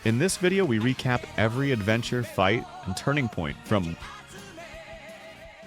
In this video, we recap every adventure, fight, and turning point from...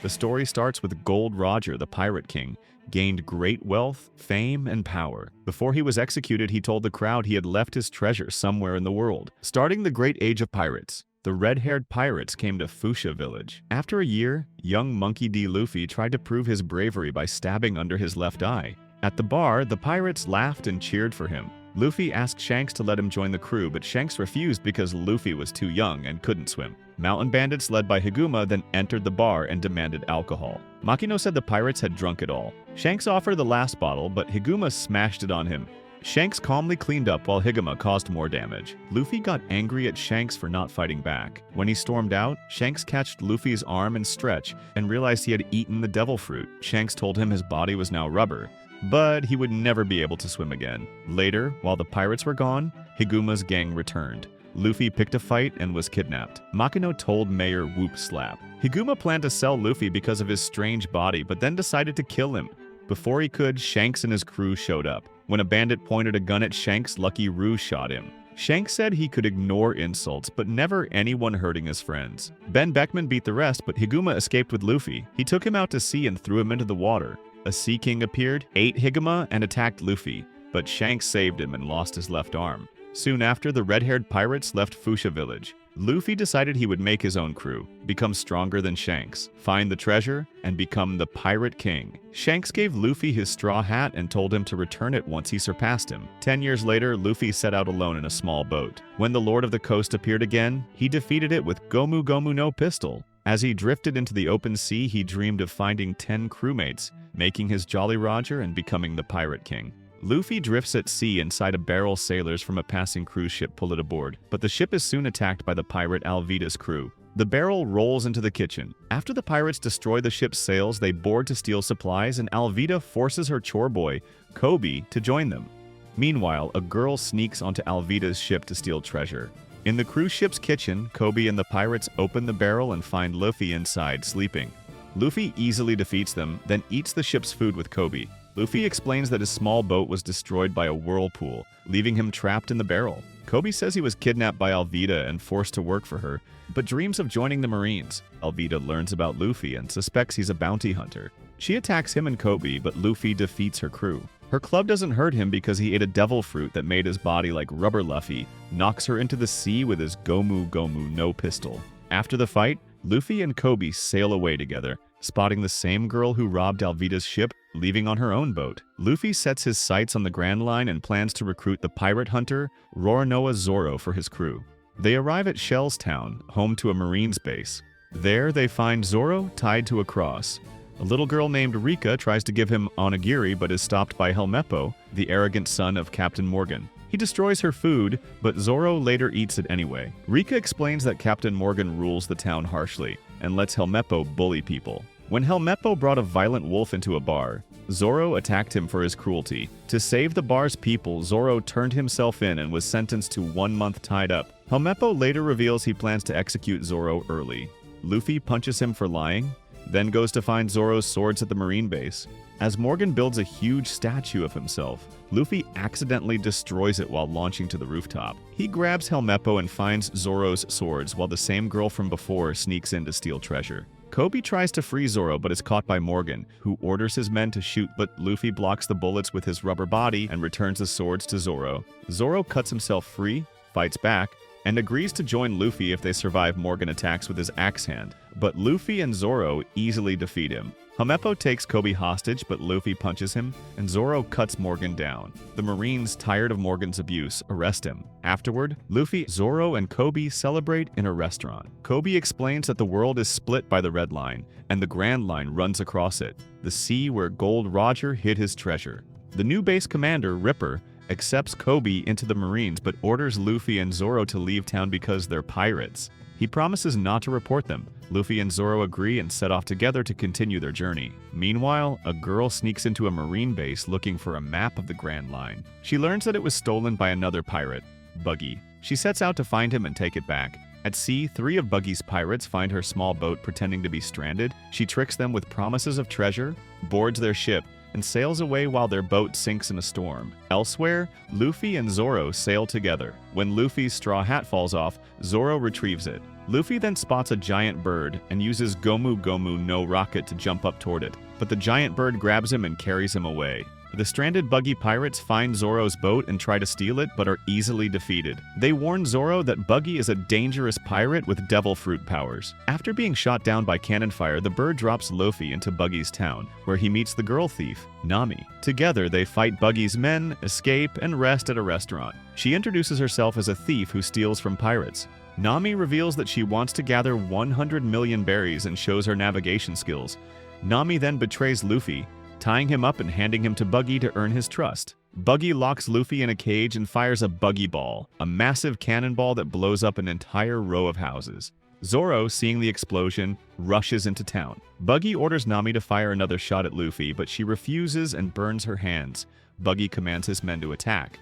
The story starts with Gold Roger, the Pirate King, gained great wealth, fame, and power. Before he was executed, he told the crowd he had left his treasure somewhere in the world. Starting the Great Age of Pirates, the red-haired pirates came to Fuchsia Village. After a year, young Monkey D. Luffy tried to prove his bravery by stabbing under his left eye. At the bar, the pirates laughed and cheered for him. Luffy asked Shanks to let him join the crew, but Shanks refused because Luffy was too young and couldn't swim. Mountain bandits led by Higuma then entered the bar and demanded alcohol. Makino said the pirates had drunk it all. Shanks offered the last bottle, but Higuma smashed it on him. Shanks calmly cleaned up while Higuma caused more damage. Luffy got angry at Shanks for not fighting back. When he stormed out, Shanks catched Luffy's arm and stretch and realized he had eaten the devil fruit. Shanks told him his body was now rubber, but he would never be able to swim again. Later, while the pirates were gone, Higuma's gang returned. Luffy picked a fight and was kidnapped. Makino told Mayor Whoop Slap. Higuma planned to sell Luffy because of his strange body, but then decided to kill him. Before he could, Shanks and his crew showed up. When a bandit pointed a gun at Shanks, Lucky Roo shot him. Shanks said he could ignore insults, but never anyone hurting his friends. Ben Beckman beat the rest, but Higuma escaped with Luffy. He took him out to sea and threw him into the water. A Sea King appeared, ate Higuma, and attacked Luffy, but Shanks saved him and lost his left arm. Soon after, the red-haired pirates left Fuchsia Village. Luffy decided he would make his own crew, become stronger than Shanks, find the treasure, and become the Pirate King. Shanks gave Luffy his straw hat and told him to return it once he surpassed him. 10 years later, Luffy set out alone in a small boat. When the Lord of the Coast appeared again, he defeated it with Gomu Gomu no Pistol. As he drifted into the open sea, he dreamed of finding 10 crewmates, making his Jolly Roger and becoming the Pirate King. Luffy drifts at sea inside a barrel. Sailors from a passing cruise ship pull it aboard, but the ship is soon attacked by the pirate Alvida's crew. The barrel rolls into the kitchen. After the pirates destroy the ship's sails, they board to steal supplies, and Alvida forces her chore boy, Kobe, to join them. Meanwhile, a girl sneaks onto Alvida's ship to steal treasure. In the cruise ship's kitchen, Kobe and the pirates open the barrel and find Luffy inside, sleeping. Luffy easily defeats them, then eats the ship's food with Kobe. Luffy explains that his small boat was destroyed by a whirlpool, leaving him trapped in the barrel. Kobe says he was kidnapped by Alvida and forced to work for her, but dreams of joining the Marines. Alvida learns about Luffy and suspects he's a bounty hunter. She attacks him and Kobe, but Luffy defeats her crew. Her club doesn't hurt him because he ate a devil fruit that made his body like rubber. Luffy knocks her into the sea with his Gomu Gomu no Pistol. After the fight, Luffy and Kobe sail away together, spotting the same girl who robbed Alvida's ship, leaving on her own boat. Luffy sets his sights on the Grand Line and plans to recruit the pirate hunter Roronoa Zoro for his crew. They arrive at Shell's Town, home to a Marines base. There, they find Zoro tied to a cross. A little girl named Rika tries to give him onigiri but is stopped by Helmeppo, the arrogant son of Captain Morgan. He destroys her food, but Zoro later eats it anyway. Rika explains that Captain Morgan rules the town harshly and lets Helmeppo bully people. When Helmeppo brought a violent wolf into a bar, Zoro attacked him for his cruelty. To save the bar's people, Zoro turned himself in and was sentenced to 1 month tied up. Helmeppo later reveals he plans to execute Zoro early. Luffy punches him for lying, then goes to find Zoro's swords at the Marine base. As Morgan builds a huge statue of himself, Luffy accidentally destroys it while launching to the rooftop. He grabs Helmeppo and finds Zoro's swords while the same girl from before sneaks in to steal treasure. Kobe tries to free Zoro but is caught by Morgan, who orders his men to shoot, but Luffy blocks the bullets with his rubber body and returns the swords to Zoro. Zoro cuts himself free, fights back, and agrees to join Luffy if they survive Morgan attacks with his axe hand, but Luffy and Zoro easily defeat him. Helmeppo takes Kobe hostage, but Luffy punches him, and Zoro cuts Morgan down. The Marines, tired of Morgan's abuse, arrest him. Afterward, Luffy, Zoro, and Kobe celebrate in a restaurant. Kobe explains that the world is split by the Red Line, and the Grand Line runs across it, the sea where Gold Roger hid his treasure. The new base commander, Ripper, accepts Kobe into the Marines but orders Luffy and Zoro to leave town because they're pirates. He promises not to report them. Luffy and Zoro agree and set off together to continue their journey. Meanwhile, a girl sneaks into a Marine base looking for a map of the Grand Line. She learns that it was stolen by another pirate, Buggy. She sets out to find him and take it back. At sea, 3 of Buggy's pirates find her small boat pretending to be stranded. She tricks them with promises of treasure, boards their ship, and sails away while their boat sinks in a storm. Elsewhere, Luffy and Zoro sail together. When Luffy's straw hat falls off, Zoro retrieves it. Luffy then spots a giant bird and uses Gomu Gomu no Rocket to jump up toward it, but the giant bird grabs him and carries him away. The stranded Buggy pirates find Zoro's boat and try to steal it, but are easily defeated. They warn Zoro that Buggy is a dangerous pirate with devil fruit powers. After being shot down by cannon fire, the bird drops Luffy into Buggy's town, where he meets the girl thief, Nami. Together, they fight Buggy's men, escape, and rest at a restaurant. She introduces herself as a thief who steals from pirates. Nami reveals that she wants to gather 100 million berries and shows her navigation skills. Nami then betrays Luffy, tying him up and handing him to Buggy to earn his trust. Buggy locks Luffy in a cage and fires a Buggy Ball, a massive cannonball that blows up an entire row of houses. Zoro, seeing the explosion, rushes into town. Buggy orders Nami to fire another shot at Luffy, but she refuses and burns her hands. Buggy commands his men to attack,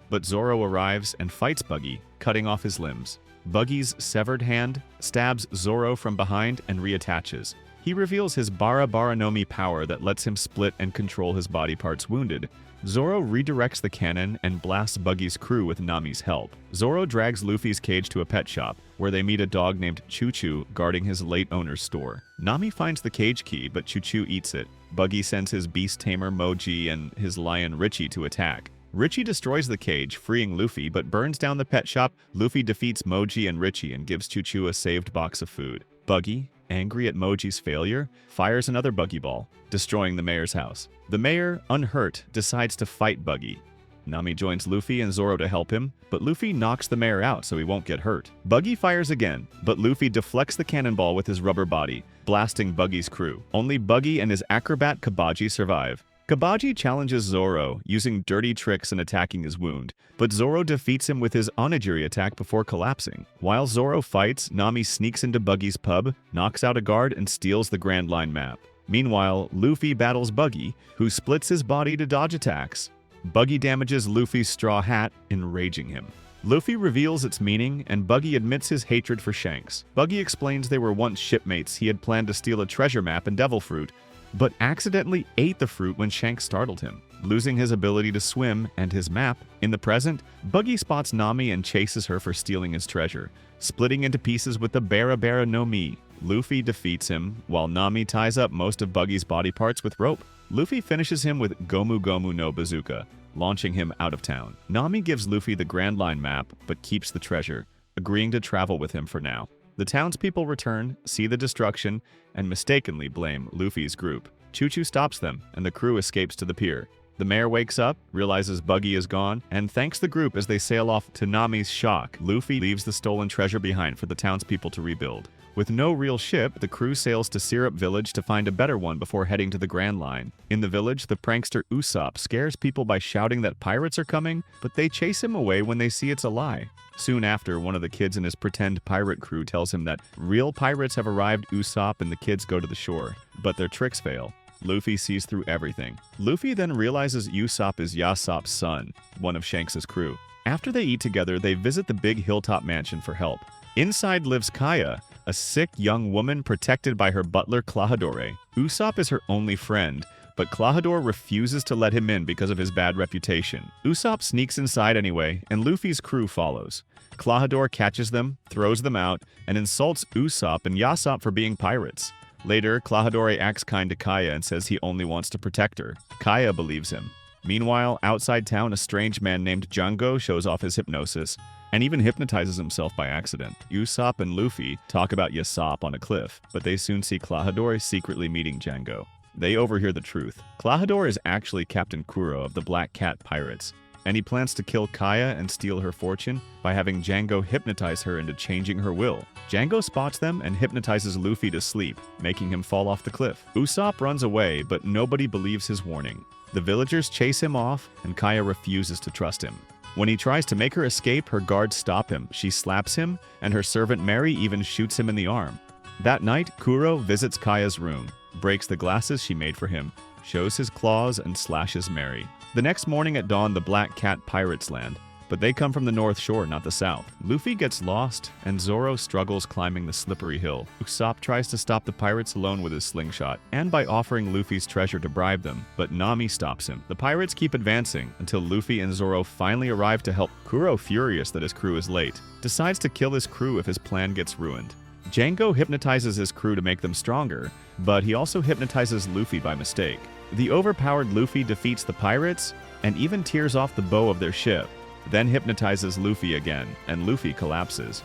but Zoro arrives and fights Buggy, cutting off his limbs. Buggy's severed hand stabs Zoro from behind and reattaches. He reveals his Bara Bara no Mi power that lets him split and control his body parts wounded. Zoro redirects the cannon and blasts Buggy's crew with Nami's help. Zoro drags Luffy's cage to a pet shop, where they meet a dog named Choo Choo guarding his late owner's store. Nami finds the cage key, but Choo Choo eats it. Buggy sends his beast tamer Moji and his lion Richie to attack. Richie destroys the cage, freeing Luffy, but burns down the pet shop. Luffy defeats Moji and Richie and gives Choo Choo a saved box of food. Buggy, angry at Moji's failure, fires another Buggy Ball, destroying the mayor's house. The mayor, unhurt, decides to fight Buggy. Nami joins Luffy and Zoro to help him, but Luffy knocks the mayor out so he won't get hurt. Buggy fires again, but Luffy deflects the cannonball with his rubber body, blasting Buggy's crew. Only Buggy and his acrobat Kabaji survive. Kabaji challenges Zoro, using dirty tricks and attacking his wound, but Zoro defeats him with his onigiri attack before collapsing. While Zoro fights, Nami sneaks into Buggy's pub, knocks out a guard, and steals the Grand Line map. Meanwhile, Luffy battles Buggy, who splits his body to dodge attacks. Buggy damages Luffy's straw hat, enraging him. Luffy reveals its meaning, and Buggy admits his hatred for Shanks. Buggy explains they were once shipmates. He had planned to steal a treasure map and devil fruit, but accidentally ate the fruit when Shanks startled him, losing his ability to swim and his map. In the present, Buggy spots Nami and chases her for stealing his treasure, splitting into pieces with the Bara Bara no Mi. Luffy defeats him, while Nami ties up most of Buggy's body parts with rope. Luffy finishes him with Gomu Gomu no Bazooka, launching him out of town. Nami gives Luffy the Grand Line map, but keeps the treasure, agreeing to travel with him for now. The townspeople return, see the destruction, and mistakenly blame Luffy's group. Choo Choo stops them, and the crew escapes to the pier. The mayor wakes up, realizes Buggy is gone, and thanks the group as they sail off. To Nami's shock, Luffy leaves the stolen treasure behind for the townspeople to rebuild. With no real ship, the crew sails to Syrup Village to find a better one before heading to the Grand Line. In the village, the prankster Usopp scares people by shouting that pirates are coming, but they chase him away when they see it's a lie. Soon after, one of the kids in his pretend pirate crew tells him that real pirates have arrived. Usopp and the kids go to the shore, but their tricks fail. Luffy sees through everything. Luffy then realizes Usopp is Yasopp's son, one of Shanks' crew. After they eat together, they visit the big hilltop mansion for help. Inside lives Kaya, a sick young woman protected by her butler Klahadore. Usopp is her only friend, but Klahadore refuses to let him in because of his bad reputation. Usopp sneaks inside anyway, and Luffy's crew follows. Klahadore catches them, throws them out, and insults Usopp and Yasopp for being pirates. Later, Klahadore acts kind to Kaya and says he only wants to protect her. Kaya believes him. Meanwhile, outside town, a strange man named Django shows off his hypnosis, and even hypnotizes himself by accident. Usopp and Luffy talk about Yasopp on a cliff, but they soon see Klahadore secretly meeting Django. They overhear the truth. Klahadore is actually Captain Kuro of the Black Cat Pirates, and he plans to kill Kaya and steal her fortune by having Django hypnotize her into changing her will. Django spots them and hypnotizes Luffy to sleep, making him fall off the cliff. Usopp runs away, but nobody believes his warning. The villagers chase him off, and Kaya refuses to trust him. When he tries to make her escape, her guards stop him. She slaps him, and her servant Mary even shoots him in the arm. That night, Kuro visits Kaya's room, breaks the glasses she made for him, shows his claws, and slashes Mary. The next morning at dawn, the Black Cat Pirates land. but they come from the North Shore, not the South. Luffy gets lost, and Zoro struggles climbing the slippery hill. Usopp tries to stop the pirates alone with his slingshot, and by offering Luffy's treasure to bribe them, but Nami stops him. The pirates keep advancing until Luffy and Zoro finally arrive to help. Kuro, furious that his crew is late, decides to kill his crew if his plan gets ruined. Django hypnotizes his crew to make them stronger, but he also hypnotizes Luffy by mistake. The overpowered Luffy defeats the pirates and even tears off the bow of their ship, then hypnotizes Luffy again, and Luffy collapses.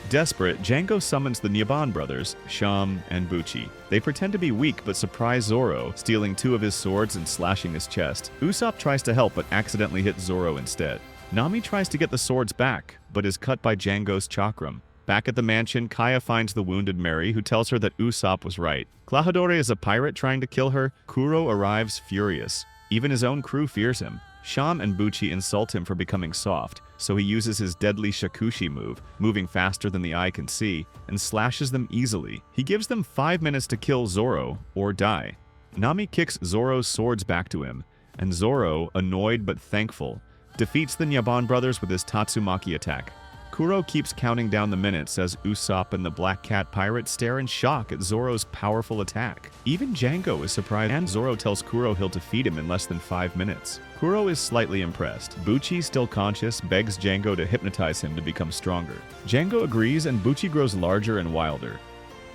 Desperate, Django summons the Nyaban brothers, Sham and Buchi. They pretend to be weak but surprise Zoro, stealing 2 of his swords and slashing his chest. Usopp tries to help but accidentally hits Zoro instead. Nami tries to get the swords back, but is cut by Django's chakram. Back at the mansion, Kaya finds the wounded Mary, who tells her that Usopp was right. Klahadore is a pirate trying to kill her. Kuro arrives furious. Even his own crew fears him. Sham and Buchi insult him for becoming soft, so he uses his deadly Shakushi move, moving faster than the eye can see, and slashes them easily. He gives them 5 minutes to kill Zoro or die. Nami kicks Zoro's swords back to him, and Zoro, annoyed but thankful, defeats the Nyaban brothers with his Tatsumaki attack. Kuro keeps counting down the minutes as Usopp and the Black Cat pirate stare in shock at Zoro's powerful attack. Even Django is surprised, and Zoro tells Kuro he'll defeat him in less than 5 minutes. Kuro is slightly impressed. Buchi, still conscious, begs Django to hypnotize him to become stronger. Django agrees, and Buchi grows larger and wilder.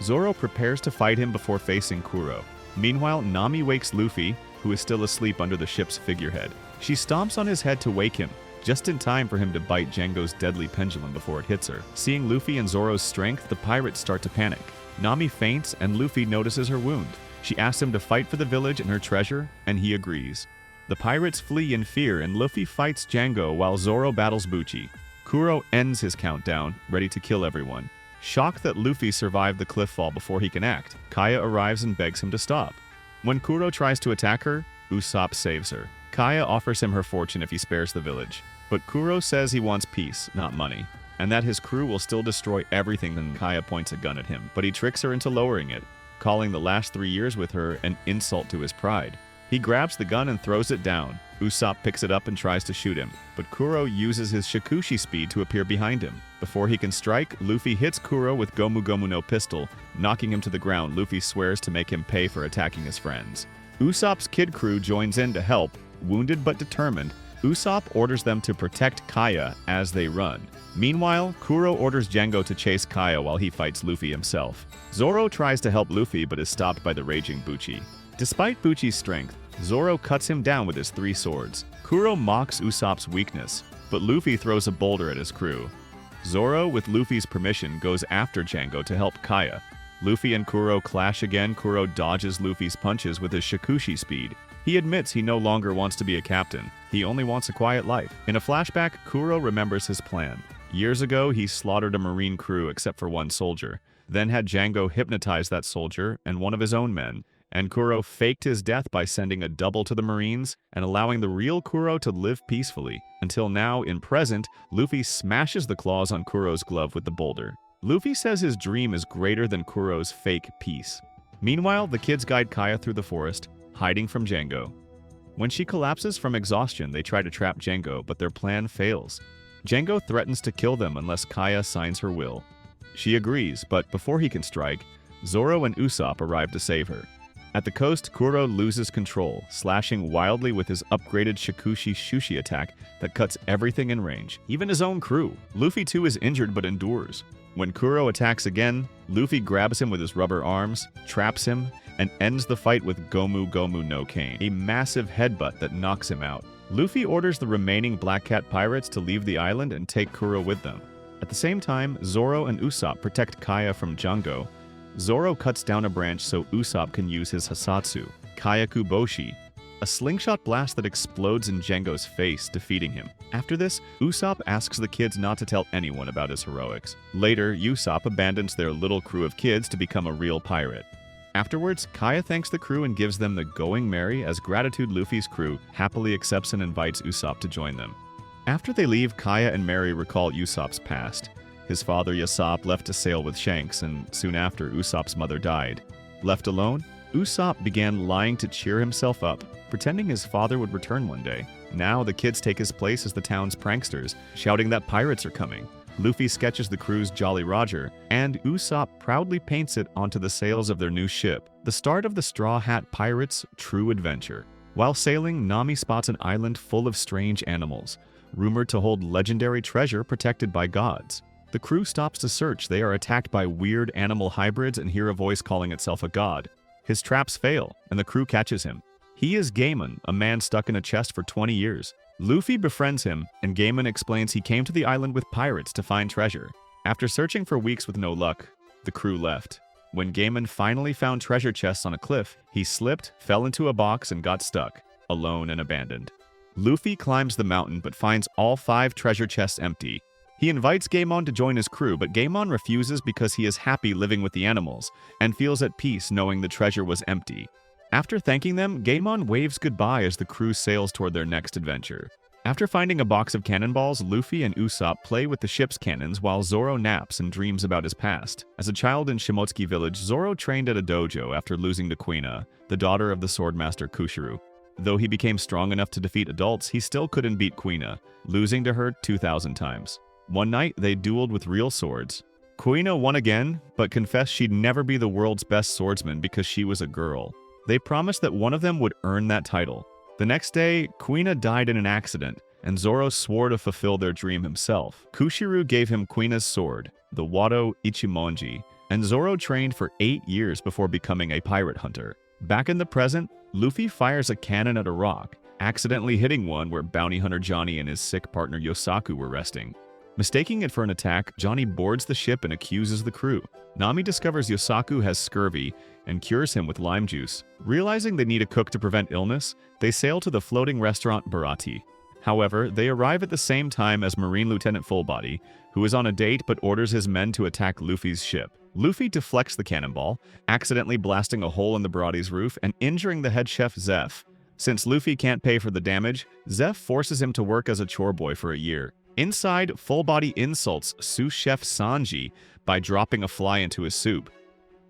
Zoro prepares to fight him before facing Kuro. Meanwhile, Nami wakes Luffy, who is still asleep under the ship's figurehead. She stomps on his head to wake him, just in time for him to bite Django's deadly pendulum before it hits her. Seeing Luffy and Zoro's strength, the pirates start to panic. Nami faints, and Luffy notices her wound. She asks him to fight for the village and her treasure, and he agrees. The pirates flee in fear, and Luffy fights Django while Zoro battles Buchi. Kuro ends his countdown, ready to kill everyone. Shocked that Luffy survived the cliff fall before he can act, Kaya arrives and begs him to stop. When Kuro tries to attack her, Usopp saves her. Kaya offers him her fortune if he spares the village. But Kuro says he wants peace, not money, and that his crew will still destroy everything. Then Kaya points a gun at him, but he tricks her into lowering it, calling the last 3 years with her an insult to his pride. He grabs the gun and throws it down. Usopp picks it up and tries to shoot him, but Kuro uses his Shakushi speed to appear behind him. Before he can strike, Luffy hits Kuro with Gomu Gomu no pistol, knocking him to the ground. Luffy swears to make him pay for attacking his friends. Usopp's kid crew joins in to help. Wounded but determined, Usopp orders them to protect Kaya as they run. Meanwhile, Kuro orders Django to chase Kaya while he fights Luffy himself. Zoro tries to help Luffy but is stopped by the raging Buchi. Despite Buchi's strength, Zoro cuts him down with his 3 swords. Kuro mocks Usopp's weakness, but Luffy throws a boulder at his crew. Zoro, with Luffy's permission, goes after Django to help Kaya. Luffy and Kuro clash again. Kuro dodges Luffy's punches with his Shakushi speed. He admits he no longer wants to be a captain. He only wants a quiet life. In a flashback, Kuro remembers his plan. Years ago, he slaughtered a marine crew except for 1 soldier, then had Django hypnotize that soldier and one of his own men, and Kuro faked his death by sending a double to the Marines and allowing the real Kuro to live peacefully. Until now, in present, Luffy smashes the claws on Kuro's glove with the boulder. Luffy says his dream is greater than Kuro's fake peace. Meanwhile, the kids guide Kaya through the forest, hiding from Django. When she collapses from exhaustion, they try to trap Django, but their plan fails. Django threatens to kill them unless Kaya signs her will. She agrees, but before he can strike, Zoro and Usopp arrive to save her. At the coast, Kuro loses control, slashing wildly with his upgraded Shakushi Shushi attack that cuts everything in range, even his own crew. Luffy too is injured but endures. When Kuro attacks again, Luffy grabs him with his rubber arms, traps him, and ends the fight with Gomu Gomu no Cane, a massive headbutt that knocks him out. Luffy orders the remaining Black Cat pirates to leave the island and take Kuro with them. At the same time, Zoro and Usopp protect Kaya from Django. Zoro cuts down a branch so Usopp can use his Hasatsu, Kayaku Boshi, a slingshot blast that explodes in Django's face, defeating him. After this, Usopp asks the kids not to tell anyone about his heroics. Later, Usopp abandons their little crew of kids to become a real pirate. Afterwards, Kaya thanks the crew and gives them the Going Merry as gratitude. Luffy's crew happily accepts and invites Usopp to join them. After they leave, Kaya and Merry recall Usopp's past. His father Yasopp left to sail with Shanks, and soon after, Usopp's mother died. Left alone, Usopp began lying to cheer himself up. pretending his father would return one day. Now the kids take his place as the town's pranksters, shouting that pirates are coming. Luffy sketches the crew's Jolly Roger, and Usopp proudly paints it onto the sails of their new ship, the start of the Straw Hat Pirates' true adventure. While sailing, Nami spots an island full of strange animals, rumored to hold legendary treasure protected by gods. The crew stops to search. They are attacked by weird animal hybrids and hear a voice calling itself a god. His traps fail, and the crew catches him. He is Gaimon, a man stuck in a chest for 20 years. Luffy befriends him, and Gaimon explains he came to the island with pirates to find treasure. After searching for weeks with no luck, the crew left. When Gaimon finally found treasure chests on a cliff, he slipped, fell into a box, and got stuck, alone and abandoned. Luffy climbs the mountain but finds all 5 treasure chests empty. He invites Gaimon to join his crew, but Gaimon refuses because he is happy living with the animals and feels at peace knowing the treasure was empty. After thanking them, Gaimon waves goodbye as the crew sails toward their next adventure. After finding a box of cannonballs, Luffy and Usopp play with the ship's cannons while Zoro naps and dreams about his past. As a child in Shimotsuki village, Zoro trained at a dojo after losing to Kuina, the daughter of the swordmaster Kushiro. Though he became strong enough to defeat adults, he still couldn't beat Kuina, losing to her 2,000 times. One night, they dueled with real swords. Kuina won again, but confessed she'd never be the world's best swordsman because she was a girl. They promised that one of them would earn that title. The next day, Kuina died in an accident, and Zoro swore to fulfill their dream himself. Kushiro gave him Kuina's sword, the Wado Ichimonji, and Zoro trained for 8 years before becoming a pirate hunter. Back in the present, Luffy fires a cannon at a rock, accidentally hitting one where bounty hunter Johnny and his sick partner Yosaku were resting. Mistaking it for an attack, Johnny boards the ship and accuses the crew. Nami discovers Yosaku has scurvy and cures him with lime juice. Realizing they need a cook to prevent illness, they sail to the floating restaurant Barati. However, they arrive at the same time as Marine Lieutenant Fullbody, who is on a date but orders his men to attack Luffy's ship. Luffy deflects the cannonball, accidentally blasting a hole in the Barati's roof and injuring the head chef Zeph. Since Luffy can't pay for the damage, Zeph forces him to work as a chore boy for a year. Inside, Fullbody insults sous chef Sanji by dropping a fly into his soup.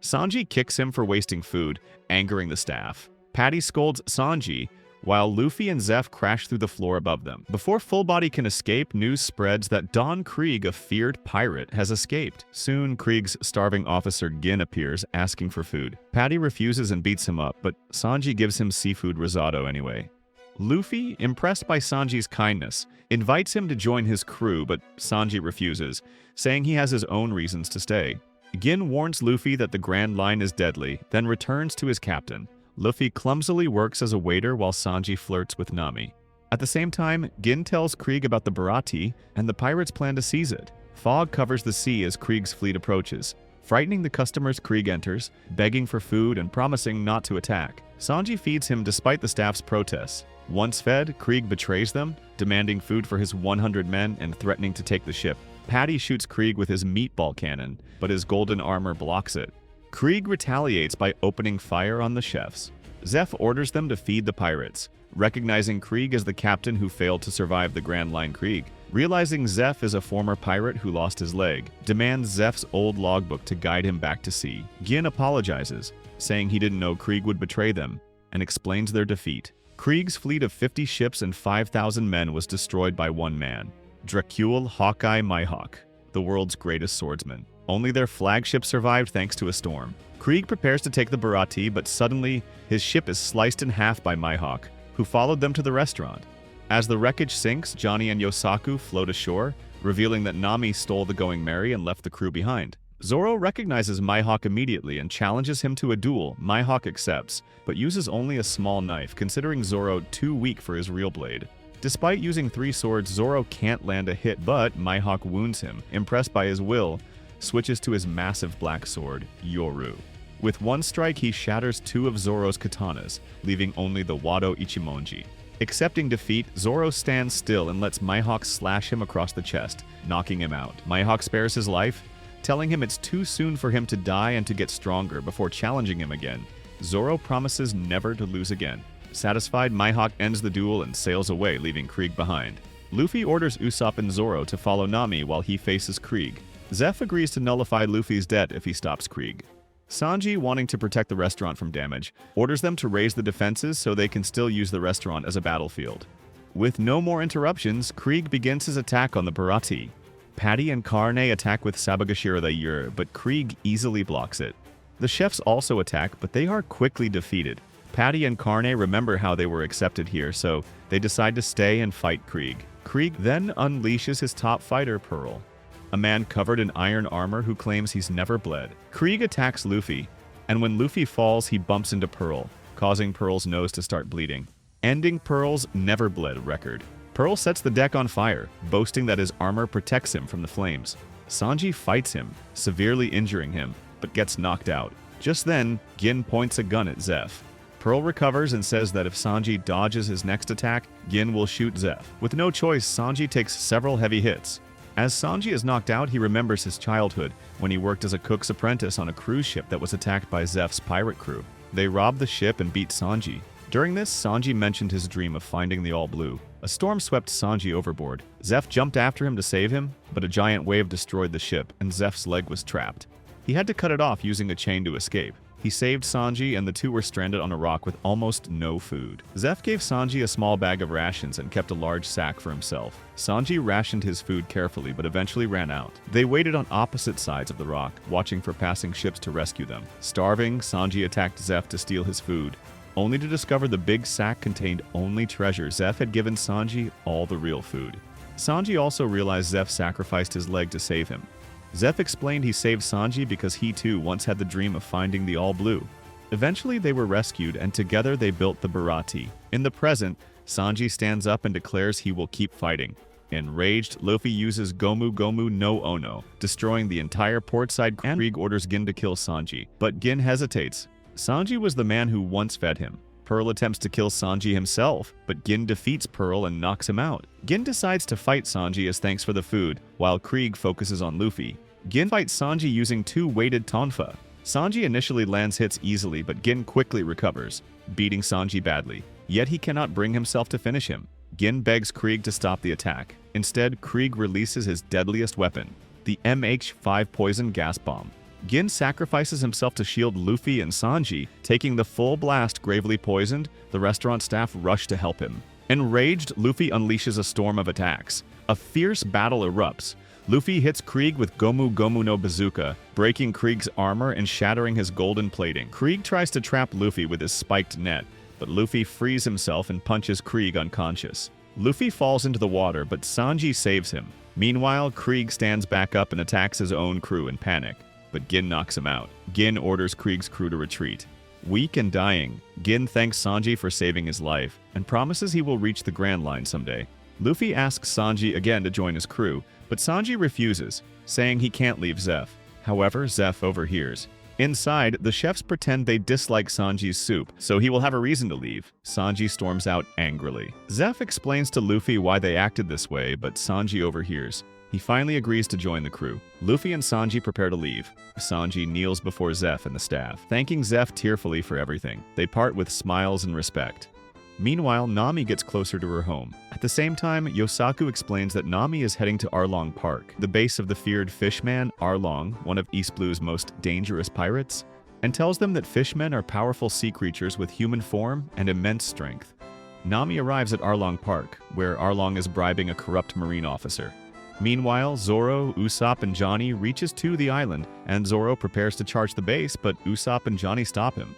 Sanji kicks him for wasting food, angering the staff. Patty scolds Sanji, while Luffy and Zeph crash through the floor above them. Before Fullbody can escape, news spreads that Don Krieg, a feared pirate, has escaped. Soon, Krieg's starving officer Gin appears, asking for food. Patty refuses and beats him up, but Sanji gives him seafood risotto anyway. Luffy, impressed by Sanji's kindness, invites him to join his crew, but Sanji refuses, saying he has his own reasons to stay. Gin warns Luffy that the Grand Line is deadly, then returns to his captain. Luffy clumsily works as a waiter while Sanji flirts with Nami. At the same time, Gin tells Krieg about the Barati, and the pirates plan to seize it. Fog covers the sea as Krieg's fleet approaches. Frightening the customers, Krieg enters, begging for food and promising not to attack. Sanji feeds him despite the staff's protests. Once fed, Krieg betrays them, demanding food for his 100 men and threatening to take the ship. Patty shoots Krieg with his meatball cannon, but his golden armor blocks it. Krieg retaliates by opening fire on the chefs. Zeph orders them to feed the pirates, recognizing Krieg as the captain who failed to survive the Grand Line Krieg. Realizing Zeph is a former pirate who lost his leg, demands Zeph's old logbook to guide him back to sea. Gin apologizes, saying he didn't know Krieg would betray them, and explains their defeat. Krieg's fleet of 50 ships and 5,000 men was destroyed by one man, Dracule Hawkeye Mihawk, the world's greatest swordsman. Only their flagship survived thanks to a storm. Krieg prepares to take the Barati, but suddenly his ship is sliced in half by Mihawk, who followed them to the restaurant. As the wreckage sinks, Johnny and Yosaku float ashore, revealing that Nami stole the Going Merry and left the crew behind. Zoro recognizes Mihawk immediately and challenges him to a duel. Mihawk accepts, but uses only a small knife, considering Zoro too weak for his real blade. Despite using 3 swords, Zoro can't land a hit, but Mihawk wounds him. Impressed by his will, switches to his massive black sword, Yoru. With one strike, he shatters 2 of Zoro's katanas, leaving only the Wado Ichimonji. Accepting defeat, Zoro stands still and lets Mihawk slash him across the chest, knocking him out. Mihawk spares his life, telling him it's too soon for him to die and to get stronger before challenging him again. Zoro promises never to lose again. Satisfied, Mihawk ends the duel and sails away, leaving Krieg behind. Luffy orders Usopp and Zoro to follow Nami while he faces Krieg. Zeph agrees to nullify Luffy's debt if he stops Krieg. Sanji, wanting to protect the restaurant from damage, orders them to raise the defenses so they can still use the restaurant as a battlefield. With no more interruptions, Krieg begins his attack on the Bharati. Patty and Carne attack with Sabagashira the Yur, but Krieg easily blocks it. The chefs also attack, but they are quickly defeated. Patty and Carne remember how they were accepted here, so they decide to stay and fight Krieg. Krieg then unleashes his top fighter, Pearl, a man covered in iron armor who claims he's never bled. Krieg attacks Luffy, and when Luffy falls, he bumps into Pearl, causing Pearl's nose to start bleeding, ending Pearl's never bled record. Pearl sets the deck on fire, boasting that his armor protects him from the flames. Sanji fights him, severely injuring him, but gets knocked out. Just then, Gin points a gun at Zeph. Pearl recovers and says that if Sanji dodges his next attack, Gin will shoot Zeph. With no choice, Sanji takes several heavy hits. As Sanji is knocked out, he remembers his childhood, when he worked as a cook's apprentice on a cruise ship that was attacked by Zeph's pirate crew. They robbed the ship and beat Sanji. During this, Sanji mentioned his dream of finding the All Blue. A storm swept Sanji overboard. Zeph jumped after him to save him, but a giant wave destroyed the ship, and Zeph's leg was trapped. He had to cut it off using a chain to escape. He saved Sanji, and the two were stranded on a rock with almost no food. Zeph gave Sanji a small bag of rations and kept a large sack for himself. Sanji rationed his food carefully, but eventually ran out. They waited on opposite sides of the rock, watching for passing ships to rescue them. Starving, Sanji attacked Zeph to steal his food, only to discover the big sack contained only treasure. Zeph had given Sanji all the real food. Sanji also realized Zeph sacrificed his leg to save him. Zeph explained he saved Sanji because he too once had the dream of finding the All Blue. Eventually they were rescued, and together they built the Bharati. In the present, Sanji stands up and declares he will keep fighting. Enraged, Luffy uses Gomu Gomu no Ono, destroying the entire portside. Krieg orders Gin to kill Sanji, but Gin hesitates. Sanji was the man who once fed him. Pearl attempts to kill Sanji himself, but Gin defeats Pearl and knocks him out. Gin decides to fight Sanji as thanks for the food, while Krieg focuses on Luffy. Gin fights Sanji using two weighted tonfa. Sanji initially lands hits easily, but Gin quickly recovers, beating Sanji badly. Yet he cannot bring himself to finish him. Gin begs Krieg to stop the attack. Instead, Krieg releases his deadliest weapon, the MH5 poison gas bomb. Gin sacrifices himself to shield Luffy and Sanji, taking the full blast. Gravely poisoned, the restaurant staff rush to help him. Enraged, Luffy unleashes a storm of attacks. A fierce battle erupts. Luffy hits Krieg with Gomu Gomu no Bazooka, breaking Krieg's armor and shattering his golden plating. Krieg tries to trap Luffy with his spiked net, but Luffy frees himself and punches Krieg unconscious. Luffy falls into the water, but Sanji saves him. Meanwhile, Krieg stands back up and attacks his own crew in panic, but Gin knocks him out. Gin orders Krieg's crew to retreat. Weak and dying, Gin thanks Sanji for saving his life and promises he will reach the Grand Line someday. Luffy asks Sanji again to join his crew, but Sanji refuses, saying he can't leave Zeph. However, Zeph overhears. Inside, the chefs pretend they dislike Sanji's soup, so he will have a reason to leave. Sanji storms out angrily. Zeph explains to Luffy why they acted this way, but Sanji overhears. He finally agrees to join the crew. Luffy and Sanji prepare to leave. Sanji kneels before Zeph and the staff, thanking Zeph tearfully for everything. They part with smiles and respect. Meanwhile, Nami gets closer to her home. At the same time, Yosaku explains that Nami is heading to Arlong Park, the base of the feared fishman Arlong, one of East Blue's most dangerous pirates, and tells them that fishmen are powerful sea creatures with human form and immense strength. Nami arrives at Arlong Park, where Arlong is bribing a corrupt marine officer. Meanwhile, Zoro, Usopp, and Johnny reaches to the island, and Zoro prepares to charge the base, but Usopp and Johnny stop him.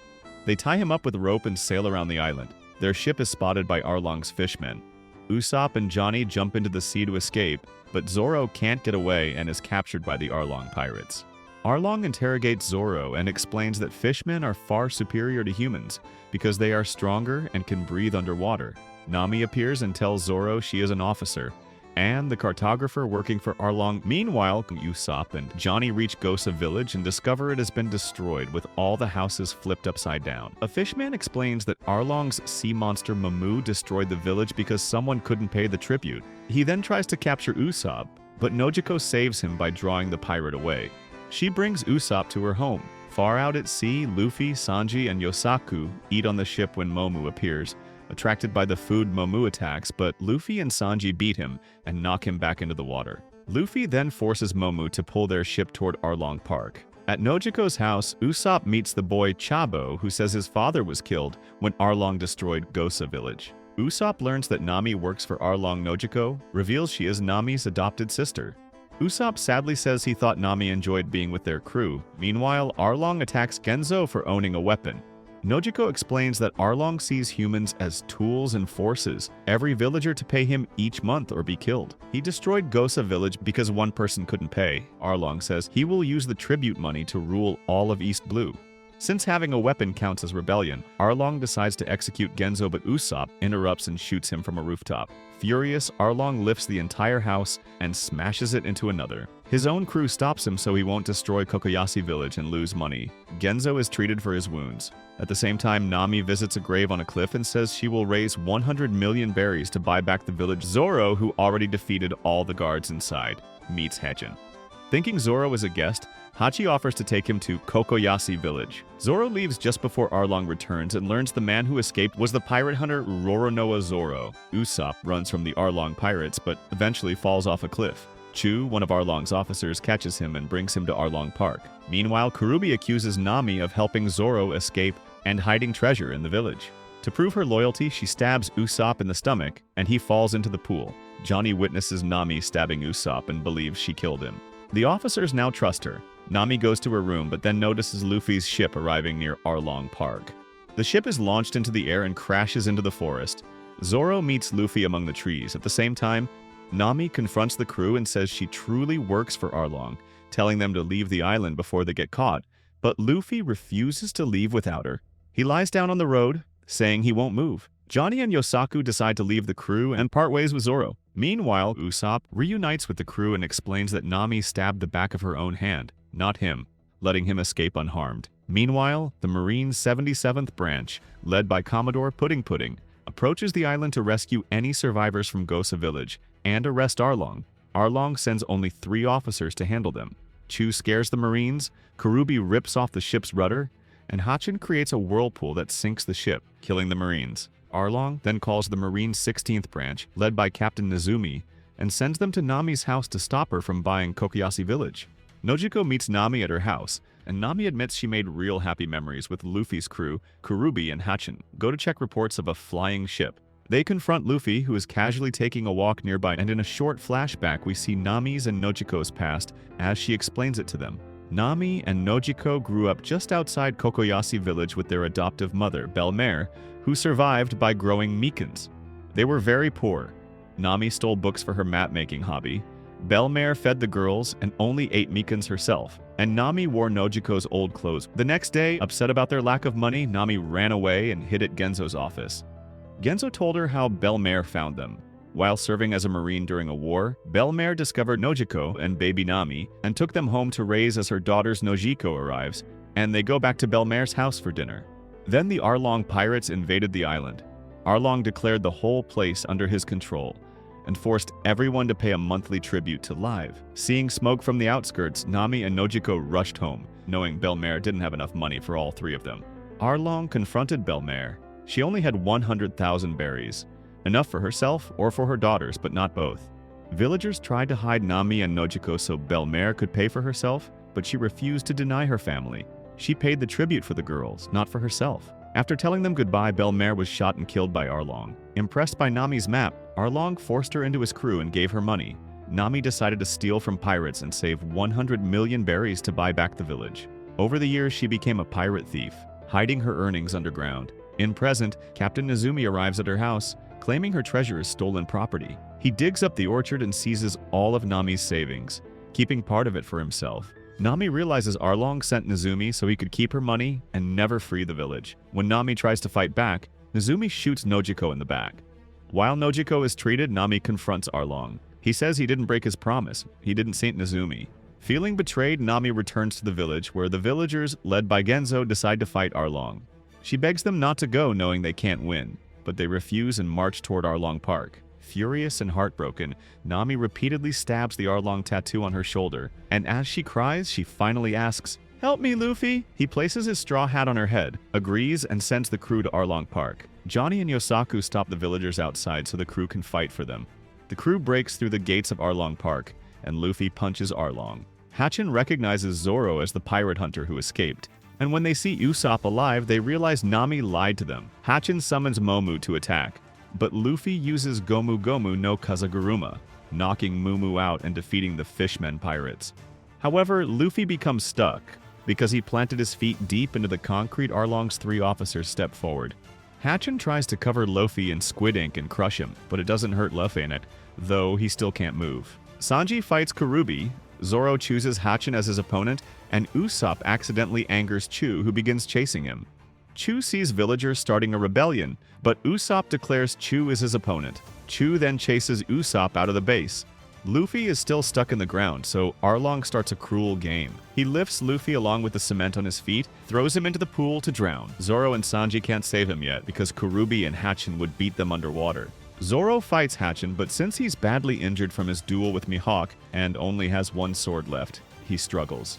They tie him up with a rope and sail around the island. Their ship is spotted by Arlong's fishmen. Usopp and Johnny jump into the sea to escape, but Zoro can't get away and is captured by the Arlong pirates. Arlong interrogates Zoro and explains that fishmen are far superior to humans because they are stronger and can breathe underwater. Nami appears and tells Zoro she is an officer and the cartographer working for Arlong. Meanwhile, Usopp and Johnny reach Gosa village and discover it has been destroyed with all the houses flipped upside down. A fishman explains that Arlong's sea monster Mamu destroyed the village because someone couldn't pay the tribute. He then tries to capture Usopp, but Nojiko saves him by drawing the pirate away. She brings Usopp to her home. Far out at sea, Luffy, Sanji, and Yosaku eat on the ship when Momu appears, attracted by the food Momu attacks, but Luffy and Sanji beat him and knock him back into the water. Luffy then forces Momu to pull their ship toward Arlong Park. At Nojiko's house, Usopp meets the boy Chabo, who says his father was killed when Arlong destroyed Gosa village. Usopp learns that Nami works for Arlong. Nojiko reveals she is Nami's adopted sister. Usopp sadly says he thought Nami enjoyed being with their crew. Meanwhile, Arlong attacks Genzo for owning a weapon. Nojiko explains that Arlong sees humans as tools and forces, every villager to pay him each month or be killed. He destroyed Gosa village because one person couldn't pay. Arlong says he will use the tribute money to rule all of East Blue. Since having a weapon counts as rebellion, Arlong decides to execute Genzo, but Usopp interrupts and shoots him from a rooftop. Furious, Arlong lifts the entire house and smashes it into another. His own crew stops him so he won't destroy Kokoyashi village and lose money. Genzo is treated for his wounds. At the same time, Nami visits a grave on a cliff and says she will raise 100 million berries to buy back the village. Zoro, who already defeated all the guards inside, meets Hajin. Thinking Zoro is a guest, Hachi offers to take him to Kokoyashi village. Zoro leaves just before Arlong returns and learns the man who escaped was the pirate hunter Roronoa Zoro. Usopp runs from the Arlong pirates but eventually falls off a cliff. Chu, one of Arlong's officers, catches him and brings him to Arlong Park. Meanwhile, Kurubi accuses Nami of helping Zoro escape and hiding treasure in the village. To prove her loyalty, she stabs Usopp in the stomach and he falls into the pool. Johnny witnesses Nami stabbing Usopp and believes she killed him. The officers now trust her. Nami goes to her room but then notices Luffy's ship arriving near Arlong Park. The ship is launched into the air and crashes into the forest. Zoro meets Luffy among the trees. At the same time, Nami confronts the crew and says she truly works for Arlong, telling them to leave the island before they get caught. But Luffy refuses to leave without her. He lies down on the road, saying he won't move. Johnny and Yosaku decide to leave the crew and part ways with Zoro. Meanwhile, Usopp reunites with the crew and explains that Nami stabbed the back of her own hand, not him, letting him escape unharmed. Meanwhile, the Marine 77th branch, led by Commodore Pudding Pudding, approaches the island to rescue any survivors from Gosa village and arrest Arlong. Arlong sends only 3 officers to handle them. Chu scares the Marines, Kurubi rips off the ship's rudder, and Hachin creates a whirlpool that sinks the ship, killing the Marines. Arlong then calls the Marine 16th branch, led by Captain Nezumi, and sends them to Nami's house to stop her from buying Kokoyashi village. Nojiko meets Nami at her house, and Nami admits she made real happy memories with Luffy's crew, Kurubi and Hachin. Go to check reports of a flying ship. They confront Luffy, who is casually taking a walk nearby, and in a short flashback we see Nami's and Nojiko's past as she explains it to them. Nami and Nojiko grew up just outside Kokoyashi village with their adoptive mother, Belmare, who survived by growing mekons. They were very poor. Nami stole books for her map-making hobby. Belmare fed the girls and only ate mekons herself, and Nami wore Nojiko's old clothes. The next day, upset about their lack of money, Nami ran away and hid at Genzo's office. Genzo told her how Belmare found them. While serving as a Marine during a war, Belmare discovered Nojiko and baby Nami and took them home to raise as her daughter's Nojiko arrives, and they go back to Belmare's house for dinner. Then the Arlong pirates invaded the island. Arlong declared the whole place under his control and forced everyone to pay a monthly tribute to Live. Seeing smoke from the outskirts, Nami and Nojiko rushed home, knowing Belmare didn't have enough money for all 3 of them. Arlong confronted Belmare. She only had 100,000 berries, enough for herself or for her daughters, but not both. Villagers tried to hide Nami and Nojiko so Belmare could pay for herself, but she refused to deny her family. She paid the tribute for the girls, not for herself. After telling them goodbye, Belmare was shot and killed by Arlong. Impressed by Nami's map, Arlong forced her into his crew and gave her money. Nami decided to steal from pirates and save 100 million berries to buy back the village. Over the years, she became a pirate thief, hiding her earnings underground. In present, Captain Nezumi arrives at her house, claiming her treasure is stolen property. He digs up the orchard and seizes all of Nami's savings, keeping part of it for himself. Nami realizes Arlong sent Nezumi so he could keep her money and never free the village. When Nami tries to fight back, Nezumi shoots Nojiko in the back. While Nojiko is treated, Nami confronts Arlong. He says he didn't break his promise. He didn't saint Nezumi. Feeling betrayed, Nami returns to the village, where the villagers, led by Genzo, decide to fight Arlong. She begs them not to go, knowing they can't win, but they refuse and march toward Arlong Park. Furious and heartbroken, Nami repeatedly stabs the Arlong tattoo on her shoulder, and as she cries, she finally asks, "Help me, Luffy!" He places his straw hat on her head, agrees, and sends the crew to Arlong Park. Johnny and Yosaku stop the villagers outside so the crew can fight for them. The crew breaks through the gates of Arlong Park, and Luffy punches Arlong. Hatchin recognizes Zoro as the pirate hunter who escaped, and when they see Usopp alive, they realize Nami lied to them. Hatchin summons Momu to attack, but Luffy uses Gomu Gomu no Kazaguruma, knocking Mumu out and defeating the Fishmen pirates. However, Luffy becomes stuck because he planted his feet deep into the concrete. Arlong's 3 officers step forward. Hatchin tries to cover Luffy in squid ink and crush him, but it doesn't hurt Luffy in it, though he still can't move. Sanji fights Kurubi, Zoro chooses Hatchin as his opponent, and Usopp accidentally angers Chu, who begins chasing him. Chu sees villagers starting a rebellion, but Usopp declares Chu is his opponent. Chu then chases Usopp out of the base. Luffy is still stuck in the ground, so Arlong starts a cruel game. He lifts Luffy along with the cement on his feet, throws him into the pool to drown. Zoro and Sanji can't save him yet because Kurubi and Hatchin would beat them underwater. Zoro fights Hatchin, but since he's badly injured from his duel with Mihawk and only has 1 sword left, he struggles.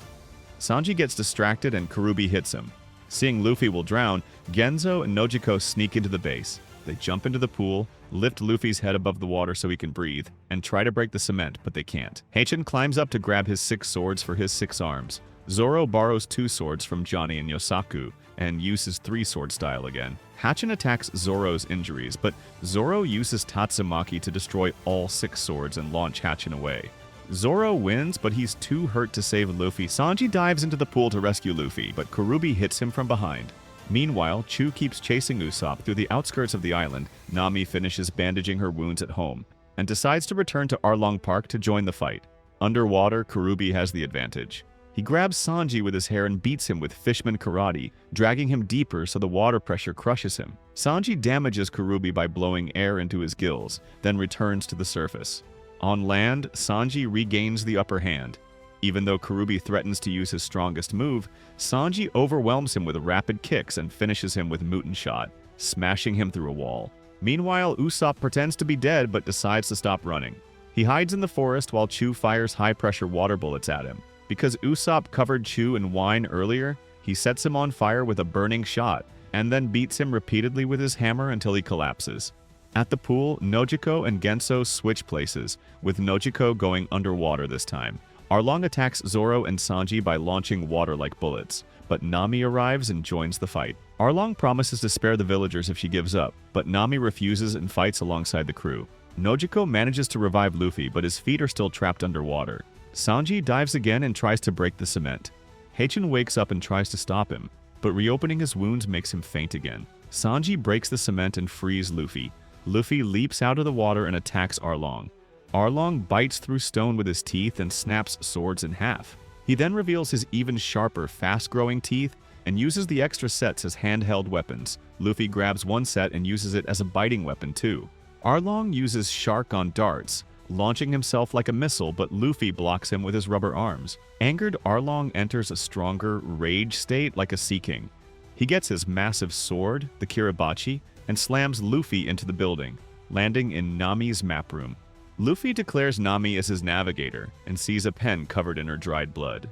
Sanji gets distracted and Kurubi hits him. Seeing Luffy will drown, Genzo and Nojiko sneak into the base. They jump into the pool, lift Luffy's head above the water so he can breathe, and try to break the cement, but they can't. Hatchin climbs up to grab his 6 swords for his 6 arms. Zoro borrows 2 swords from Johnny and Yosaku, and uses 3-sword style again. Hatchin attacks Zoro's injuries, but Zoro uses Tatsumaki to destroy all 6 swords and launch Hatchin away. Zoro wins, but he's too hurt to save Luffy. Sanji dives into the pool to rescue Luffy, but Kurubi hits him from behind. Meanwhile, Chu keeps chasing Usopp through the outskirts of the island. Nami finishes bandaging her wounds at home, and decides to return to Arlong Park to join the fight. Underwater, Kurubi has the advantage. He grabs Sanji with his hair and beats him with Fishman Karate, dragging him deeper so the water pressure crushes him. Sanji damages Kurubi by blowing air into his gills, then returns to the surface. On land, Sanji regains the upper hand. Even though Kurubi threatens to use his strongest move, Sanji overwhelms him with rapid kicks and finishes him with Mutin Shot, smashing him through a wall. Meanwhile, Usopp pretends to be dead but decides to stop running. He hides in the forest while Chu fires high-pressure water bullets at him. Because Usopp covered Chu in wine earlier, he sets him on fire with a burning shot, and then beats him repeatedly with his hammer until he collapses. At the pool, Nojiko and Genso switch places, with Nojiko going underwater this time. Arlong attacks Zoro and Sanji by launching water-like bullets, but Nami arrives and joins the fight. Arlong promises to spare the villagers if she gives up, but Nami refuses and fights alongside the crew. Nojiko manages to revive Luffy, but his feet are still trapped underwater. Sanji dives again and tries to break the cement. Hatchin wakes up and tries to stop him, but reopening his wounds makes him faint again. Sanji breaks the cement and frees Luffy. Luffy leaps out of the water and attacks Arlong. Arlong bites through stone with his teeth and snaps swords in half. He then reveals his even sharper, fast-growing teeth and uses the extra sets as handheld weapons. Luffy grabs one set and uses it as a biting weapon too. Arlong uses Shark on darts, launching himself like a missile, but Luffy blocks him with his rubber arms. Angered, Arlong enters a stronger rage state like a Sea King. He gets his massive sword, the Kiribachi, and slams Luffy into the building, landing in Nami's map room. Luffy declares Nami as his navigator and sees a pen covered in her dried blood.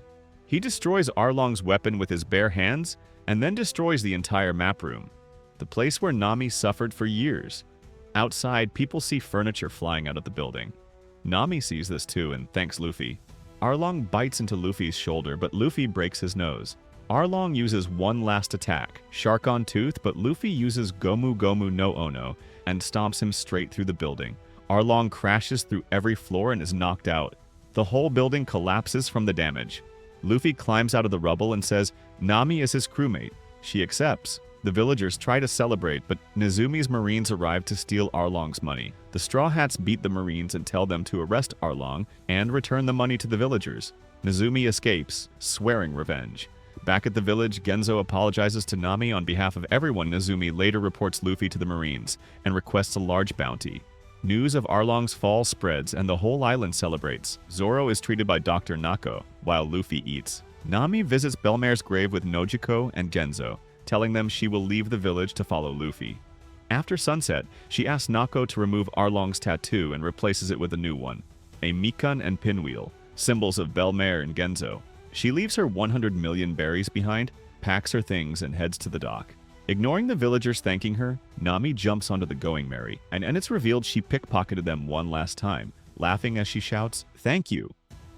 He destroys Arlong's weapon with his bare hands and then destroys the entire map room, the place where Nami suffered for years. Outside, people see furniture flying out of the building. Nami sees this too and thanks Luffy. Arlong bites into Luffy's shoulder, but Luffy breaks his nose. Arlong uses one last attack, Shark on Tooth, but Luffy uses Gomu Gomu no Ono and stomps him straight through the building. Arlong crashes through every floor and is knocked out. The whole building collapses from the damage. Luffy climbs out of the rubble and says Nami is his crewmate. She accepts. The villagers try to celebrate, but Nezumi's Marines arrive to steal Arlong's money. The Straw Hats beat the Marines and tell them to arrest Arlong and return the money to the villagers. Nezumi escapes, swearing revenge. Back at the village, Genzo apologizes to Nami on behalf of everyone. Nezumi later reports Luffy to the Marines and requests a large bounty. News of Arlong's fall spreads and the whole island celebrates. Zoro is treated by Dr. Nako, while Luffy eats. Nami visits Belmare's grave with Nojiko and Genzo, telling them she will leave the village to follow Luffy. After sunset, she asks Nako to remove Arlong's tattoo and replaces it with a new one, a Mikan and Pinwheel, symbols of Belmare and Genzo. She leaves her 100 million berries behind, packs her things, and heads to the dock. Ignoring the villagers thanking her, Nami jumps onto the Going Merry, and it's revealed she pickpocketed them one last time, laughing as she shouts, "Thank you."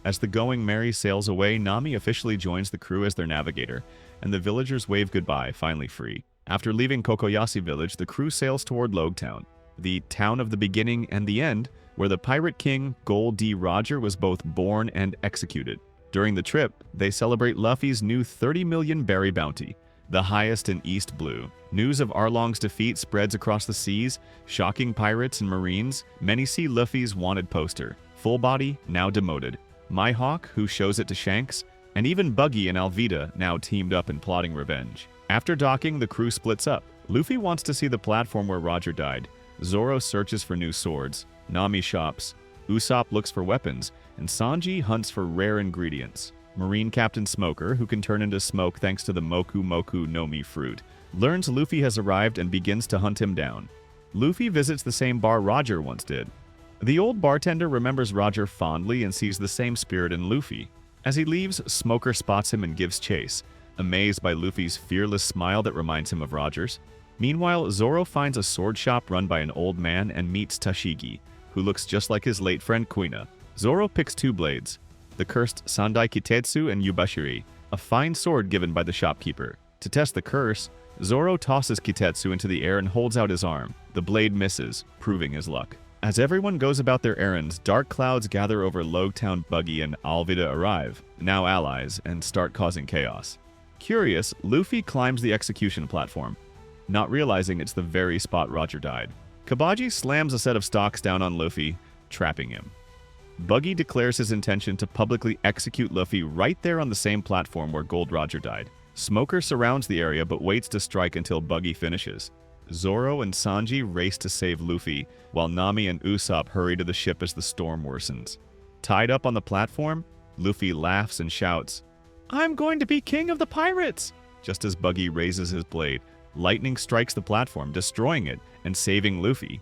As the Going Merry sails away, Nami officially joins the crew as their navigator, and the villagers wave goodbye, finally free. After leaving Kokoyashi village, the crew sails toward Logtown, the town of the beginning and the end, where the pirate king Gol D. Roger was both born and executed. During the trip, they celebrate Luffy's new 30 million berry bounty, the highest in East Blue. News of Arlong's defeat spreads across the seas, shocking pirates and marines. Many see Luffy's wanted poster, full body, now demoted. Mihawk, who shows it to Shanks, and even Buggy and Alvida, now teamed up in plotting revenge. After docking, the crew splits up. Luffy wants to see the platform where Roger died. Zoro searches for new swords. Nami shops. Usopp looks for weapons, and Sanji hunts for rare ingredients. Marine Captain Smoker, who can turn into smoke thanks to the Moku Moku no Mi fruit, learns Luffy has arrived and begins to hunt him down. Luffy visits the same bar Roger once did. The old bartender remembers Roger fondly and sees the same spirit in Luffy. As he leaves, Smoker spots him and gives chase, amazed by Luffy's fearless smile that reminds him of Roger's. Meanwhile, Zoro finds a sword shop run by an old man and meets Tashigi, who looks just like his late friend Kuina. Zoro picks two blades, the cursed Sandai Kitetsu and Yubashiri, a fine sword given by the shopkeeper. To test the curse, Zoro tosses Kitetsu into the air and holds out his arm. The blade misses, proving his luck. As everyone goes about their errands, dark clouds gather over Logtown. Buggy and Alvida arrive, now allies, and start causing chaos. Curious, Luffy climbs the execution platform, not realizing it's the very spot Roger died. Kabaji slams a set of stocks down on Luffy, trapping him. Buggy declares his intention to publicly execute Luffy right there on the same platform where Gold Roger died. Smoker surrounds the area but waits to strike until Buggy finishes. Zoro and Sanji race to save Luffy, while Nami and Usopp hurry to the ship as the storm worsens. Tied up on the platform, Luffy laughs and shouts, "I'm going to be king of the pirates!" Just as Buggy raises his blade, lightning strikes the platform, destroying it and saving Luffy.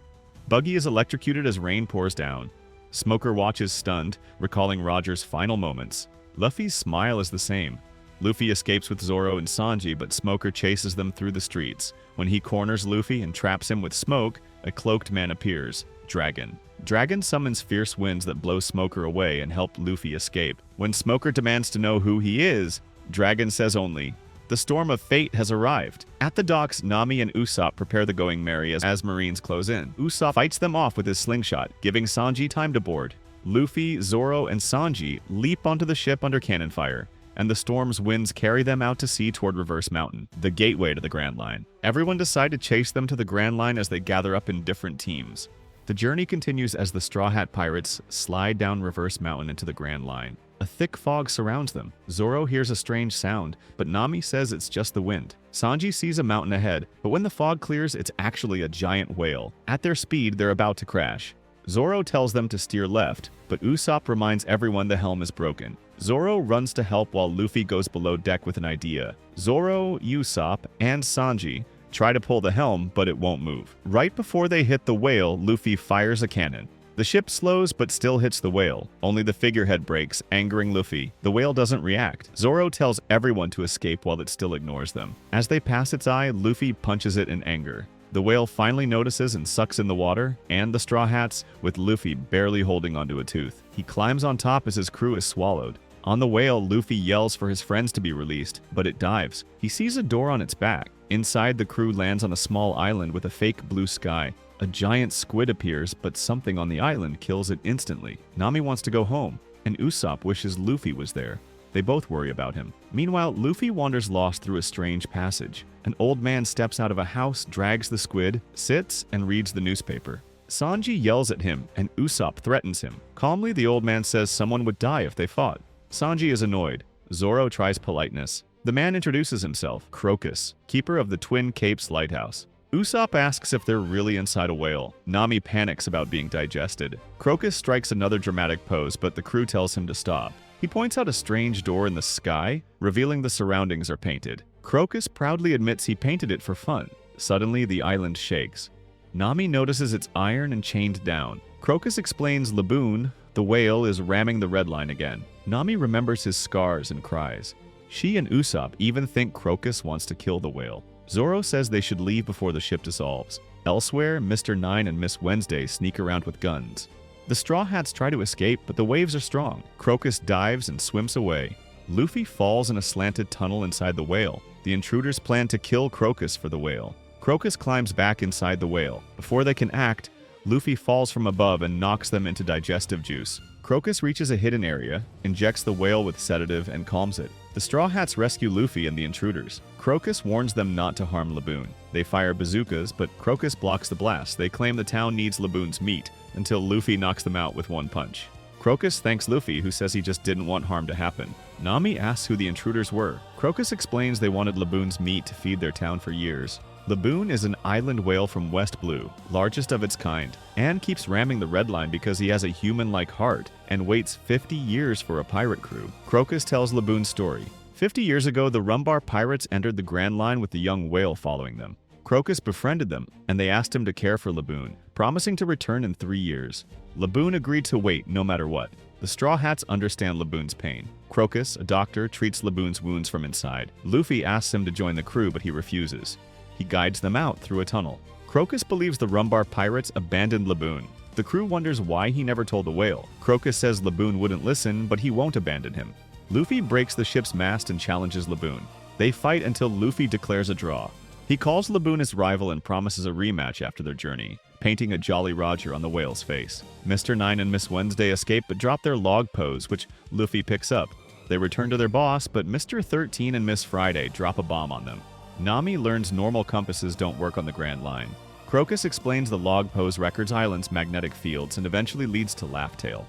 Buggy is electrocuted as rain pours down. Smoker watches stunned, recalling Roger's final moments. Luffy's smile is the same. Luffy escapes with Zoro and Sanji, but Smoker chases them through the streets. When he corners Luffy and traps him with smoke, a cloaked man appears, Dragon. Dragon summons fierce winds that blow Smoker away and help Luffy escape. When Smoker demands to know who he is, Dragon says only, "The storm of fate has arrived." At the docks, Nami and Usopp prepare the Going Merry as Marines close in. Usopp fights them off with his slingshot, giving Sanji time to board. Luffy, Zoro, and Sanji leap onto the ship under cannon fire, and the storm's winds carry them out to sea toward Reverse Mountain, the gateway to the Grand Line. Everyone decide to chase them to the Grand Line as they gather up in different teams. The journey continues as the Straw Hat Pirates slide down Reverse Mountain into the Grand Line. A thick fog surrounds them. Zoro hears a strange sound, but Nami says it's just the wind. Sanji sees a mountain ahead, but when the fog clears, it's actually a giant whale. At their speed, they're about to crash. Zoro tells them to steer left, but Usopp reminds everyone the helm is broken. Zoro runs to help while Luffy goes below deck with an idea. Zoro, Usopp, and Sanji try to pull the helm, but it won't move. Right before they hit the whale, Luffy fires a cannon. The ship slows but still hits the whale. Only the figurehead breaks, angering Luffy. The whale doesn't react. Zoro tells everyone to escape while it still ignores them. As they pass its eye, Luffy punches it in anger. The whale finally notices and sucks in the water, and the Straw Hats, with Luffy barely holding onto a tooth. He climbs on top as his crew is swallowed. On the whale, Luffy yells for his friends to be released, but it dives. He sees a door on its back. Inside, the crew lands on a small island with a fake blue sky. A giant squid appears, but something on the island kills it instantly. Nami wants to go home, and Usopp wishes Luffy was there. They both worry about him. Meanwhile, Luffy wanders lost through a strange passage. An old man steps out of a house, drags the squid, sits, and reads the newspaper. Sanji yells at him, and Usopp threatens him. Calmly, the old man says someone would die if they fought. Sanji is annoyed. Zoro tries politeness. The man introduces himself, Crocus, keeper of the Twin Capes lighthouse. Usopp asks if they're really inside a whale. Nami panics about being digested. Crocus strikes another dramatic pose, but the crew tells him to stop. He points out a strange door in the sky, revealing the surroundings are painted. Crocus proudly admits he painted it for fun. Suddenly, the island shakes. Nami notices it's iron and chained down. Crocus explains Laboon, the whale, is ramming the red line again. Nami remembers his scars and cries. She and Usopp even think Crocus wants to kill the whale. Zoro says they should leave before the ship dissolves. Elsewhere, Mr. Nine and Miss Wednesday sneak around with guns. The Straw Hats try to escape, but the waves are strong. Crocus dives and swims away. Luffy falls in a slanted tunnel inside the whale. The intruders plan to kill Crocus for the whale. Crocus climbs back inside the whale. Before they can act, Luffy falls from above and knocks them into digestive juice. Crocus reaches a hidden area, injects the whale with sedative, and calms it. The Straw Hats rescue Luffy and the intruders. Crocus warns them not to harm Laboon. They fire bazookas, but Crocus blocks the blast. They claim the town needs Laboon's meat, until Luffy knocks them out with one punch. Crocus thanks Luffy, who says he just didn't want harm to happen. Nami asks who the intruders were. Crocus explains they wanted Laboon's meat to feed their town for years. Laboon is an island whale from West Blue, largest of its kind, and keeps ramming the red line because he has a human-like heart and waits 50 years for a pirate crew. Crocus tells Laboon's story. 50 years ago, the Rumbar pirates entered the Grand Line with the young whale following them. Crocus befriended them, and they asked him to care for Laboon, promising to return in 3 years. Laboon agreed to wait no matter what. The Straw Hats understand Laboon's pain. Crocus, a doctor, treats Laboon's wounds from inside. Luffy asks him to join the crew, but he refuses. He guides them out through a tunnel. Crocus believes the Rumbar pirates abandoned Laboon. The crew wonders why he never told the whale. Crocus says Laboon wouldn't listen, but he won't abandon him. Luffy breaks the ship's mast and challenges Laboon. They fight until Luffy declares a draw. He calls Laboon his rival and promises a rematch after their journey, painting a Jolly Roger on the whale's face. Mr. 9 and Miss Wednesday escape but drop their log pose, which Luffy picks up. They return to their boss, but Mr. 13 and Miss Friday drop a bomb on them. Nami learns normal compasses don't work on the Grand Line. Crocus explains the log pose records Island's magnetic fields and eventually leads to Laugh Tale.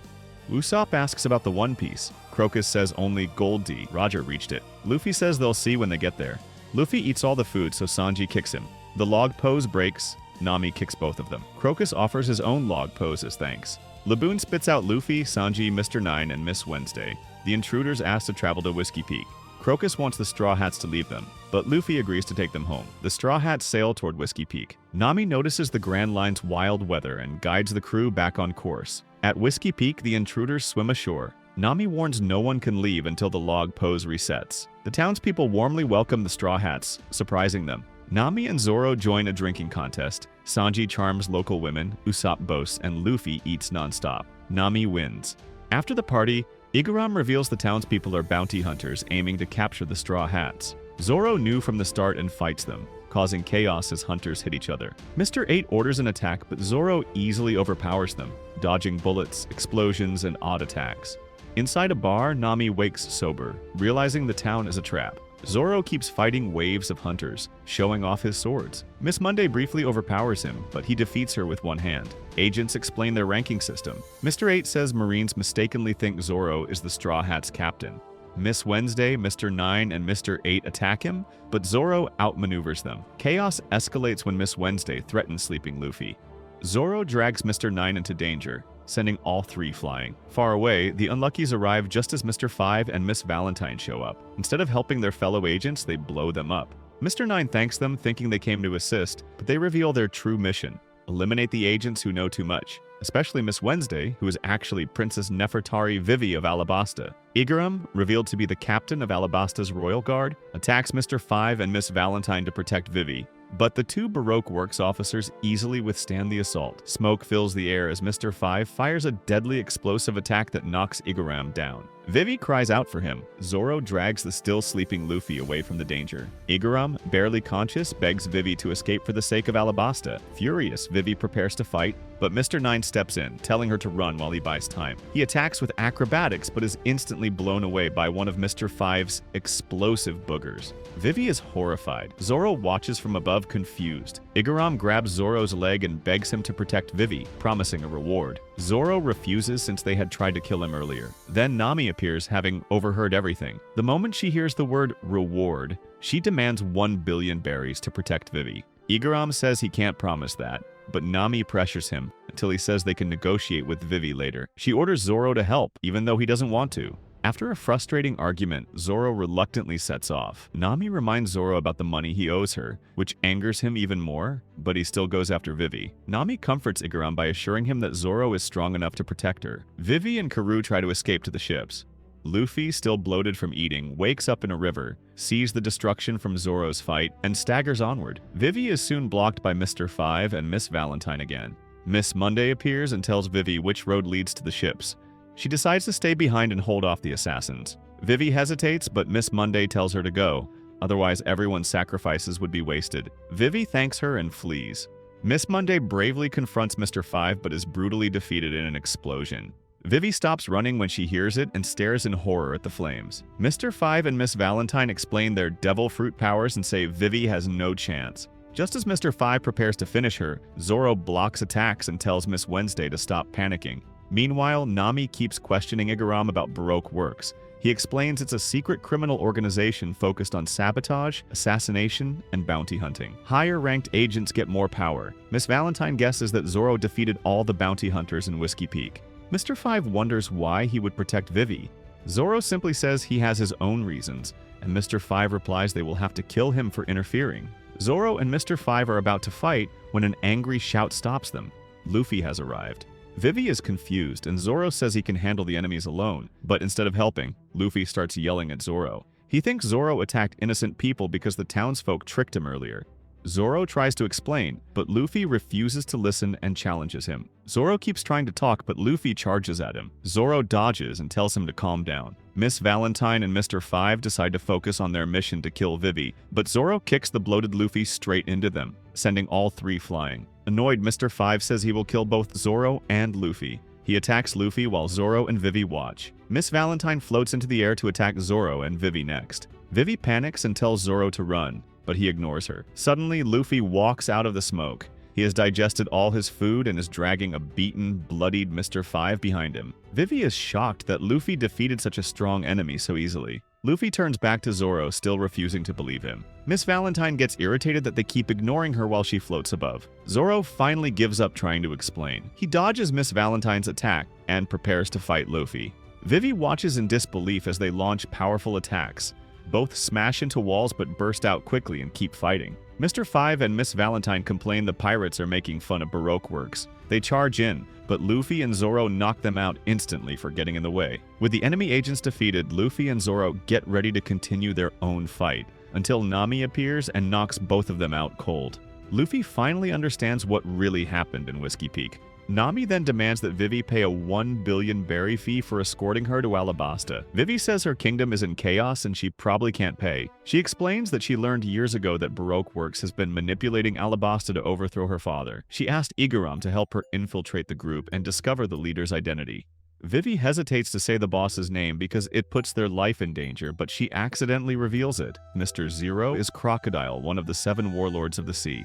Usopp asks about the One Piece. Crocus says only Goldie Roger reached it. Luffy says they'll see when they get there. Luffy eats all the food, so Sanji kicks him. The log pose breaks. Nami kicks both of them. Crocus offers his own log pose as thanks. Laboon spits out Luffy, Sanji, Mr. 9, and Miss Wednesday. The intruders ask to travel to Whiskey Peak. Crocus wants the Straw Hats to leave them, but Luffy agrees to take them home. The Straw Hats sail toward Whiskey Peak. Nami notices the Grand Line's wild weather and guides the crew back on course. At Whiskey Peak, the intruders swim ashore. Nami warns no one can leave until the log pose resets. The townspeople warmly welcome the Straw Hats, surprising them. Nami and Zoro join a drinking contest. Sanji charms local women, Usopp boasts, and Luffy eats nonstop. Nami wins. After the party, Igaram reveals the townspeople are bounty hunters aiming to capture the Straw Hats. Zoro knew from the start and fights them, causing chaos as hunters hit each other. Mr. 8 orders an attack, but Zoro easily overpowers them, dodging bullets, explosions, and odd attacks. Inside a bar, Nami wakes sober, realizing the town is a trap. Zoro keeps fighting waves of hunters, showing off his swords. Miss Monday briefly overpowers him, but he defeats her with one hand. Agents explain their ranking system. Mr. 8 says Marines mistakenly think Zoro is the Straw Hats' captain. Miss Wednesday, Mr. 9, and Mr. 8 attack him, but Zoro outmaneuvers them. Chaos escalates when Miss Wednesday threatens sleeping Luffy. Zoro drags Mr. 9 into danger, sending all three flying. Far away, the Unluckies arrive just as Mr. 5 and Miss Valentine show up. Instead of helping their fellow agents, they blow them up. Mr. 9 thanks them, thinking they came to assist, but they reveal their true mission: eliminate the agents who know too much, especially Miss Wednesday, who is actually Princess Nefertari Vivi of Alabasta. Igaram, revealed to be the captain of Alabasta's royal guard, attacks Mr. 5 and Miss Valentine to protect Vivi. But the two Baroque Works officers easily withstand the assault. Smoke fills the air as Mr. 5 fires a deadly explosive attack that knocks Igaram down. Vivi cries out for him. Zoro drags the still sleeping Luffy away from the danger. Igaram, barely conscious, begs Vivi to escape for the sake of Alabasta. Furious, Vivi prepares to fight, but Mr. 9 steps in, telling her to run while he buys time. He attacks with acrobatics, but is instantly blown away by one of Mr. 5's explosive boogers. Vivi is horrified. Zoro watches from above, confused. Igaram grabs Zoro's leg and begs him to protect Vivi, promising a reward. Zoro refuses since they had tried to kill him earlier. Then Nami appears, having overheard everything. The moment she hears the word reward, she demands 1 billion berries to protect Vivi. Igaram says he can't promise that, but Nami pressures him until he says they can negotiate with Vivi later. She orders Zoro to help, even though he doesn't want to. After a frustrating argument, Zoro reluctantly sets off. Nami reminds Zoro about the money he owes her, which angers him even more, but he still goes after Vivi. Nami comforts Igaram by assuring him that Zoro is strong enough to protect her. Vivi and Karoo try to escape to the ships. Luffy, still bloated from eating, wakes up in a river, sees the destruction from Zoro's fight, and staggers onward. Vivi is soon blocked by Mr. 5 and Miss Valentine again. Miss Monday appears and tells Vivi which road leads to the ships. She decides to stay behind and hold off the assassins. Vivi hesitates, but Miss Monday tells her to go, otherwise everyone's sacrifices would be wasted. Vivi thanks her and flees. Miss Monday bravely confronts Mr. Five but is brutally defeated in an explosion. Vivi stops running when she hears it and stares in horror at the flames. Mr. Five and Miss Valentine explain their devil fruit powers and say Vivi has no chance. Just as Mr. Five prepares to finish her, Zoro blocks attacks and tells Miss Wednesday to stop panicking. Meanwhile, Nami keeps questioning Igaram about Baroque Works. He explains it's a secret criminal organization focused on sabotage, assassination, and bounty hunting. Higher-ranked agents get more power. Miss Valentine guesses that Zoro defeated all the bounty hunters in Whiskey Peak. Mr. Five wonders why he would protect Vivi. Zoro simply says he has his own reasons, and Mr. Five replies they will have to kill him for interfering. Zoro and Mr. Five are about to fight when an angry shout stops them. Luffy has arrived. Vivi is confused, and Zoro says he can handle the enemies alone, but instead of helping, Luffy starts yelling at Zoro. He thinks Zoro attacked innocent people because the townsfolk tricked him earlier. Zoro tries to explain, but Luffy refuses to listen and challenges him. Zoro keeps trying to talk, but Luffy charges at him. Zoro dodges and tells him to calm down. Miss Valentine and Mr. Five decide to focus on their mission to kill Vivi, but Zoro kicks the bloated Luffy straight into them, sending all three flying. Annoyed, Mr. Five says he will kill both Zoro and Luffy. He attacks Luffy while Zoro and Vivi watch. Miss Valentine floats into the air to attack Zoro and Vivi next. Vivi panics and tells Zoro to run, but he ignores her. Suddenly, Luffy walks out of the smoke. He has digested all his food and is dragging a beaten, bloodied Mr. Five behind him. Vivi is shocked that Luffy defeated such a strong enemy so easily. Luffy turns back to Zoro, still refusing to believe him. Miss Valentine gets irritated that they keep ignoring her while she floats above. Zoro finally gives up trying to explain. He dodges Miss Valentine's attack and prepares to fight Luffy. Vivi watches in disbelief as they launch powerful attacks. Both smash into walls but burst out quickly and keep fighting. Mr. Five and Miss Valentine complain the pirates are making fun of Baroque Works. They charge in, but Luffy and Zoro knock them out instantly for getting in the way. With the enemy agents defeated, Luffy and Zoro get ready to continue their own fight, until Nami appears and knocks both of them out cold. Luffy finally understands what really happened in Whiskey Peak. Nami then demands that Vivi pay a 1 billion berry fee for escorting her to Alabasta. Vivi says her kingdom is in chaos and she probably can't pay. She explains that she learned years ago that Baroque Works has been manipulating Alabasta to overthrow her father. She asked Igaram to help her infiltrate the group and discover the leader's identity. Vivi hesitates to say the boss's name because it puts their life in danger, but she accidentally reveals it. Mr. Zero is Crocodile, one of the 7 warlords of the sea.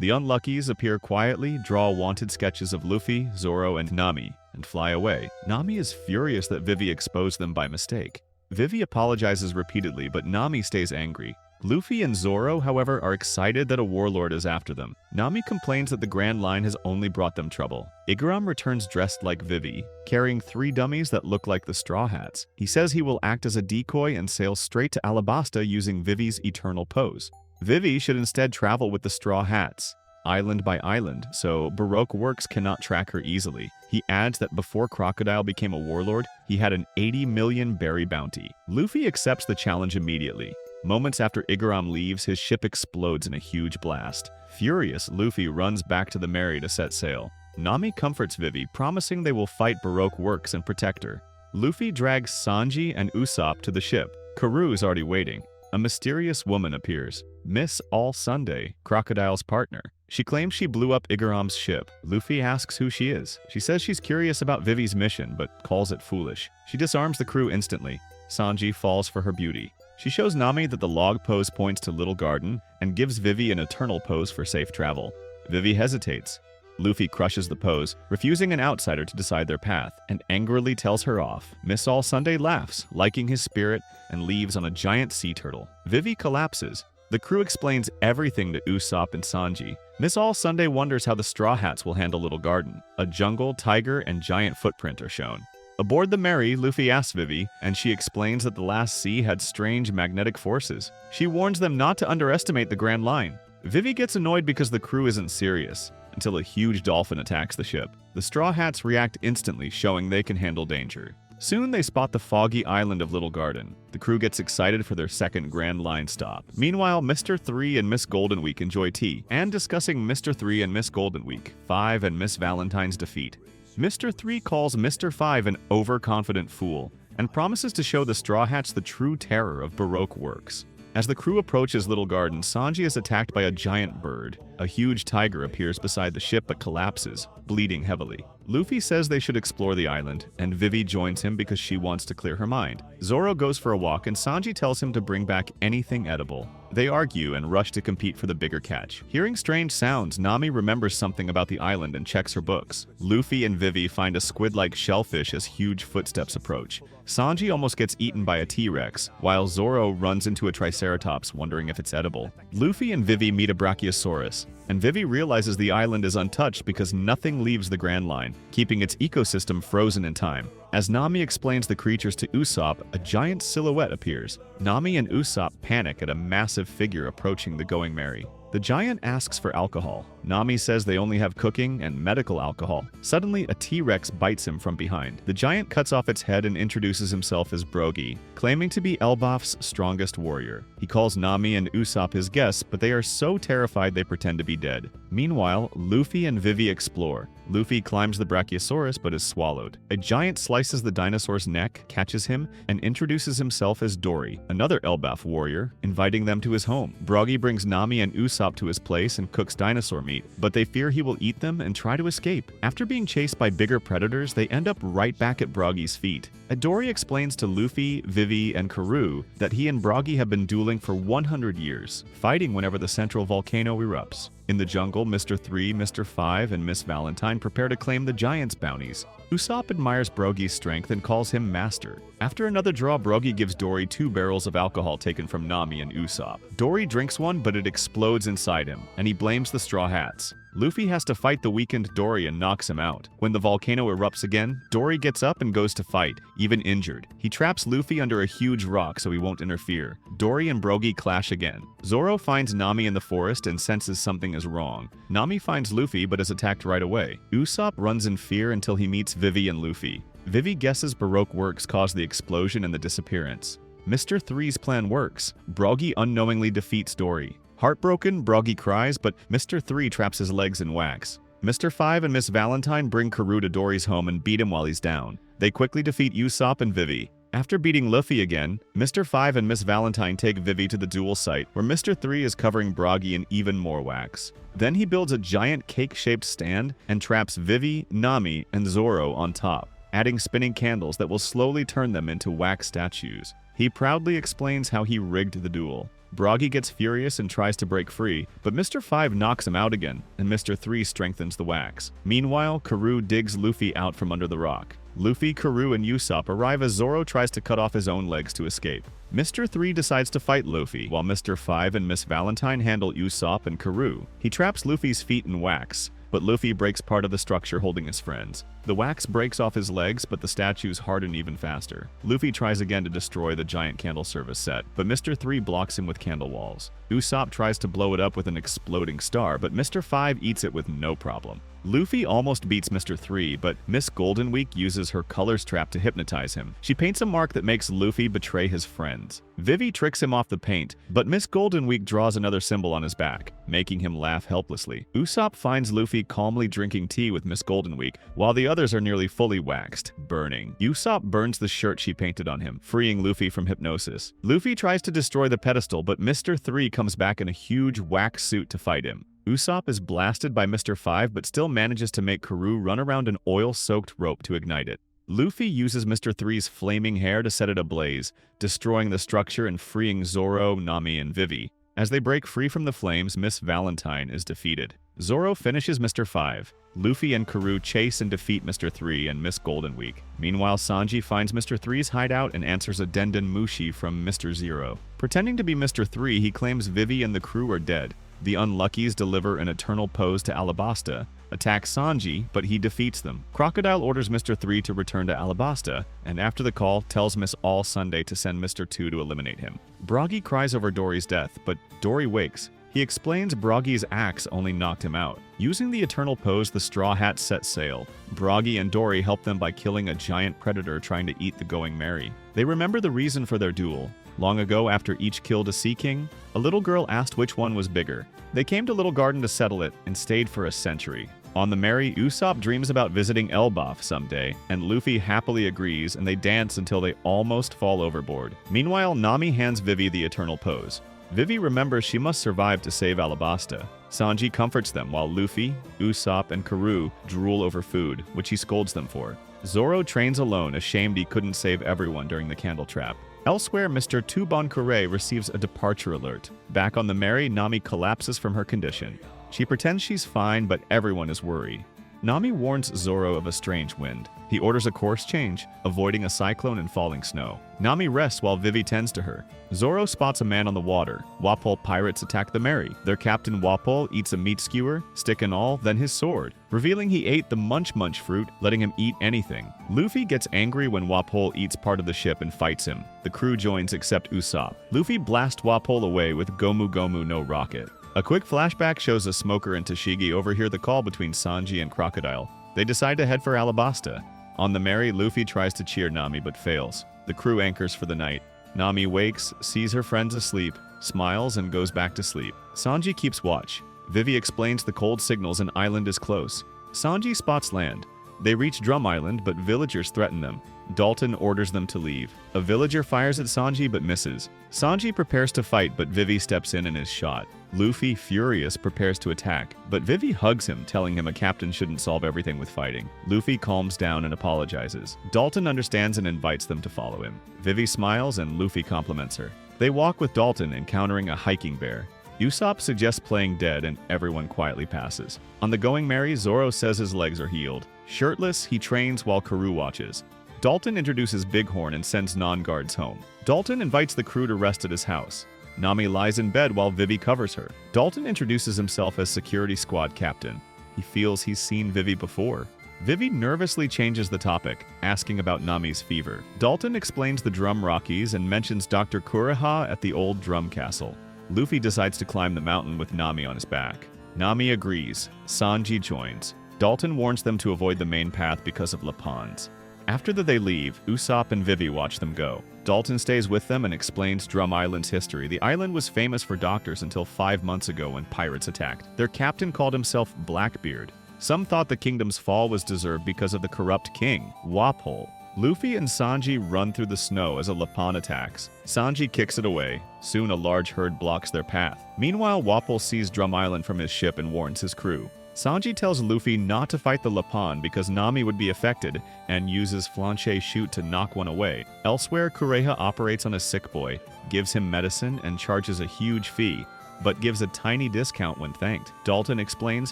The Unluckies appear quietly, draw wanted sketches of Luffy, Zoro, and Nami, and fly away. Nami is furious that Vivi exposed them by mistake. Vivi apologizes repeatedly, but Nami stays angry. Luffy and Zoro, however, are excited that a warlord is after them. Nami complains that the Grand Line has only brought them trouble. Igaram returns dressed like Vivi, carrying 3 dummies that look like the Straw Hats. He says he will act as a decoy and sail straight to Alabasta using Vivi's eternal pose. Vivi should instead travel with the Straw Hats, island by island, so Baroque Works cannot track her easily. He adds that before Crocodile became a warlord, he had an 80 million berry bounty. Luffy accepts the challenge immediately. Moments after Igaram leaves, his ship explodes in a huge blast. Furious, Luffy runs back to the Mary to set sail. Nami comforts Vivi, promising they will fight Baroque Works and protect her. Luffy drags Sanji and Usopp to the ship. Karoo is already waiting. A mysterious woman appears. Miss All Sunday, Crocodile's partner. She claims she blew up Igaram's ship. Luffy asks who she is. She says she's curious about Vivi's mission, but calls it foolish. She disarms the crew instantly. Sanji falls for her beauty. She shows Nami that the log pose points to Little Garden and gives Vivi an eternal pose for safe travel. Vivi hesitates. Luffy crushes the pose, refusing an outsider to decide their path, and angrily tells her off. Miss All Sunday laughs, liking his spirit, and leaves on a giant sea turtle. Vivi collapses. The crew explains everything to Usopp and Sanji. Miss All Sunday wonders how the Straw Hats will handle Little Garden. A jungle, tiger, and giant footprint are shown. Aboard the Mary, Luffy asks Vivi, and she explains that the last sea had strange magnetic forces. She warns them not to underestimate the Grand Line. Vivi gets annoyed because the crew isn't serious, until a huge dolphin attacks the ship. The Straw Hats react instantly, showing they can handle danger. Soon they spot the foggy island of Little Garden. The crew gets excited for their second Grand Line stop. Meanwhile, Mr. 3 and Miss Golden Week enjoy tea and discussing Mr. 3 and Miss Golden Week, 5 and Miss Valentine's defeat. Mr. 3 calls Mr. 5 an overconfident fool and promises to show the Straw Hats the true terror of Baroque works. As the crew approaches Little Garden, Sanji is attacked by a giant bird. A huge tiger appears beside the ship but collapses, bleeding heavily. Luffy says they should explore the island, and Vivi joins him because she wants to clear her mind. Zoro goes for a walk and Sanji tells him to bring back anything edible. They argue and rush to compete for the bigger catch. Hearing strange sounds, Nami remembers something about the island and checks her books. Luffy and Vivi find a squid-like shellfish as huge footsteps approach. Sanji almost gets eaten by a T-Rex, while Zoro runs into a Triceratops wondering if it's edible. Luffy and Vivi meet a Brachiosaurus, and Vivi realizes the island is untouched because nothing leaves the Grand Line, keeping its ecosystem frozen in time. As Nami explains the creatures to Usopp, a giant silhouette appears. Nami and Usopp panic at a massive figure approaching the Going Merry. The giant asks for alcohol. Nami says they only have cooking and medical alcohol. Suddenly, a T-Rex bites him from behind. The giant cuts off its head and introduces himself as Brogy, claiming to be Elbaf's strongest warrior. He calls Nami and Usopp his guests, but they are so terrified they pretend to be dead. Meanwhile, Luffy and Vivi explore. Luffy climbs the Brachiosaurus but is swallowed. A giant slices the dinosaur's neck, catches him, and introduces himself as Dory, another Elbaf warrior, inviting them to his home. Brogy brings Nami and Usopp to his place and cooks dinosaur meat, but they fear he will eat them and try to escape. After being chased by bigger predators, they end up right back at Brogy's feet. Dory explains to Luffy, Vivi, and Karoo that he and Brogy have been dueling for 100 years, fighting whenever the central volcano erupts. In the jungle, Mr. 3, Mr. 5, and Miss Valentine prepare to claim the Giant's bounties. Usopp admires Brogy's strength and calls him master. After another draw, Brogy gives Dory 2 barrels of alcohol taken from Nami and Usopp. Dory drinks one, but it explodes inside him, and he blames the Straw Hats. Luffy has to fight the weakened Dory and knocks him out. When the volcano erupts again, Dory gets up and goes to fight, even injured. He traps Luffy under a huge rock so he won't interfere. Dory and Brogy clash again. Zoro finds Nami in the forest and senses something is wrong. Nami finds Luffy but is attacked right away. Usopp runs in fear until he meets Vivi and Luffy. Vivi guesses Baroque works caused the explosion and the disappearance. Mr. 3's plan works. Brogy unknowingly defeats Dory. Heartbroken, Brogy cries, but Mr. 3 traps his legs in wax. Mr. 5 and Miss Valentine bring Karoo to Dory's home and beat him while he's down. They quickly defeat Usopp and Vivi. After beating Luffy again, Mr. 5 and Miss Valentine take Vivi to the duel site, where Mr. 3 is covering Brogy in even more wax. Then he builds a giant cake-shaped stand and traps Vivi, Nami, and Zoro on top, adding spinning candles that will slowly turn them into wax statues. He proudly explains how he rigged the duel. Brogy gets furious and tries to break free, but Mr. 5 knocks him out again, and Mr. 3 strengthens the wax. Meanwhile, Karoo digs Luffy out from under the rock. Luffy, Karoo, and Usopp arrive as Zoro tries to cut off his own legs to escape. Mr. 3 decides to fight Luffy, while Mr. 5 and Miss Valentine handle Usopp and Karoo. He traps Luffy's feet in wax, but Luffy breaks part of the structure holding his friends. The wax breaks off his legs, but the statues harden even faster. Luffy tries again to destroy the giant candle service set, but Mr. 3 blocks him with candle walls. Usopp tries to blow it up with an exploding star, but Mr. 5 eats it with no problem. Luffy almost beats Mr. 3, but Miss Golden Week uses her colors trap to hypnotize him. She paints a mark that makes Luffy betray his friends. Vivi tricks him off the paint, but Miss Golden Week draws another symbol on his back, making him laugh helplessly. Usopp finds Luffy calmly drinking tea with Miss Golden Week, while the others are nearly fully waxed, burning. Usopp burns the shirt she painted on him, freeing Luffy from hypnosis. Luffy tries to destroy the pedestal, but Mr. 3 comes back in a huge wax suit to fight him. Usopp is blasted by Mr. 5 but still manages to make Karoo run around an oil-soaked rope to ignite it. Luffy uses Mr. 3's flaming hair to set it ablaze, destroying the structure and freeing Zoro, Nami, and Vivi. As they break free from the flames, Miss Valentine is defeated. Zoro finishes Mr. 5. Luffy and Karoo chase and defeat Mr. 3 and Miss Golden Week. Meanwhile, Sanji finds Mr. 3's hideout and answers a Denden Mushi from Mr. 0. Pretending to be Mr. 3, he claims Vivi and the crew are dead. The Unluckies deliver an eternal pose to Alabasta, attack Sanji, but he defeats them. Crocodile orders Mr. 3 to return to Alabasta, and after the call, tells Miss All Sunday to send Mr. 2 to eliminate him. Brogy cries over Dory's death, but Dory wakes. He explains Brogy's axe only knocked him out. Using the eternal pose, the Straw Hats set sail. Broggy and Dory help them by killing a giant predator trying to eat the Going Merry. They remember the reason for their duel. Long ago, after each killed a Sea King, a little girl asked which one was bigger. They came to Little Garden to settle it and stayed for a century. On the Merry, Usopp dreams about visiting Elbaf someday, and Luffy happily agrees, and they dance until they almost fall overboard. Meanwhile, Nami hands Vivi the eternal pose. Vivi remembers she must survive to save Alabasta. Sanji comforts them while Luffy, Usopp, and Karoo drool over food, which he scolds them for. Zoro trains alone, ashamed he couldn't save everyone during the candle trap. Elsewhere, Mr. Tubon Kure receives a departure alert. Back on the Merry, Nami collapses from her condition. She pretends she's fine, but everyone is worried. Nami warns Zoro of a strange wind. He orders a course change, avoiding a cyclone and falling snow. Nami rests while Vivi tends to her. Zoro spots a man on the water. Wapol pirates attack the Merry. Their captain Wapol eats a meat skewer, stick and all, then his sword, revealing he ate the Munch Munch fruit, letting him eat anything. Luffy gets angry when Wapol eats part of the ship and fights him. The crew joins except Usopp. Luffy blasts Wapol away with Gomu Gomu no rocket. A quick flashback shows a Smoker and Tashigi overhear the call between Sanji and Crocodile. They decide to head for Alabasta. On the Merry, Luffy tries to cheer Nami but fails. The crew anchors for the night. Nami wakes, sees her friends asleep, smiles, and goes back to sleep. Sanji keeps watch. Vivi explains the cold signals an island is close. Sanji spots land. They reach Drum Island, but villagers threaten them. Dalton orders them to leave. A villager fires at Sanji but misses. Sanji prepares to fight, but Vivi steps in and is shot. Luffy, furious, prepares to attack, but Vivi hugs him, telling him a captain shouldn't solve everything with fighting. Luffy calms down and apologizes. Dalton understands and invites them to follow him. Vivi smiles and Luffy compliments her. They walk with Dalton, encountering a hiking bear. Usopp suggests playing dead and everyone quietly passes. On the Going Merry, Zoro says his legs are healed. Shirtless, he trains while Karoo watches. Dalton introduces Bighorn and sends non-guards home. Dalton invites the crew to rest at his house. Nami lies in bed while Vivi covers her. Dalton introduces himself as security squad captain. He feels he's seen Vivi before. Vivi nervously changes the topic, asking about Nami's fever. Dalton explains the Drum Rockies and mentions Dr. Kureha at the old drum castle. Luffy decides to climb the mountain with Nami on his back. Nami agrees. Sanji joins. Dalton warns them to avoid the main path because of Lapons. After they leave, Usopp and Vivi watch them go. Dalton stays with them and explains Drum Island's history. The island was famous for doctors until 5 months ago when pirates attacked. Their captain called himself Blackbeard. Some thought the kingdom's fall was deserved because of the corrupt king, Wapol. Luffy and Sanji run through the snow as a Lapon attacks. Sanji kicks it away. Soon a large herd blocks their path. Meanwhile, Wapol sees Drum Island from his ship and warns his crew. Sanji tells Luffy not to fight the Lapon because Nami would be affected and uses Flanche Shoot to knock one away. Elsewhere, Kureha operates on a sick boy, gives him medicine, and charges a huge fee, but gives a tiny discount when thanked. Dalton explains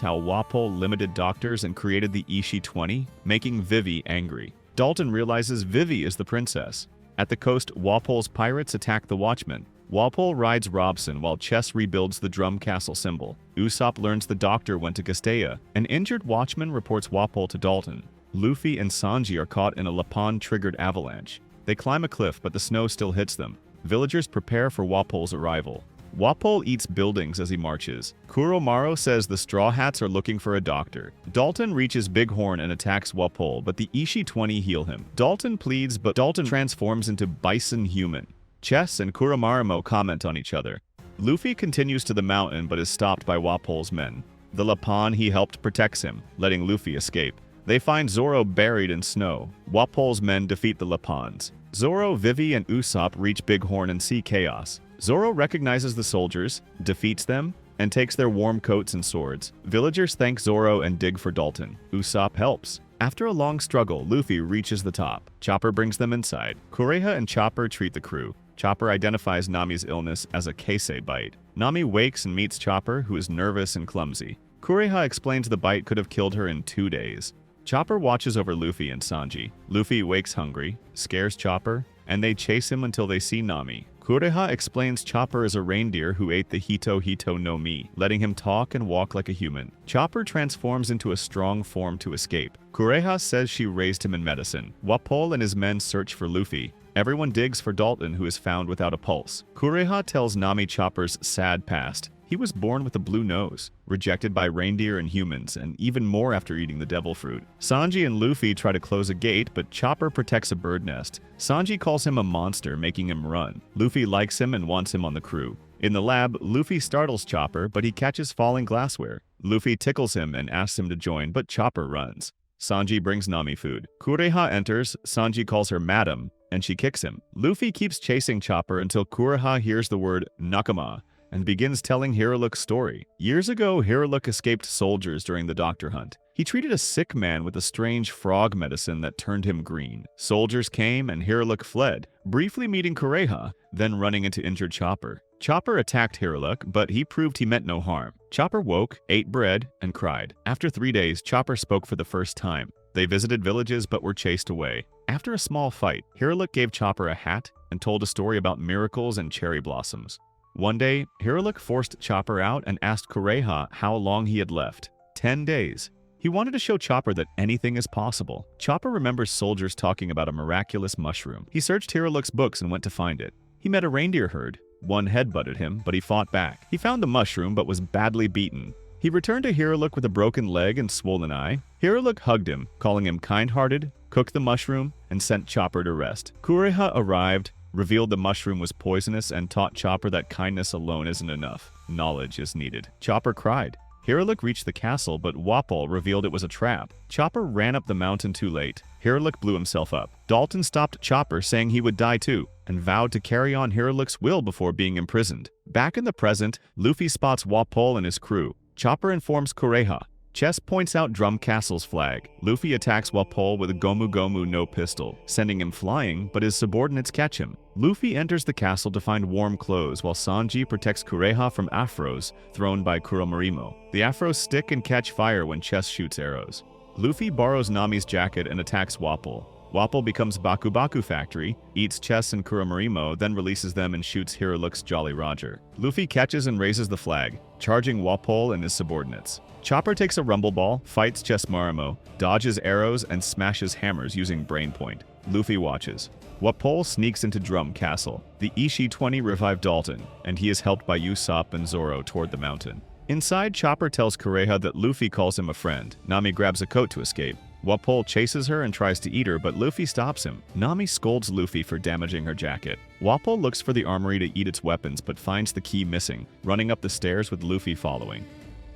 how Wapol limited doctors and created the Ishi 20, making Vivi angry. Dalton realizes Vivi is the princess. At the coast, Wapol's pirates attack the Watchmen. Wapol rides Robson while Chess rebuilds the drum castle symbol. Usopp learns the doctor went to Gastaya. An injured watchman reports Wapol to Dalton. Luffy and Sanji are caught in a Lapon-triggered avalanche. They climb a cliff, but the snow still hits them. Villagers prepare for Wapol's arrival. Wapol eats buildings as he marches. Kuromaru says the Straw Hats are looking for a doctor. Dalton reaches Bighorn and attacks Wapol, but the Ishi 20 heal him. Dalton pleads, but Dalton transforms into Bison Human. Chess and Kuromaru comment on each other. Luffy continues to the mountain but is stopped by Wapol's men. The Lapon he helped protects him, letting Luffy escape. They find Zoro buried in snow. Wapol's men defeat the Lapons. Zoro, Vivi, and Usopp reach Bighorn and see chaos. Zoro recognizes the soldiers, defeats them, and takes their warm coats and swords. Villagers thank Zoro and dig for Dalton. Usopp helps. After a long struggle, Luffy reaches the top. Chopper brings them inside. Kureha and Chopper treat the crew. Chopper identifies Nami's illness as a Keisei bite. Nami wakes and meets Chopper, who is nervous and clumsy. Kureha explains the bite could have killed her in 2 days. Chopper watches over Luffy and Sanji. Luffy wakes hungry, scares Chopper, and they chase him until they see Nami. Kureha explains Chopper is a reindeer who ate the Hito Hito no Mi, letting him talk and walk like a human. Chopper transforms into a strong form to escape. Kureha says she raised him in medicine. Wapol and his men search for Luffy. Everyone digs for Dalton, who is found without a pulse. Kureha tells Nami Chopper's sad past. He was born with a blue nose, rejected by reindeer and humans, and even more after eating the devil fruit. Sanji and Luffy try to close a gate, but Chopper protects a bird nest. Sanji calls him a monster, making him run. Luffy likes him and wants him on the crew. In the lab, Luffy startles Chopper, but he catches falling glassware. Luffy tickles him and asks him to join, but Chopper runs. Sanji brings Nami food. Kureha enters, Sanji calls her Madam, and she kicks him. Luffy keeps chasing Chopper until Kureha hears the word Nakama and begins telling Hiruluk's story. Years ago, Hiruluk escaped soldiers during the doctor hunt. He treated a sick man with a strange frog medicine that turned him green. Soldiers came and Hiruluk fled, briefly meeting Kureha, then running into injured Chopper. Chopper attacked Hiruluk, but he proved he meant no harm. Chopper woke, ate bread, and cried. After 3 days, Chopper spoke for the first time. They visited villages but were chased away. After a small fight, Hiruluk gave Chopper a hat and told a story about miracles and cherry blossoms. One day, Hiruluk forced Chopper out and asked Kureha how long he had left. 10 days. He wanted to show Chopper that anything is possible. Chopper remembers soldiers talking about a miraculous mushroom. He searched Hiruluk's books and went to find it. He met a reindeer herd. One headbutted him, but he fought back. He found the mushroom, but was badly beaten. He returned to Hiruluk with a broken leg and swollen eye. Hiruluk hugged him, calling him kind-hearted, cooked the mushroom, and sent Chopper to rest. Kureha arrived, revealed the mushroom was poisonous, and taught Chopper that kindness alone isn't enough. Knowledge is needed. Chopper cried. Hiruluk reached the castle, but Wapol revealed it was a trap. Chopper ran up the mountain too late. Hiruluk blew himself up. Dalton stopped Chopper, saying he would die too, and vowed to carry on Hiruluk's will before being imprisoned. Back in the present, Luffy spots Wapol and his crew. Chopper informs Kureha. Chess points out Drum Castle's flag. Luffy attacks Wapol with a Gomu Gomu no pistol, sending him flying, but his subordinates catch him. Luffy enters the castle to find warm clothes, while Sanji protects Kureha from afros thrown by Kuromarimo. The afros stick and catch fire when Chess shoots arrows. Luffy borrows Nami's jacket and attacks Wapol. Wapol becomes Baku Baku Factory, eats Chess and Kuromarimo, then releases them and shoots Hiruluk's Jolly Roger. Luffy catches and raises the flag, charging Wapol and his subordinates. Chopper takes a rumble ball, fights Chess Marimo, dodges arrows, and smashes hammers using Brain Point. Luffy watches. Wapol sneaks into Drum Castle. The Ishii-20 revive Dalton, and he is helped by Usopp and Zoro toward the mountain. Inside, Chopper tells Kureha that Luffy calls him a friend. Nami grabs a coat to escape. Wapol chases her and tries to eat her, but Luffy stops him. Nami scolds Luffy for damaging her jacket. Wapol looks for the armory to eat its weapons, but finds the key missing, running up the stairs with Luffy following.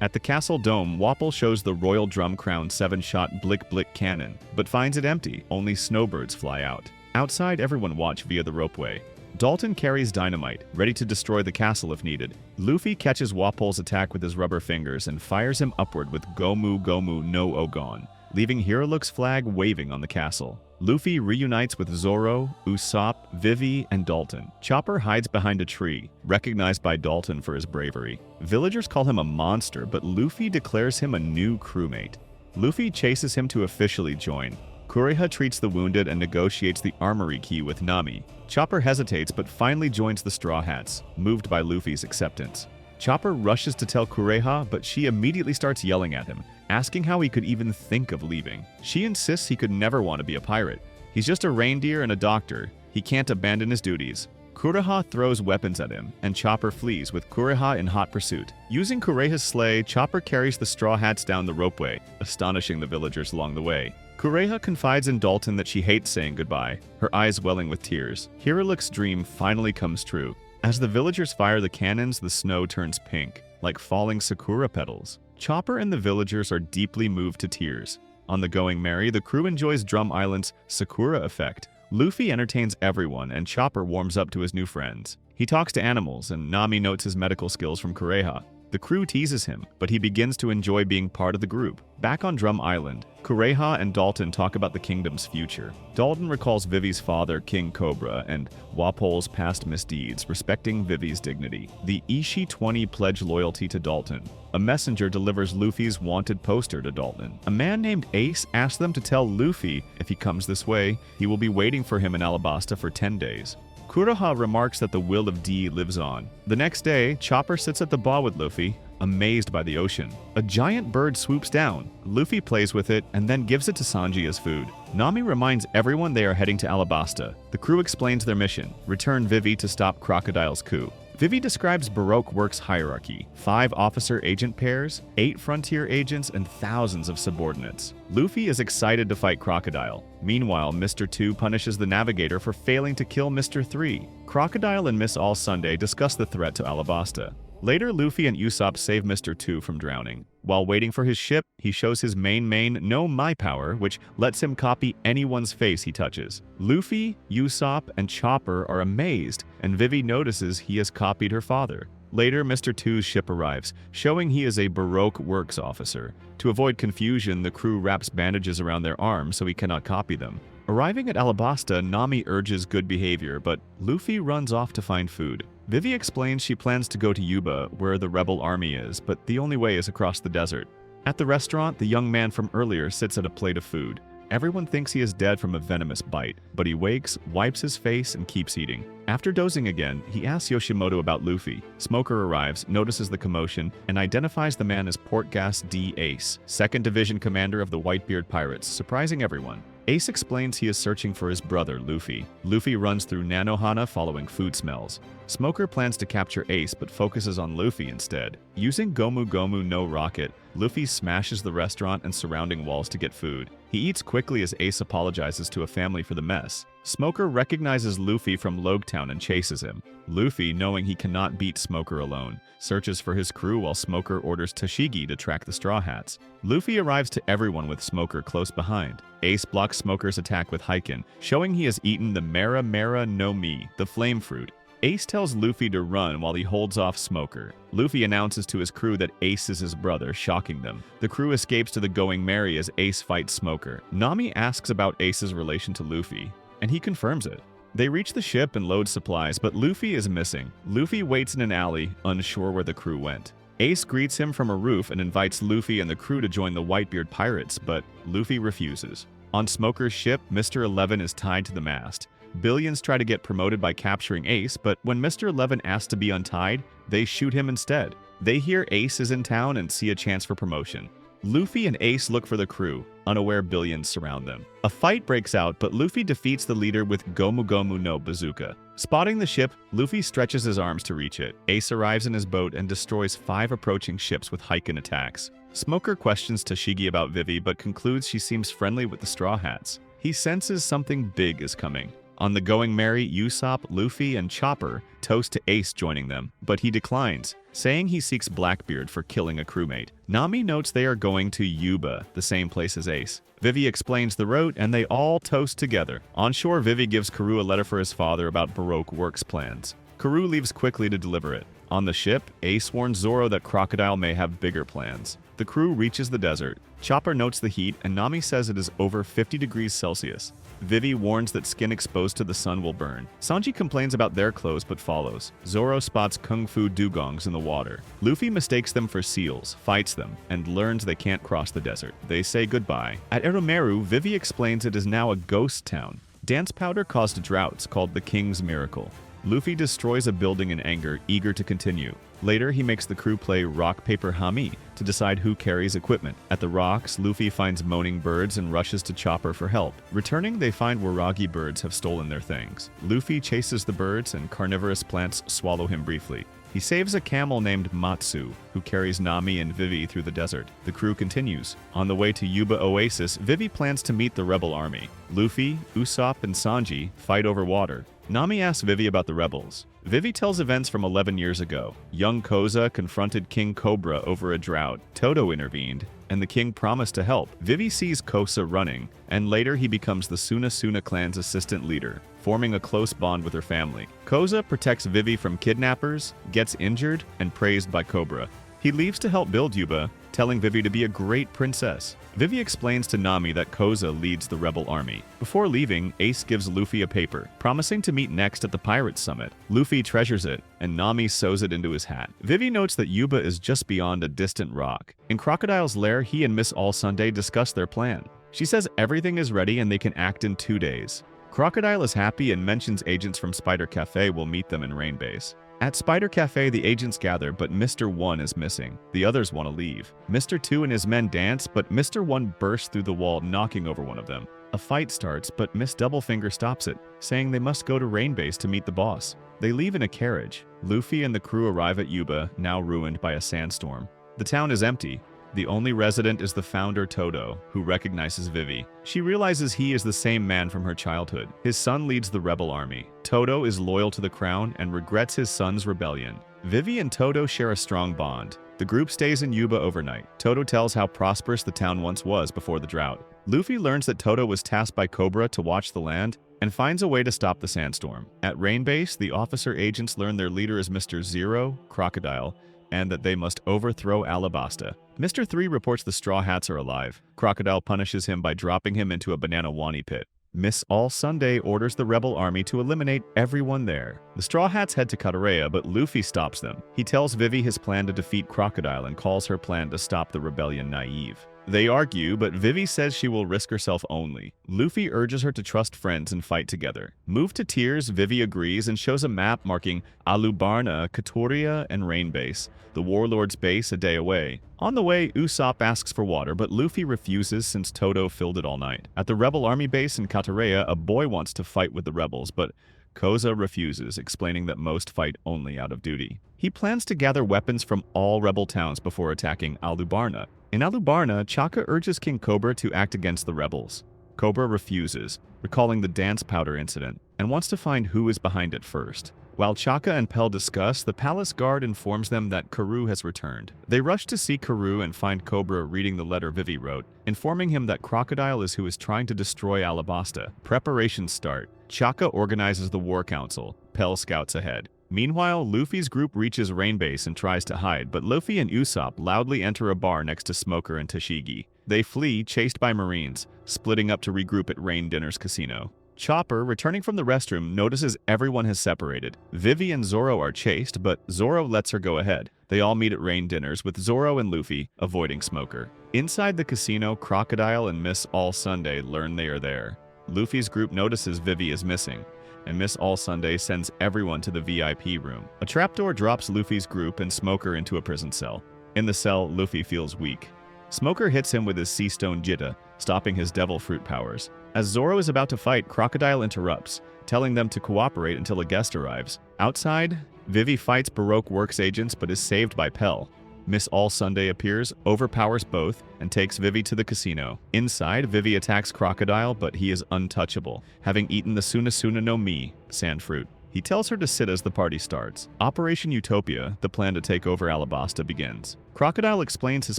At the castle dome, Wapol shows the Royal Drum Crown 7-shot Blick Blick cannon, but finds it empty. Only snowbirds fly out. Outside, everyone watch via the ropeway. Dalton carries dynamite, ready to destroy the castle if needed. Luffy catches Wapol's attack with his rubber fingers and fires him upward with Gomu Gomu no Ogon, leaving Hiruluk's flag waving on the castle. Luffy reunites with Zoro, Usopp, Vivi, and Dalton. Chopper hides behind a tree, recognized by Dalton for his bravery. Villagers call him a monster, but Luffy declares him a new crewmate. Luffy chases him to officially join. Kureha treats the wounded and negotiates the armory key with Nami. Chopper hesitates but finally joins the Straw Hats, moved by Luffy's acceptance. Chopper rushes to tell Kureha, but she immediately starts yelling at him, asking how he could even think of leaving. She insists he could never want to be a pirate. He's just a reindeer and a doctor. He can't abandon his duties. Kureha throws weapons at him, and Chopper flees with Kureha in hot pursuit. Using Kureha's sleigh, Chopper carries the Straw Hats down the ropeway, astonishing the villagers along the way. Kureha confides in Dalton that she hates saying goodbye, her eyes welling with tears. Hiruluk's dream finally comes true. As the villagers fire the cannons, the snow turns pink, like falling sakura petals. Chopper and the villagers are deeply moved to tears. On the Going Merry, the crew enjoys Drum Island's Sakura effect. Luffy entertains everyone, and Chopper warms up to his new friends. He talks to animals, and Nami notes his medical skills from Kureha. The crew teases him, but he begins to enjoy being part of the group. Back on Drum Island, Kureha and Dalton talk about the kingdom's future. Dalton recalls Vivi's father, King Cobra, and Wapol's past misdeeds, respecting Vivi's dignity. The Ishii-20 pledge loyalty to Dalton. A messenger delivers Luffy's wanted poster to Dalton. A man named Ace asks them to tell Luffy if he comes this way, he will be waiting for him in Alabasta for 10 days. Kureha remarks that the will of D lives on. The next day, Chopper sits at the bar with Luffy, amazed by the ocean. A giant bird swoops down. Luffy plays with it and then gives it to Sanji as food. Nami reminds everyone they are heading to Alabasta. The crew explains their mission: return Vivi to stop Crocodile's coup. Vivi describes Baroque Works' hierarchy: 5 officer-agent pairs, 8 frontier agents, and thousands of subordinates. Luffy is excited to fight Crocodile. Meanwhile, Mr. 2 punishes the navigator for failing to kill Mr. 3. Crocodile and Miss All Sunday discuss the threat to Alabasta. Later, Luffy and Usopp save Mr. 2 from drowning. While waiting for his ship, he shows his main Know My power, which lets him copy anyone's face he touches. Luffy, Usopp, and Chopper are amazed, and Vivi notices he has copied her father. Later, Mr. 2's ship arrives, showing he is a Baroque Works officer. To avoid confusion, the crew wraps bandages around their arms so he cannot copy them. Arriving at Alabasta, Nami urges good behavior, but Luffy runs off to find food. Vivi explains she plans to go to Yuba, where the rebel army is, but the only way is across the desert. At the restaurant, the young man from earlier sits at a plate of food. Everyone thinks he is dead from a venomous bite, but he wakes, wipes his face, and keeps eating. After dozing again, he asks Yoshimoto about Luffy. Smoker arrives, notices the commotion, and identifies the man as Portgas D. Ace, 2nd Division commander of the Whitebeard Pirates, surprising everyone. Ace explains he is searching for his brother, Luffy. Luffy runs through Nanohana following food smells. Smoker plans to capture Ace but focuses on Luffy instead. Using Gomu Gomu no Rocket, Luffy smashes the restaurant and surrounding walls to get food. He eats quickly as Ace apologizes to a family for the mess. Smoker recognizes Luffy from Logetown and chases him. Luffy, knowing he cannot beat Smoker alone, searches for his crew while Smoker orders Tashigi to track the Straw Hats. Luffy arrives to everyone with Smoker close behind. Ace blocks Smoker's attack with Hyken, showing he has eaten the Mera Mera no Mi, the flame fruit. Ace tells Luffy to run while he holds off Smoker. Luffy announces to his crew that Ace is his brother, shocking them. The crew escapes to the Going Merry as Ace fights Smoker. Nami asks about Ace's relation to Luffy, and he confirms it. They reach the ship and load supplies, but Luffy is missing. Luffy waits in an alley, unsure where the crew went. Ace greets him from a roof and invites Luffy and the crew to join the Whitebeard Pirates, but Luffy refuses. On Smoker's ship, Mr. 11 is tied to the mast. Billions try to get promoted by capturing Ace, but when Mr. 11 asks to be untied, they shoot him instead. They hear Ace is in town and see a chance for promotion. Luffy and Ace look for the crew, unaware Billions surround them. A fight breaks out, but Luffy defeats the leader with Gomu Gomu no Bazooka. Spotting the ship, Luffy stretches his arms to reach it. Ace arrives in his boat and destroys 5 approaching ships with Hyken attacks. Smoker questions Tashigi about Vivi, but concludes she seems friendly with the Straw Hats. He senses something big is coming. On the Going Merry, Usopp, Luffy, and Chopper toast to Ace joining them, but he declines, saying he seeks Blackbeard for killing a crewmate. Nami notes they are going to Yuba, the same place as Ace. Vivi explains the route, and they all toast together. On shore, Vivi gives Karoo a letter for his father about Baroque Works plans. Karoo leaves quickly to deliver it. On the ship, Ace warns Zoro that Crocodile may have bigger plans. The crew reaches the desert. Chopper notes the heat, and Nami says it is over 50 degrees Celsius. Vivi warns that skin exposed to the sun will burn. Sanji complains about their clothes but follows. Zoro spots Kung Fu dugongs in the water. Luffy mistakes them for seals, fights them, and learns they can't cross the desert. They say goodbye. At Eromeru, Vivi explains it is now a ghost town. Dance powder caused droughts called the King's Miracle. Luffy destroys a building in anger, eager to continue. Later, he makes the crew play Rock, Paper, Hami to decide who carries equipment. At the rocks, Luffy finds moaning birds and rushes to Chopper for help. Returning, they find Waragi birds have stolen their things. Luffy chases the birds, and carnivorous plants swallow him briefly. He saves a camel named Matsu, who carries Nami and Vivi through the desert. The crew continues. On the way to Yuba Oasis, Vivi plans to meet the rebel army. Luffy, Usopp, and Sanji fight over water. Nami asks Vivi about the rebels. Vivi tells events from 11 years ago. Young Koza confronted King Cobra over a drought. Toto intervened, and the king promised to help. Vivi sees Koza running, and later he becomes the Suna Suna clan's assistant leader, forming a close bond with her family. Koza protects Vivi from kidnappers, gets injured, and praised by Cobra. He leaves to help build Yuba, telling Vivi to be a great princess. Vivi explains to Nami that Koza leads the rebel army. Before leaving, Ace gives Luffy a paper, promising to meet next at the Pirates Summit. Luffy treasures it, and Nami sews it into his hat. Vivi notes that Yuba is just beyond a distant rock. In Crocodile's lair, he and Miss All Sunday discuss their plan. She says everything is ready and they can act in 2 days. Crocodile is happy and mentions agents from Spider Cafe will meet them in Rain Base. At Spider Cafe, the agents gather, but Mr. 1 is missing. The others want to leave. Mr. 2 and his men dance, but Mr. 1 bursts through the wall, knocking over one of them. A fight starts, but Miss Doublefinger stops it, saying they must go to Rain Base to meet the boss. They leave in a carriage. Luffy and the crew arrive at Yuba, now ruined by a sandstorm. The town is empty. The only resident is the founder Todo, who recognizes Vivi. She realizes he is the same man from her childhood. His son leads the rebel army. Todo is loyal to the crown and regrets his son's rebellion. Vivi and Todo share a strong bond. The group stays in Yuba overnight. Todo tells how prosperous the town once was before the drought. Luffy learns that Todo was tasked by Cobra to watch the land and finds a way to stop the sandstorm. At Rain Base, the officer agents learn their leader is Mr. Zero, Crocodile, and that they must overthrow Alabasta. Mr. 3 reports the Straw Hats are alive. Crocodile punishes him by dropping him into a banana wani pit. Miss All Sunday orders the rebel army to eliminate everyone there. The Straw Hats head to Katareya, but Luffy stops them. He tells Vivi his plan to defeat Crocodile and calls her plan to stop the rebellion naive. They argue, but Vivi says she will risk herself only. Luffy urges her to trust friends and fight together. Moved to tears, Vivi agrees and shows a map marking Alubarna, Katoria, and Rain Base, the warlords' base a day away. On the way, Usopp asks for water, but Luffy refuses since Todo filled it all night. At the rebel army base in Katareya, a boy wants to fight with the rebels, but Koza refuses, explaining that most fight only out of duty. He plans to gather weapons from all rebel towns before attacking Alubarna. In Alubarna, Chaka urges King Cobra to act against the rebels. Cobra refuses, recalling the dance powder incident, and wants to find who is behind it first. While Chaka and Pell discuss, the palace guard informs them that Karoo has returned. They rush to see Karoo and find Cobra reading the letter Vivi wrote, informing him that Crocodile is who is trying to destroy Alabasta. Preparations start. Chaka organizes the war council. Pell scouts ahead. Meanwhile, Luffy's group reaches Rain Base and tries to hide, but Luffy and Usopp loudly enter a bar next to Smoker and Tashigi. They flee, chased by Marines, splitting up to regroup at Rain Dinner's casino. Chopper, returning from the restroom, notices everyone has separated. Vivi and Zoro are chased, but Zoro lets her go ahead. They all meet at Rain Dinners, with Zoro and Luffy avoiding Smoker. Inside the casino, Crocodile and Miss All Sunday learn they are there. Luffy's group notices Vivi is missing, and Miss All Sunday sends everyone to the VIP room. A trapdoor drops Luffy's group and Smoker into a prison cell. In the cell, Luffy feels weak. Smoker hits him with his Sea Stone Jitta, stopping his Devil Fruit powers. As Zoro is about to fight, Crocodile interrupts, telling them to cooperate until a guest arrives. Outside, Vivi fights Baroque Works agents but is saved by Pell. Miss All Sunday appears, overpowers both, and takes Vivi to the casino. Inside, Vivi attacks Crocodile, but he is untouchable, having eaten the Sunasuna no Mi, sand fruit. He tells her to sit as the party starts. Operation Utopia, the plan to take over Alabasta, begins. Crocodile explains his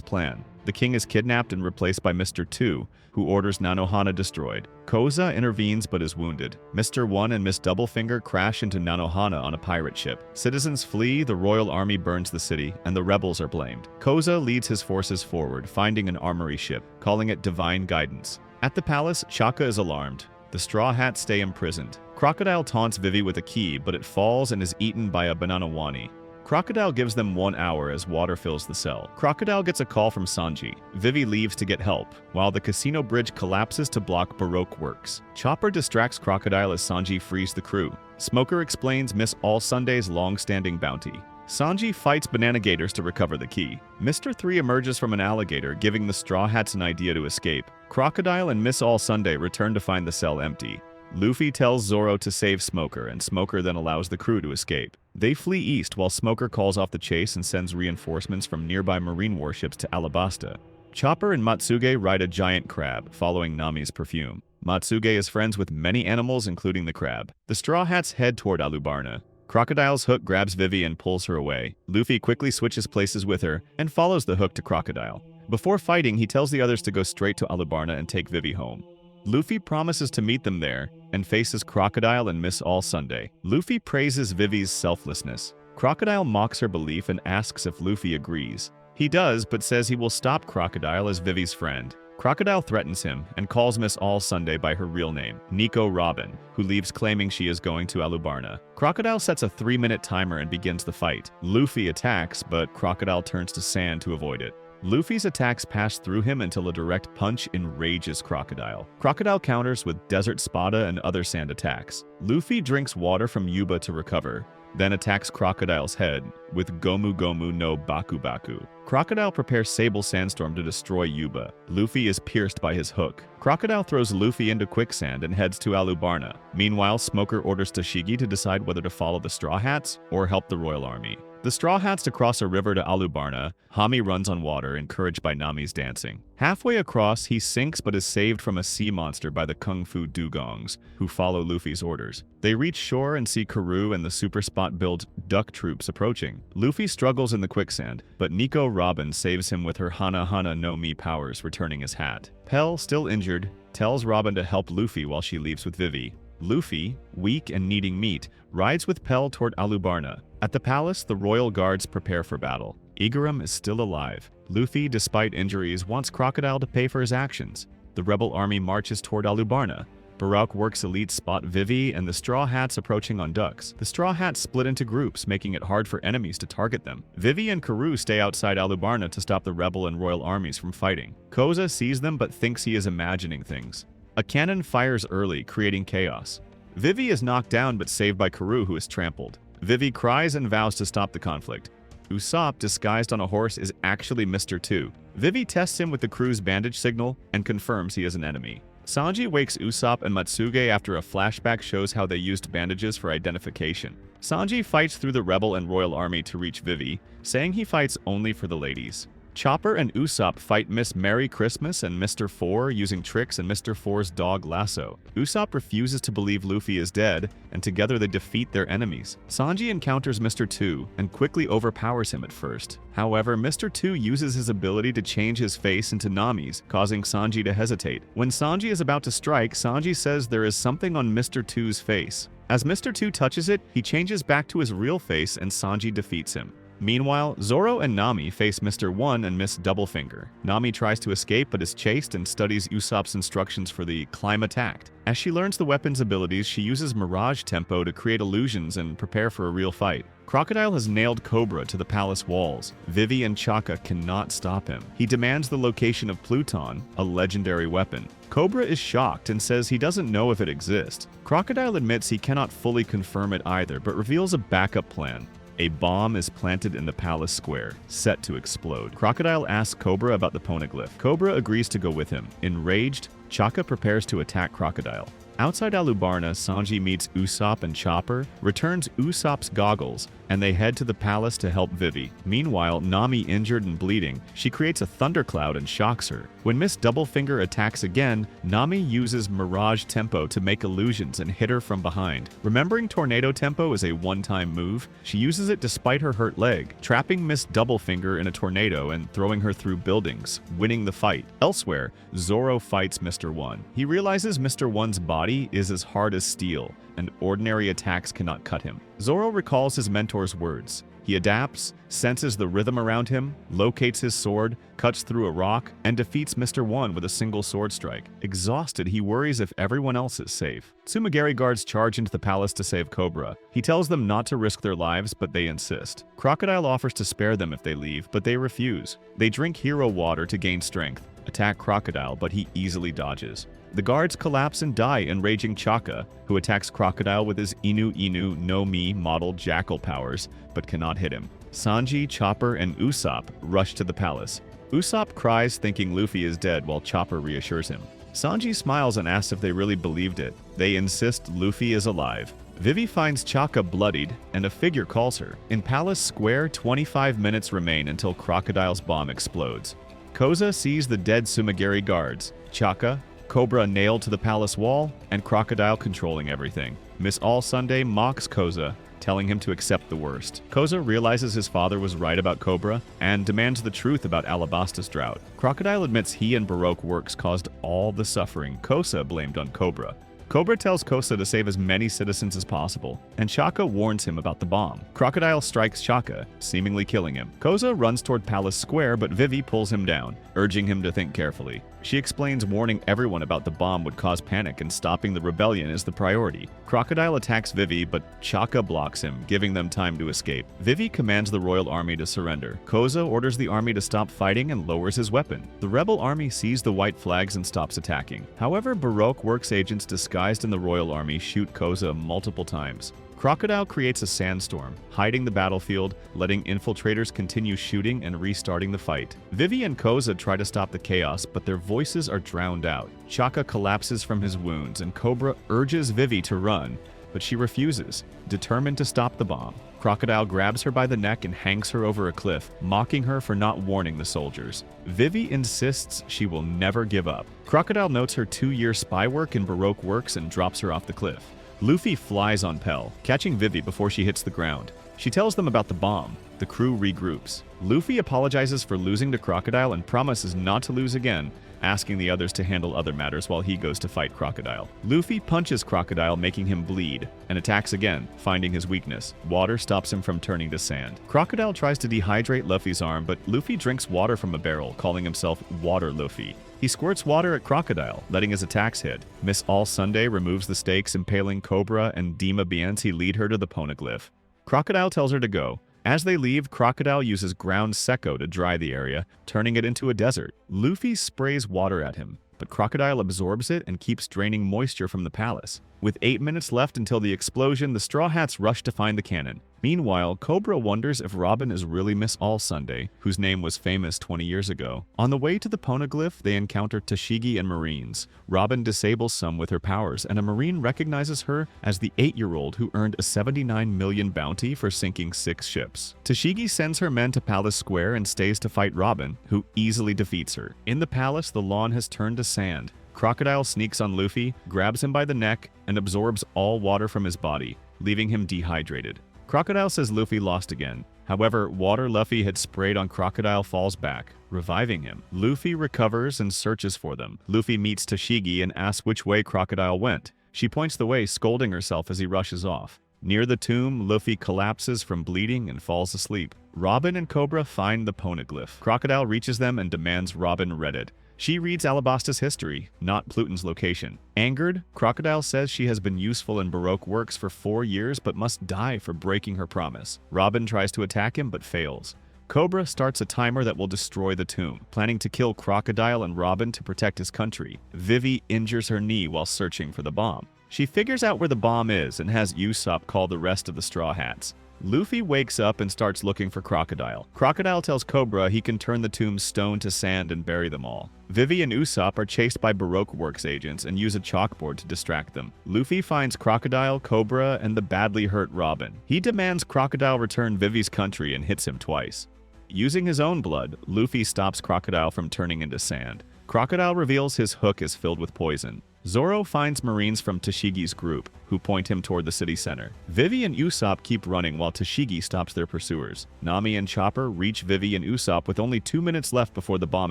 plan. The king is kidnapped and replaced by Mr. 2, who orders Nanohana destroyed. Koza intervenes but is wounded. Mr. 1 and Miss Doublefinger crash into Nanohana on a pirate ship. Citizens flee, the royal army burns the city, and the rebels are blamed. Koza leads his forces forward, finding an armory ship, calling it Divine Guidance. At the palace, Chaka is alarmed. The Straw Hats stay imprisoned. Crocodile taunts Vivi with a key, but it falls and is eaten by a banana wani. Crocodile gives them 1 hour as water fills the cell. Crocodile gets a call from Sanji. Vivi leaves to get help, while the casino bridge collapses to block Baroque Works. Chopper distracts Crocodile as Sanji frees the crew. Smoker explains Miss All Sunday's long-standing bounty. Sanji fights Banana Gators to recover the key. Mr. 3 emerges from an alligator, giving the Straw Hats an idea to escape. Crocodile and Miss All Sunday return to find the cell empty. Luffy tells Zoro to save Smoker, and Smoker then allows the crew to escape. They flee east while Smoker calls off the chase and sends reinforcements from nearby marine warships to Alabasta. Chopper and Matsuge ride a giant crab, following Nami's perfume. Matsuge is friends with many animals, including the crab. The Straw Hats head toward Alubarna. Crocodile's hook grabs Vivi and pulls her away. Luffy quickly switches places with her and follows the hook to Crocodile. Before fighting, he tells the others to go straight to Alubarna and take Vivi home. Luffy promises to meet them there and faces Crocodile and Miss All Sunday. Luffy praises Vivi's selflessness. Crocodile mocks her belief and asks if Luffy agrees. He does, but says he will stop Crocodile as Vivi's friend. Crocodile threatens him and calls Miss All Sunday by her real name, Nico Robin, who leaves claiming she is going to Alubarna. Crocodile sets a 3-minute timer and begins the fight. Luffy attacks, but Crocodile turns to sand to avoid it. Luffy's attacks pass through him until a direct punch enrages Crocodile. Crocodile counters with Desert Spada and other sand attacks. Luffy drinks water from Yuba to recover, then attacks Crocodile's head with Gomu Gomu no Baku Baku. Crocodile prepares Sable Sandstorm to destroy Yuba. Luffy is pierced by his hook. Crocodile throws Luffy into quicksand and heads to Alubarna. Meanwhile, Smoker orders Tashigi to decide whether to follow the Straw Hats or help the Royal Army. The Straw Hats to cross a river to Alubarna. Hami runs on water, encouraged by Nami's dancing. Halfway across, he sinks but is saved from a sea monster by the Kung Fu Dugongs, who follow Luffy's orders. They reach shore and see Karoo and the super spot-built duck troops approaching. Luffy struggles in the quicksand, but Nico Robin saves him with her Hana Hana no Mi powers, returning his hat. Pell, still injured, tells Robin to help Luffy while she leaves with Vivi. Luffy, weak and needing meat, rides with Pell toward Alubarna. At the palace, the royal guards prepare for battle. Igaram is still alive. Luffy, despite injuries, wants Crocodile to pay for his actions. The rebel army marches toward Alubarna. Baroque Works elites spot Vivi and the Straw Hats approaching on ducks. The Straw Hats split into groups, making it hard for enemies to target them. Vivi and Karoo stay outside Alubarna to stop the rebel and royal armies from fighting. Koza sees them but thinks he is imagining things. A cannon fires early, creating chaos. Vivi is knocked down but saved by Karoo, who is trampled. Vivi cries and vows to stop the conflict. Usopp, disguised on a horse, is actually Mr. 2. Vivi tests him with the crew's bandage signal and confirms he is an enemy. Sanji wakes Usopp and Matsuge after a flashback shows how they used bandages for identification. Sanji fights through the rebel and royal army to reach Vivi, saying he fights only for the ladies. Chopper and Usopp fight Miss Merry Christmas and Mr. 4 using tricks and Mr. 4's dog Lasso. Usopp refuses to believe Luffy is dead, and together they defeat their enemies. Sanji encounters Mr. 2 and quickly overpowers him at first. However, Mr. 2 uses his ability to change his face into Nami's, causing Sanji to hesitate. When Sanji is about to strike, Sanji says there is something on Mr. 2's face. As Mr. 2 touches it, he changes back to his real face and Sanji defeats him. Meanwhile, Zoro and Nami face Mr. 1 and Miss Doublefinger. Nami tries to escape but is chased and studies Usopp's instructions for the climb attack. As she learns the weapon's abilities, she uses Mirage Tempo to create illusions and prepare for a real fight. Crocodile has nailed Cobra to the palace walls. Vivi and Chaka cannot stop him. He demands the location of Pluton, a legendary weapon. Cobra is shocked and says he doesn't know if it exists. Crocodile admits he cannot fully confirm it either, but reveals a backup plan. A bomb is planted in the palace square, set to explode. Crocodile asks Cobra about the poneglyph. Cobra agrees to go with him. Enraged, Chaka prepares to attack Crocodile. Outside Alubarna, Sanji meets Usopp and Chopper, returns Usopp's goggles, and they head to the palace to help Vivi. Meanwhile, Nami injured and bleeding, she creates a thundercloud and shocks her. When Miss Doublefinger attacks again, Nami uses Mirage Tempo to make illusions and hit her from behind. Remembering Tornado Tempo is a one-time move, she uses it despite her hurt leg, trapping Miss Doublefinger in a tornado and throwing her through buildings, winning the fight. Elsewhere, Zoro fights Mr. 1. He realizes Mr. 1's body is as hard as steel, and ordinary attacks cannot cut him. Zoro recalls his mentor's words. He adapts, senses the rhythm around him, locates his sword, cuts through a rock, and defeats Mr. 1 with a single sword strike. Exhausted, he worries if everyone else is safe. Tsumagari guards charge into the palace to save Cobra. He tells them not to risk their lives, but they insist. Crocodile offers to spare them if they leave, but they refuse. They drink hero water to gain strength, attack Crocodile, but he easily dodges. The guards collapse and die, enraging Chaka, who attacks Crocodile with his Inu Inu no Mi model jackal powers, but cannot hit him. Sanji, Chopper, and Usopp rush to the palace. Usopp cries thinking Luffy is dead while Chopper reassures him. Sanji smiles and asks if they really believed it. They insist Luffy is alive. Vivi finds Chaka bloodied, and a figure calls her. In Palace Square, 25 minutes remain until Crocodile's bomb explodes. Koza sees the dead Tsumagari guards, Chaka, Cobra nailed to the palace wall, and Crocodile controlling everything. Miss All Sunday mocks Koza, telling him to accept the worst. Koza realizes his father was right about Cobra and demands the truth about Alabasta's drought. Crocodile admits he and Baroque Works caused all the suffering Koza blamed on Cobra. Cobra tells Koza to save as many citizens as possible, and Chaka warns him about the bomb. Crocodile strikes Chaka, seemingly killing him. Koza runs toward Palace Square, but Vivi pulls him down, urging him to think carefully. She explains warning everyone about the bomb would cause panic and stopping the rebellion is the priority. Crocodile attacks Vivi, but Chaka blocks him, giving them time to escape. Vivi commands the royal army to surrender. Koza orders the army to stop fighting and lowers his weapon. The rebel army sees the white flags and stops attacking. However, Baroque Works agents disguised in the royal army shoot Koza multiple times. Crocodile creates a sandstorm, hiding the battlefield, letting infiltrators continue shooting and restarting the fight. Vivi and Koza try to stop the chaos, but their voices are drowned out. Chaka collapses from his wounds, and Cobra urges Vivi to run, but she refuses, determined to stop the bomb. Crocodile grabs her by the neck and hangs her over a cliff, mocking her for not warning the soldiers. Vivi insists she will never give up. Crocodile notes her 2-year spy work in Baroque works and drops her off the cliff. Luffy flies on Pell, catching Vivi before she hits the ground. She tells them about the bomb. The crew regroups. Luffy apologizes for losing to Crocodile and promises not to lose again, asking the others to handle other matters while he goes to fight Crocodile. Luffy punches Crocodile, making him bleed, and attacks again, finding his weakness. Water stops him from turning to sand. Crocodile tries to dehydrate Luffy's arm, but Luffy drinks water from a barrel, calling himself Water Luffy. He squirts water at Crocodile, letting his attacks hit. Miss All Sunday removes the stakes, impaling Cobra, and Dima Bianchi lead her to the poneglyph. Crocodile tells her to go. As they leave, Crocodile uses ground secco to dry the area, turning it into a desert. Luffy sprays water at him, but Crocodile absorbs it and keeps draining moisture from the palace. With 8 minutes left until the explosion, the Straw Hats rush to find the cannon. Meanwhile, Cobra wonders if Robin is really Miss All Sunday, whose name was famous 20 years ago. On the way to the poneglyph, they encounter Tashigi and Marines. Robin disables some with her powers, and a Marine recognizes her as the 8-year-old who earned a 79 million bounty for sinking 6 ships. Tashigi sends her men to Palace Square and stays to fight Robin, who easily defeats her. In the palace, the lawn has turned to sand. Crocodile sneaks on Luffy, grabs him by the neck, and absorbs all water from his body, leaving him dehydrated. Crocodile says Luffy lost again. However, water Luffy had sprayed on Crocodile falls back, reviving him. Luffy recovers and searches for them. Luffy meets Tashigi and asks which way Crocodile went. She points the way, scolding herself as he rushes off. Near the tomb, Luffy collapses from bleeding and falls asleep. Robin and Cobra find the poneglyph. Crocodile reaches them and demands Robin read it. She reads Alabasta's history, not Pluton's location. Angered, Crocodile says she has been useful in Baroque works for 4 years but must die for breaking her promise. Robin tries to attack him but fails. Cobra starts a timer that will destroy the tomb, planning to kill Crocodile and Robin to protect his country. Vivi injures her knee while searching for the bomb. She figures out where the bomb is and has Usopp call the rest of the Straw Hats. Luffy wakes up and starts looking for Crocodile. Crocodile tells Cobra he can turn the tomb's stone to sand and bury them all. Vivi and Usopp are chased by Baroque Works agents and use a chalkboard to distract them. Luffy finds Crocodile, Cobra, and the badly hurt Robin. He demands Crocodile return Vivi's country and hits him twice. Using his own blood, Luffy stops Crocodile from turning into sand. Crocodile reveals his hook is filled with poison. Zoro finds Marines from Tashigi's group, who point him toward the city center. Vivi and Usopp keep running while Tashigi stops their pursuers. Nami and Chopper reach Vivi and Usopp with only 2 minutes left before the bomb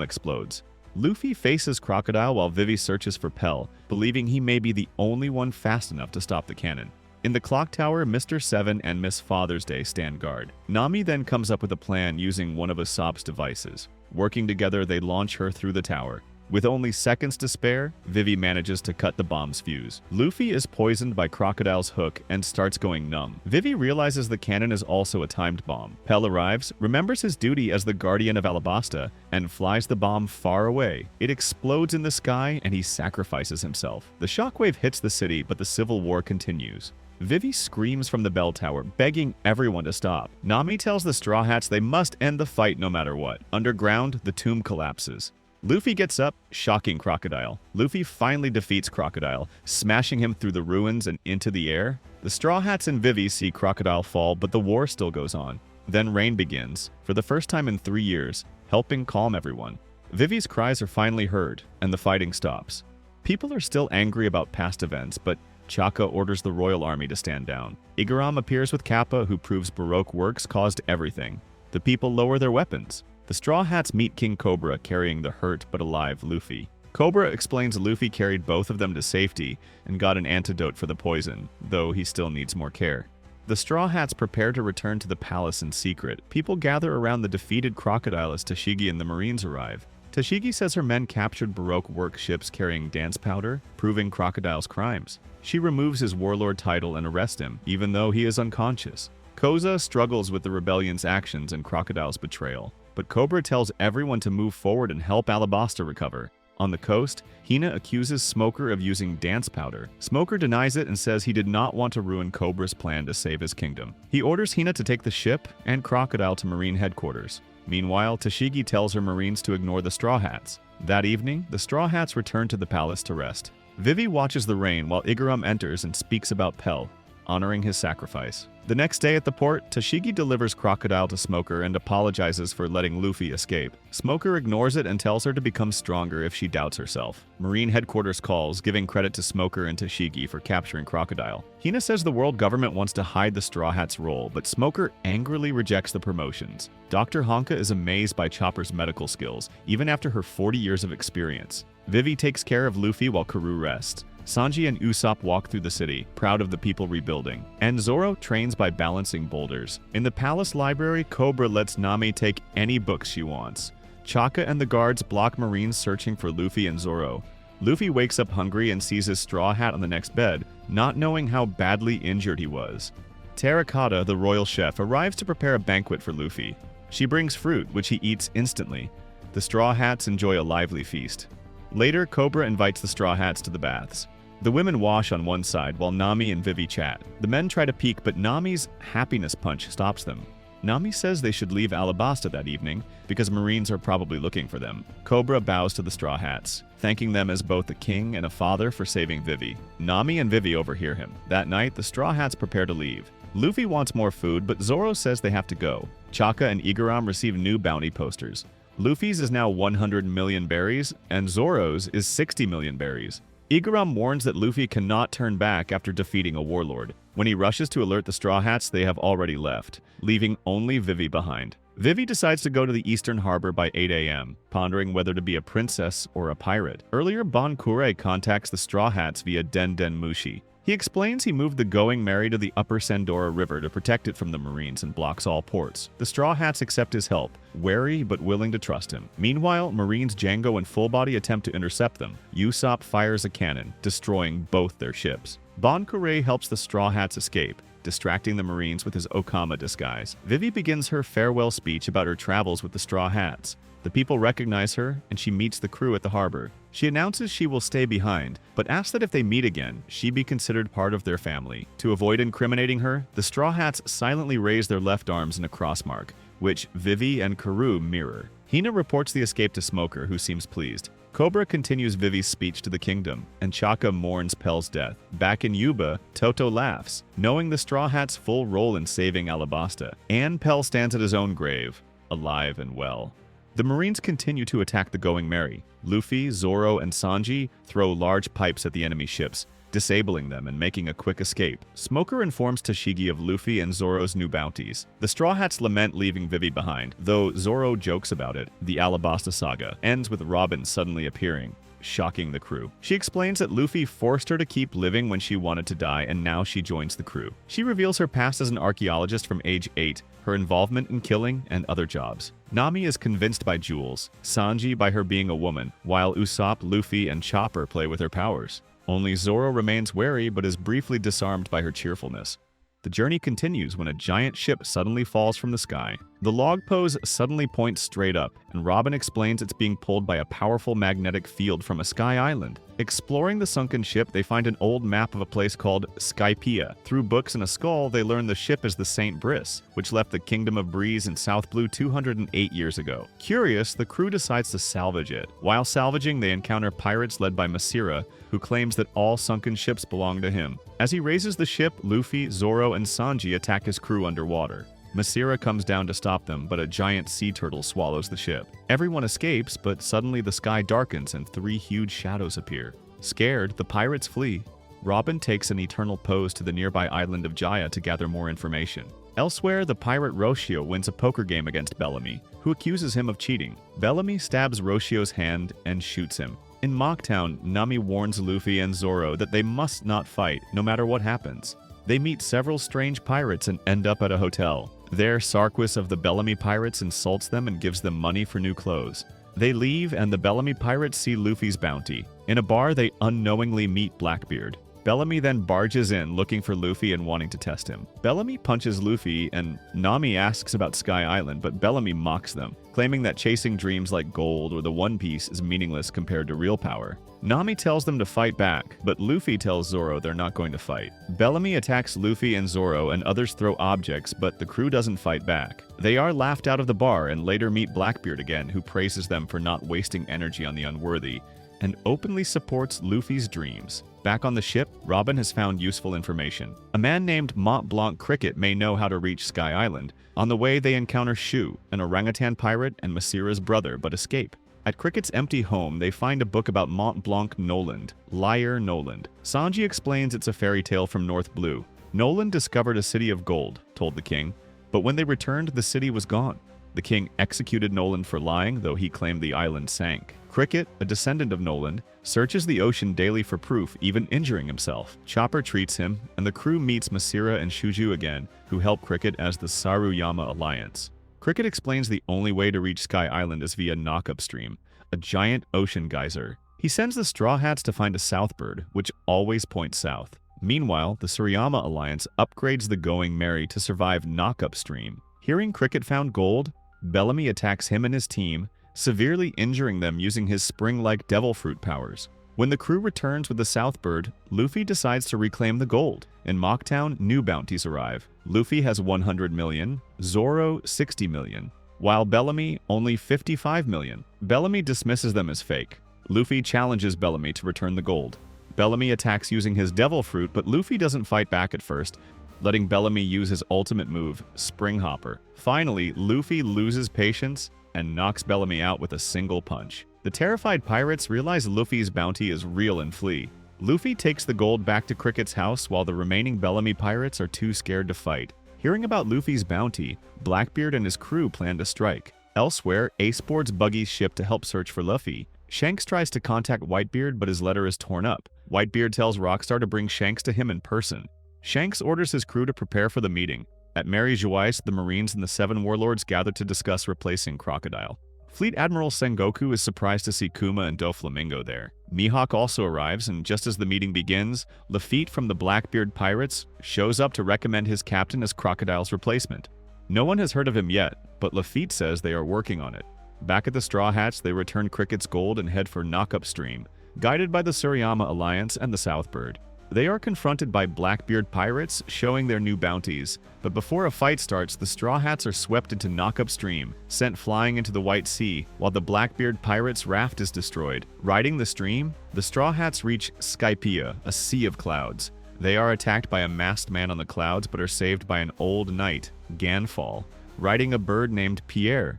explodes. Luffy faces Crocodile while Vivi searches for Pell, believing he may be the only one fast enough to stop the cannon. In the clock tower, Mr. Seven and Miss Father's Day stand guard. Nami then comes up with a plan using one of Usopp's devices. Working together, they launch her through the tower. With only seconds to spare, Vivi manages to cut the bomb's fuse. Luffy is poisoned by Crocodile's hook and starts going numb. Vivi realizes the cannon is also a timed bomb. Pell arrives, remembers his duty as the guardian of Alabasta, and flies the bomb far away. It explodes in the sky and he sacrifices himself. The shockwave hits the city, but the civil war continues. Vivi screams from the bell tower, begging everyone to stop. Nami tells the Straw Hats they must end the fight no matter what. Underground, the tomb collapses. Luffy gets up, shocking Crocodile. Luffy finally defeats Crocodile, smashing him through the ruins and into the air. The Straw Hats and Vivi see Crocodile fall, but the war still goes on. Then rain begins, for the first time in 3 years, helping calm everyone. Vivi's cries are finally heard, and the fighting stops. People are still angry about past events, but Chaka orders the royal army to stand down. Igaram appears with Kappa, who proves Baroque works caused everything. The people lower their weapons. The Straw Hats meet King Cobra carrying the hurt but alive Luffy. Cobra explains Luffy carried both of them to safety and got an antidote for the poison, though he still needs more care. The Straw Hats prepare to return to the palace in secret. People gather around the defeated Crocodile as Tashigi and the Marines arrive. Tashigi says her men captured Baroque work ships carrying dance powder, proving Crocodile's crimes. She removes his warlord title and arrests him, even though he is unconscious. Koza struggles with the rebellion's actions and Crocodile's betrayal, but Cobra tells everyone to move forward and help Alabasta recover. On the coast, Hina accuses Smoker of using dance powder. Smoker denies it and says he did not want to ruin Cobra's plan to save his kingdom. He orders Hina to take the ship and Crocodile to Marine headquarters. Meanwhile, Tashigi tells her Marines to ignore the Straw Hats. That evening, the Straw Hats return to the palace to rest. Vivi watches the rain while Igaram enters and speaks about Pell, honoring his sacrifice. The next day at the port, Tashigi delivers Crocodile to Smoker and apologizes for letting Luffy escape. Smoker ignores it and tells her to become stronger if she doubts herself. Marine headquarters calls, giving credit to Smoker and Tashigi for capturing Crocodile. Hina says the world government wants to hide the Straw Hats' role, but Smoker angrily rejects the promotions. Dr. Honka is amazed by Chopper's medical skills, even after her 40 years of experience. Vivi takes care of Luffy while Karoo rests. Sanji and Usopp walk through the city, proud of the people rebuilding. And Zoro trains by balancing boulders. In the palace library, Cobra lets Nami take any books she wants. Chaka and the guards block Marines searching for Luffy and Zoro. Luffy wakes up hungry and sees his straw hat on the next bed, not knowing how badly injured he was. Terracotta, the royal chef, arrives to prepare a banquet for Luffy. She brings fruit, which he eats instantly. The Straw Hats enjoy a lively feast. Later, Cobra invites the Straw Hats to the baths. The women wash on one side while Nami and Vivi chat. The men try to peek, but Nami's happiness punch stops them. Nami says they should leave Alabasta that evening because Marines are probably looking for them. Cobra bows to the Straw Hats, thanking them as both a king and a father for saving Vivi. Nami and Vivi overhear him. That night, the Straw Hats prepare to leave. Luffy wants more food, but Zoro says they have to go. Chaka and Igaram receive new bounty posters. Luffy's is now 100 million berries, and Zoro's is 60 million berries. Igaram warns that Luffy cannot turn back after defeating a warlord. When he rushes to alert the Straw Hats, they have already left, leaving only Vivi behind. Vivi decides to go to the eastern harbor by 8 a.m., pondering whether to be a princess or a pirate. Earlier, Bon Kure contacts the Straw Hats via Den Den Mushi. He explains he moved the Going Merry to the upper Sandora River to protect it from the Marines and blocks all ports. The Straw Hats accept his help, wary but willing to trust him. Meanwhile, Marines Django and Fullbody attempt to intercept them. Usopp fires a cannon, destroying both their ships. Bon Kure helps the Straw Hats escape, distracting the Marines with his Okama disguise. Vivi begins her farewell speech about her travels with the Straw Hats. The people recognize her, and she meets the crew at the harbor. She announces she will stay behind, but asks that if they meet again, she be considered part of their family. To avoid incriminating her, the Straw Hats silently raise their left arms in a cross mark, which Vivi and Karoo mirror. Hina reports the escape to Smoker, who seems pleased. Cobra continues Vivi's speech to the kingdom, and Chaka mourns Pell's death. Back in Yuba, Toto laughs, knowing the Straw Hats' full role in saving Alabasta. And Pell stands at his own grave, alive and well. The Marines continue to attack the Going Merry. Luffy, Zoro, and Sanji throw large pipes at the enemy ships, disabling them and making a quick escape. Smoker informs Tashigi of Luffy and Zoro's new bounties. The Straw Hats lament leaving Vivi behind, though Zoro jokes about it. The Alabasta Saga ends with Robin suddenly appearing, shocking the crew. She explains that Luffy forced her to keep living when she wanted to die, and now she joins the crew. She reveals her past as an archaeologist from age 8, her involvement in killing, and other jobs. Nami is convinced by Jules, Sanji by her being a woman, while Usopp, Luffy, and Chopper play with her powers. Only Zoro remains wary but is briefly disarmed by her cheerfulness. The journey continues when a giant ship suddenly falls from the sky. The log pose suddenly points straight up, and Robin explains it's being pulled by a powerful magnetic field from a Sky Island. Exploring the sunken ship, they find an old map of a place called Skypiea. Through books and a skull, they learn the ship is the St. Brice, which left the Kingdom of Breeze in South Blue 208 years ago. Curious, the crew decides to salvage it. While salvaging, they encounter pirates led by Masira, who claims that all sunken ships belong to him. As he raises the ship, Luffy, Zoro, and Sanji attack his crew underwater. Masira comes down to stop them, but a giant sea turtle swallows the ship. Everyone escapes, but suddenly the sky darkens and 3 huge shadows appear. Scared, the pirates flee. Robin takes an eternal pose to the nearby island of Jaya to gather more information. Elsewhere, the pirate Roshio wins a poker game against Bellamy, who accuses him of cheating. Bellamy stabs Roshio's hand and shoots him. In Mocktown, Nami warns Luffy and Zoro that they must not fight, no matter what happens. They meet several strange pirates and end up at a hotel. There, Sarquis of the Bellamy Pirates insults them and gives them money for new clothes. They leave, and the Bellamy Pirates see Luffy's bounty. In a bar, they unknowingly meet Blackbeard. Bellamy then barges in looking for Luffy and wanting to test him. Bellamy punches Luffy and Nami asks about Sky Island, but Bellamy mocks them, claiming that chasing dreams like gold or the One Piece is meaningless compared to real power. Nami tells them to fight back, but Luffy tells Zoro they're not going to fight. Bellamy attacks Luffy and Zoro and others throw objects, but the crew doesn't fight back. They are laughed out of the bar and later meet Blackbeard again, who praises them for not wasting energy on the unworthy and openly supports Luffy's dreams. Back on the ship, Robin has found useful information. A man named Mont Blanc Cricket may know how to reach Sky Island. On the way, they encounter Shu, an orangutan pirate and Masira's brother, but escape. At Cricket's empty home, they find a book about Mont Blanc Noland, Liar Noland. Sanji explains it's a fairy tale from North Blue. Noland discovered a city of gold, told the king, but when they returned, the city was gone. The king executed Noland for lying, though he claimed the island sank. Cricket, a descendant of Noland, searches the ocean daily for proof, even injuring himself. Chopper treats him, and the crew meets Masira and Shuju again, who help Cricket as the Saruyama Alliance. Cricket explains the only way to reach Sky Island is via Knockup Stream, a giant ocean geyser. He sends the Straw Hats to find a Southbird, which always points south. Meanwhile, the Suriyama Alliance upgrades the Going Merry to survive Knockup Stream. Hearing Cricket found gold, Bellamy attacks him and his team, severely injuring them using his spring-like devil fruit powers. When the crew returns with the Southbird, Luffy decides to reclaim the gold. In Mocktown, new bounties arrive. Luffy has 100 million, Zoro 60 million, while Bellamy only 55 million. Bellamy dismisses them as fake. Luffy challenges Bellamy to return the gold. Bellamy attacks using his devil fruit, but Luffy doesn't fight back at first, letting Bellamy use his ultimate move, Spring Hopper. Finally, Luffy loses patience and knocks Bellamy out with a single punch. The terrified pirates realize Luffy's bounty is real and flee. Luffy takes the gold back to Cricket's house while the remaining Bellamy pirates are too scared to fight. Hearing about Luffy's bounty, Blackbeard and his crew plan to strike. Elsewhere, Ace boards Buggy's ship to help search for Luffy. Shanks tries to contact Whitebeard, but his letter is torn up. Whitebeard tells Rockstar to bring Shanks to him in person. Shanks orders his crew to prepare for the meeting. At Mary Jouais, the Marines and the 7 warlords gather to discuss replacing Crocodile. Fleet Admiral Sengoku is surprised to see Kuma and Doflamingo there. Mihawk also arrives, and just as the meeting begins, Lafitte from the Blackbeard Pirates shows up to recommend his captain as Crocodile's replacement. No one has heard of him yet, but Lafitte says they are working on it. Back at the Straw Hats, they return Cricket's gold and head for Knockup Stream, guided by the Suriyama Alliance and the Southbird. They are confronted by Blackbeard pirates, showing their new bounties. But before a fight starts, the Straw Hats are swept into Knockup Stream, sent flying into the White Sea, while the Blackbeard pirates' raft is destroyed. Riding the stream, the Straw Hats reach Skypiea, a sea of clouds. They are attacked by a masked man on the clouds, but are saved by an old knight, Ganfall, riding a bird named Pierre.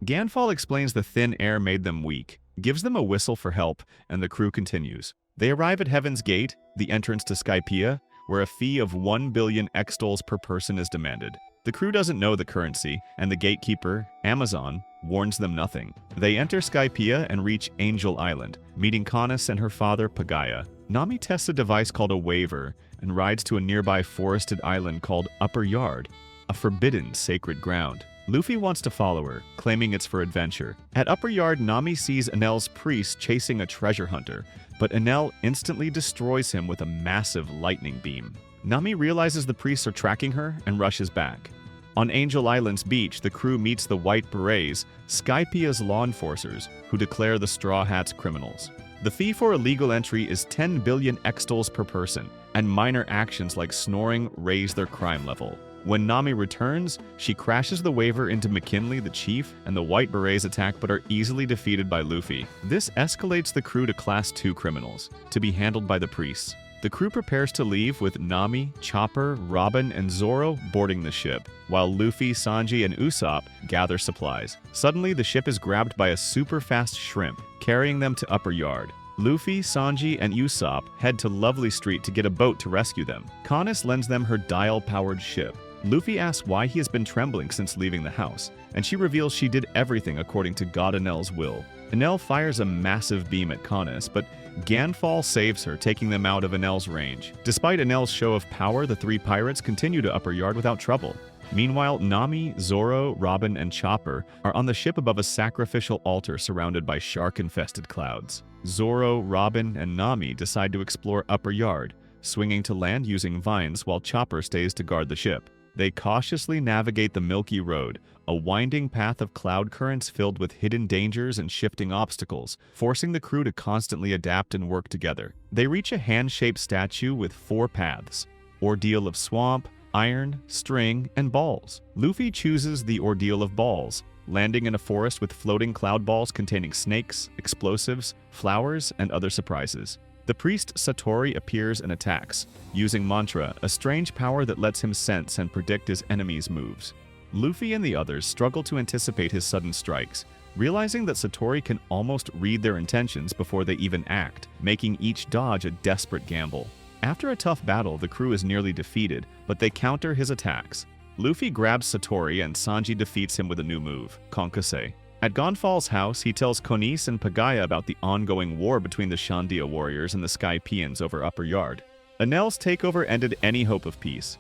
Ganfall explains the thin air made them weak, gives them a whistle for help, and the crew continues. They arrive at Heaven's Gate, the entrance to Skypiea, where a fee of 1 billion extols per person is demanded. The crew doesn't know the currency, and the gatekeeper, Amazon, warns them nothing. They enter Skypiea and reach Angel Island, meeting Canis and her father, Pagaya. Nami tests a device called a waver and rides to a nearby forested island called Upper Yard, a forbidden sacred ground. Luffy wants to follow her, claiming it's for adventure. At Upper Yard, Nami sees Enel's priest chasing a treasure hunter, but Enel instantly destroys him with a massive lightning beam. Nami realizes the priests are tracking her and rushes back. On Angel Island's beach, the crew meets the White Berets, Skypiea's law enforcers, who declare the Straw Hats criminals. The fee for illegal entry is 10 billion extols per person, and minor actions like snoring raise their crime level. When Nami returns, she crashes the waver into McKinley, the chief, and the White Berets attack but are easily defeated by Luffy. This escalates the crew to Class 2 criminals, to be handled by the priests. The crew prepares to leave with Nami, Chopper, Robin, and Zoro boarding the ship, while Luffy, Sanji, and Usopp gather supplies. Suddenly, the ship is grabbed by a super-fast shrimp, carrying them to Upper Yard. Luffy, Sanji, and Usopp head to Lovely Street to get a boat to rescue them. Canis lends them her dial-powered ship. Luffy asks why he has been trembling since leaving the house, and she reveals she did everything according to God Enel's will. Enel fires a massive beam at Canis, but Ganfall saves her, taking them out of Enel's range. Despite Enel's show of power, the 3 pirates continue to Upper Yard without trouble. Meanwhile, Nami, Zoro, Robin, and Chopper are on the ship above a sacrificial altar surrounded by shark-infested clouds. Zoro, Robin, and Nami decide to explore Upper Yard, swinging to land using vines while Chopper stays to guard the ship. They cautiously navigate the Milky Road, a winding path of cloud currents filled with hidden dangers and shifting obstacles, forcing the crew to constantly adapt and work together. They reach a hand-shaped statue with 4 paths: Ordeal of Swamp, Iron, String, and Balls. Luffy chooses the Ordeal of Balls, landing in a forest with floating cloud balls containing snakes, explosives, flowers, and other surprises. The priest Satori appears and attacks, using Mantra, a strange power that lets him sense and predict his enemies' moves. Luffy and the others struggle to anticipate his sudden strikes, realizing that Satori can almost read their intentions before they even act, making each dodge a desperate gamble. After a tough battle, the crew is nearly defeated, but they counter his attacks. Luffy grabs Satori and Sanji defeats him with a new move, Konkase. At Gonfal's house, he tells Konis and Pagaya about the ongoing war between the Shandia warriors and the Sky Peons over Upper Yard. Enel's takeover ended any hope of peace.